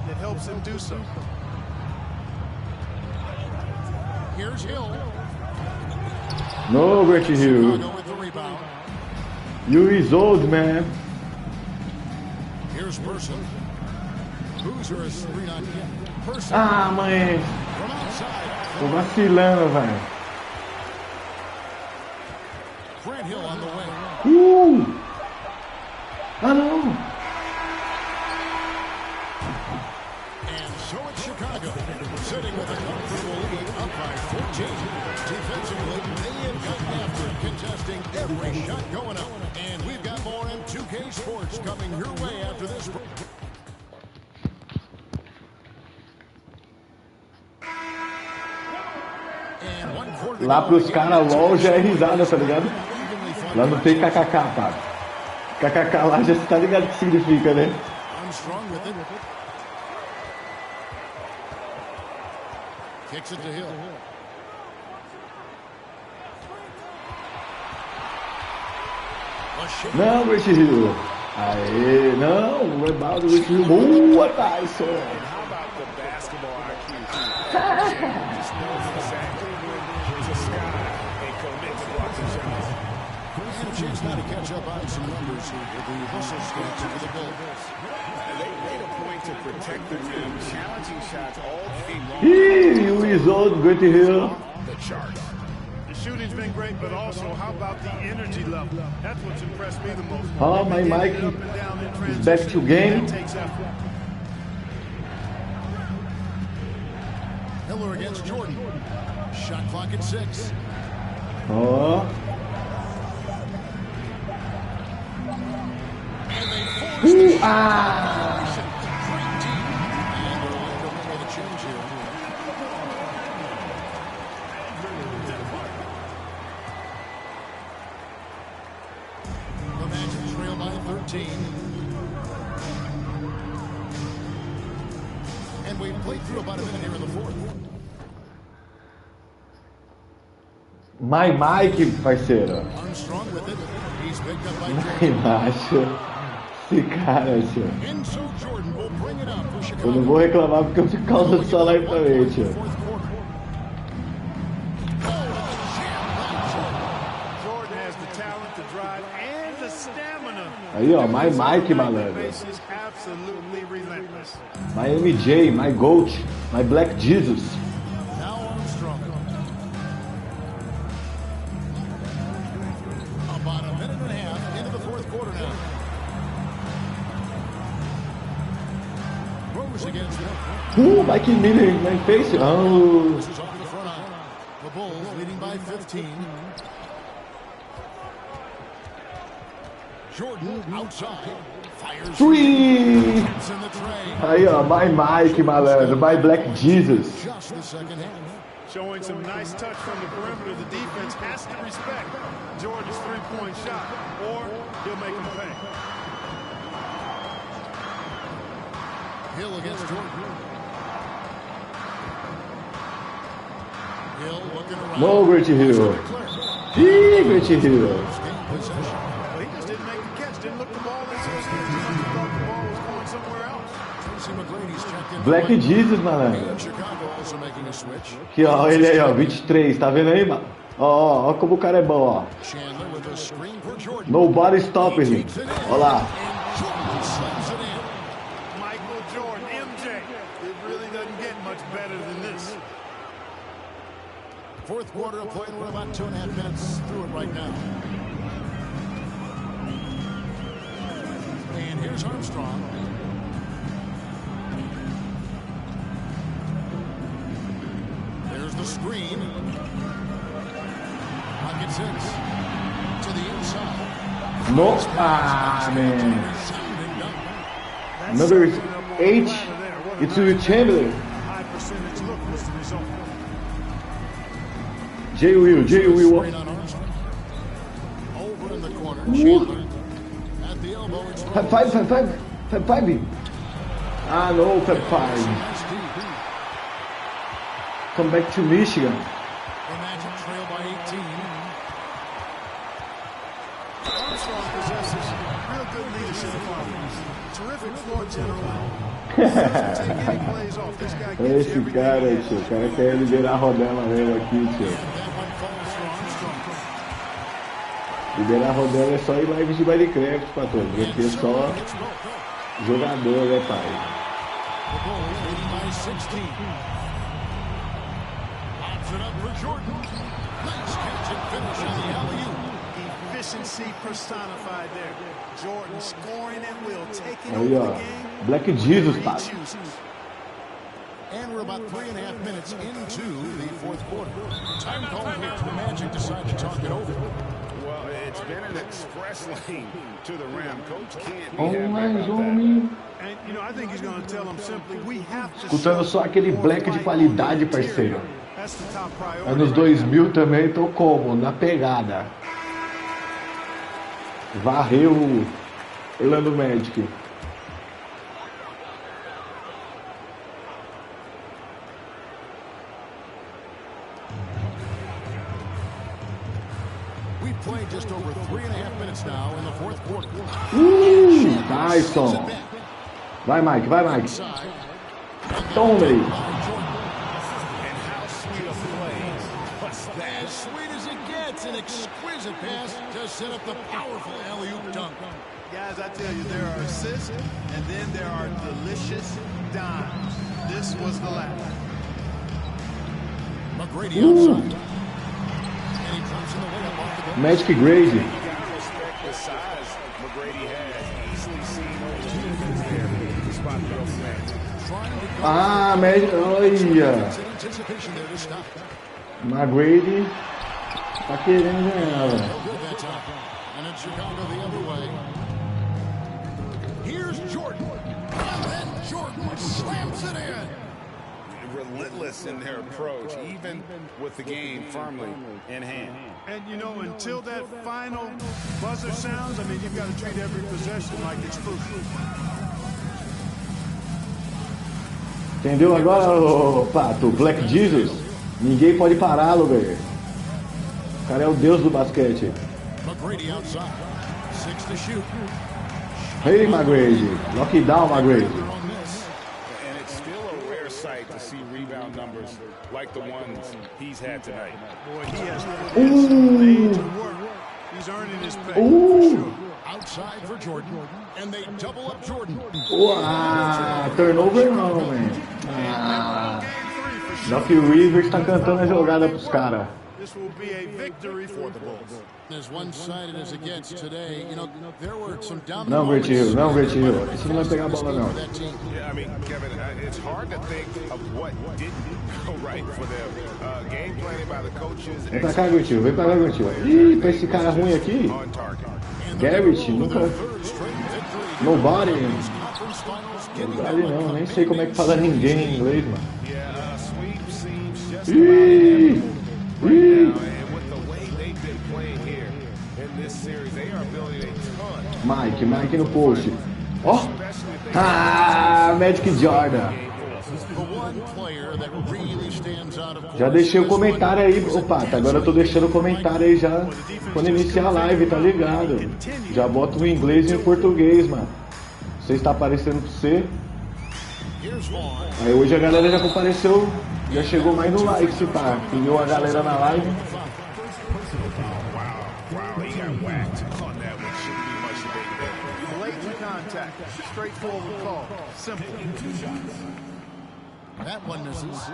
that helps him do so. Here's Hill. No, Grant Hill. Chicago with the rebound. You is old, man. Here's Person. Boozer is 3 on him. Person Ah, mãe. from outside. Tô vacilando, velho. Grant Hill on the way. Ah, não. And so it's Chicago, sitting with a comfortable lead up by 14. Defensively, they have gotten after it, contesting every shot going up. And we've got more M2K Sports coming your way after this. And 1 quarter. Lá pros caras, LOL já é risada, tá ligado? Lá não tem kkk, cara. Kkk lá já tá ligado o que significa, né? Armstrong with it. Kicks it to Hill. Não, Grant Hill. Aê, não, o rebound do Grant Hill. Boa, Tyson. How about the basketball IQ? Just knows exactly when to sky and commit to block the shot. And a chance now to catch up on some numbers here with the whistle stops for the Bulls. And they made a point to protect the rim, challenging shots all game long. You is old, Grant Hill. The chart. The shooting's been great, but also how about the energy level? That's what's impressed me the most. Oh, my Mike is back to game. That takes effort. Miller against Jordan. Shot clock at 6. Oh, And they force ah. great team. And Orlando with a change here. The Magic trail by 13. And we've played through about a minute here in the fourth. My Mike, parceiro. Armstrong with it. He's picked up by Ai, Jordan. macho. Esse cara, tio. And so Jordan will bring it up for Eu Chicago. não vou reclamar porque eu fico causando só live também, tio. Fourth quarter. Jordan has the talent, the drive, and the stamina. Aí, ó, my Mike, malandro. Base is absolutely relentless. My MJ, my GOAT, my Black Jesus. Now Armstrong. About a minute and a half into the fourth quarter now. Rose against him. Mike Miller in my face. Oh. This is off the front eye. The Bulls leading by 15. Jordan outside. Fires. Three. It's in the tray. Aí, ó, my Mike, malandro, my Black Jesus. Just the second half. Showing some nice touch from the perimeter. The defense has to respect Jordan's three-point shot, or he'll make him pay. Hill against Jordan. Hill looking around. No, Grant Hill. Ih, Grant Hill. Game possession. Well, he just didn't make the catch, didn't look the ball in his hands. He thought the ball was going somewhere else. Tracy McGrady's checked in. Black Jesus, malandro. And Chicago also making a switch. Aqui, ó, ele aí, ó, 23, tá vendo aí, mano? Ó, ó como o cara é bom, ó. Chandler with a screen for Jordan. Nobody stopping him. Ó lá. And Jordan slams it in. Michael Jordan, MJ. It really doesn't get much better than this. Fourth quarter of play, and we're about 2.5 minutes through it right now. And here's Armstrong. Green. Pocket six. To the inside. No, man. Number 8, it's Will Chamberlain. High percentage look was the result. J. Will. Over in the corner. Chandler at the elbow. It's Fab 5. Ah, no, Fab 5. Come back to Michigan. The Magic trail by 18. Armstrong possesses real good leadership qualities. Terrific floor general. Doesn't take any plays off. This guy gets Esse everything cara, he has. tio, o cara quer liberar a rodela mesmo aqui, tio. That one falls for Armstrong. Liberar a rodela é só em lives de Minecraft, patrão. Porque é só jogador, né, pai? The Bulls leading by 16. Pops it up for Jordan. Nice catch and finish on the alley-oop. Efficiency personified there. Jordan scoring at will, taking Aí, over ó. the game. Black Jesus, He pai. chooses. And we're about 3.5 minutes into the fourth quarter. Time call here to the Magic decide to talk it over. Well, it's been an express lane to the rim. Coach can't be Oh, happy mais about that. homem. And, you know, I think he's going to tell them simply, we have to Escutando só aquele black de qualidade, parceiro. That's the top priority. Anos 2000 também, tô como? Na pegada. Varreu o Orlando Magic. We've played just over 3.5 minutes now in the fourth quarter. Tyson. Vai, Mike. Toma aí. And how sweet a play was that? As sweet as it gets, an exquisite pass to set up the powerful alley-oop dunk. Guys, I tell you, there are assists, and then there are delicious dimes. This was the last. McGrady outside. And he comes in the way up off the bench. Magic Grade. You gotta respect the size McGrady has. Easily seen over the defense there to spot the open man. Trying to go. Ah, Magic. Olha. It's in anticipation there to stop. McGrady tá querendo ganhar, velho. No good that time. And it's Chicago the other way. Here's Jordan. And then Jordan slams it in. Relentless in their approach, even with the game firmly in hand. And, you know, until that final buzzer sounds, I mean, you've got to treat every possession like it's crucial. Entendeu agora, ô, Pato? Black Jesus? Ninguém pode pará-lo, velho. O cara é o deus do basquete. McGrady outside. 6 to shoot. Hey, McGrady. Lockdown, McGrady. They're on this. And it's still a rare sight to see rebound numbers like the ones he's had tonight. Boy, he has put in some major work. He's earning his pay, for sure. Outside for Jordan. And they double up Jordan. Uau, turnover não, velho. Ah, Doc Rivers tá cantando a jogada pros caras. This will be a victory for the Bulls. As one-sided as it gets today, you know, there were some dominant Não, Great Hill, não, Great Hill. moments Esse não vai pegar a bola, não. for that team. Yeah, I mean, Kevin, it's hard to think of what didn't go right for them. Game planning by the coaches. Vem pra cá, Great Hill, vem pra cá, Great Hill. Ih, pra esse cara ruim aqui. On target. Garrett, nunca. Third straight victory. Nobody. Conference finals getting Nobody não, nem sei como é que fala ninguém em inglês, mano. Yeah, sweep seems just Ih, about inevitable right ih. now. And with the way they've been playing here in this series, they are building a ton. Mike no post. Ó. Ah, Magic Jordan. The one player that really stands out, of Já course, deixei o comentário aí, ô Pato. Agora eu tô deixando o comentário aí já quando iniciar a live, tá ligado? Já boto no inglês e no português, mano. Não sei se tá aparecendo pra você. Here's Vaughn. Aí hoje a galera já compareceu, já chegou mais no like, se pá. Viu a galera na live. Wow, he got whacked on that one. Shouldn't be much debate there. Blatant contact. Straightforward call. Simple. That one misses.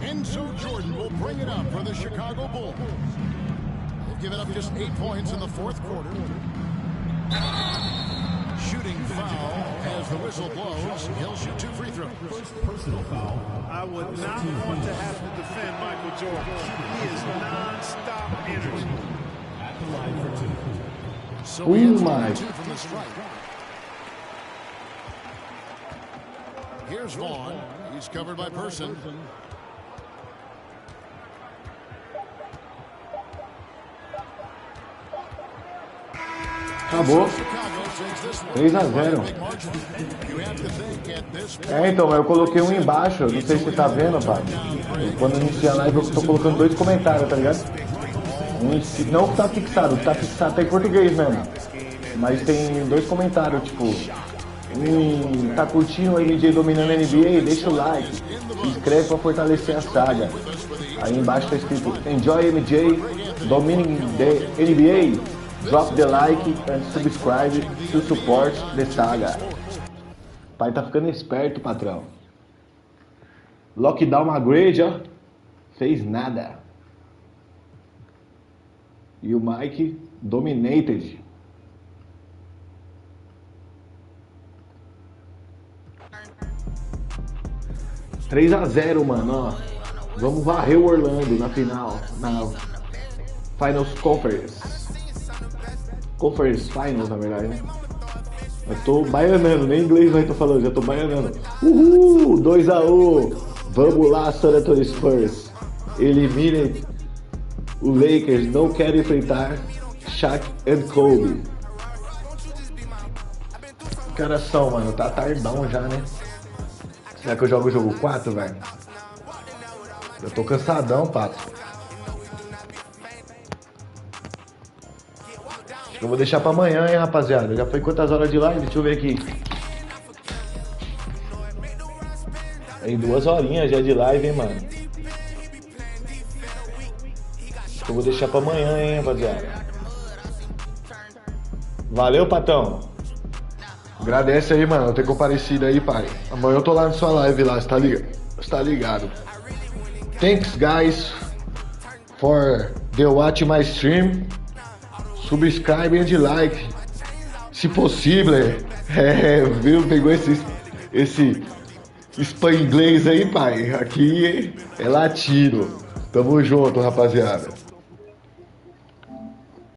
And so Jordan will bring it up for the Chicago Bulls. They've given up just 8 points in the fourth quarter. shooting foul as the whistle blows. He'll shoot 2 free throws. Personal foul. I would not want to have to defend Michael Jordan. He is non-stop energy. At the line for 2. So he hits my. 2 from the strike. Here's Vaughn. He's covered by Person. Acabou. 3-0. Então, eu coloquei um embaixo, não sei se você tá vendo, pai. Quando iniciar a live eu tô colocando 2 comentários, tá ligado? Não tá fixado tá em português mesmo. Mas tem 2 comentários, tipo... tá curtindo o MJ dominando a NBA? Deixa o like, se inscreve pra fortalecer a saga. Aí embaixo tá escrito Enjoy MJ, domining the NBA, drop the like and subscribe to support the saga. Pai tá ficando esperto, patrão. Lockdown upgrade, ó, fez nada. E o Mike dominated. 3-0, mano, ó. Vamos varrer o Orlando na final, na Finals Conference. Conference Finals, na verdade, né? Eu tô baianando, nem inglês eu tô falando, já tô baianando. Uhul, 2-1. Vamos lá, San Antonio Spurs. Eliminem o Lakers, não quero enfrentar Shaq and Kobe. Que horas são, mano? Tá tardão já, né? Será que eu jogo o jogo 4, velho? Eu tô cansadão, pato. Acho que eu vou deixar pra amanhã, hein, rapaziada. Já foi quantas horas de live? Deixa eu ver aqui. Tem 2 horinhas já de live, hein, mano. Acho que eu vou deixar pra amanhã, hein, rapaziada. Valeu, patão. Agradece aí, mano, eu ter comparecido aí, pai. Amanhã eu tô lá na sua live lá, você tá ligado? Thanks, guys, for the watch my stream. Subscribe and like, se possível. Viu? Pegou esse spam inglês aí, pai. Aqui é latino. Tamo junto, rapaziada.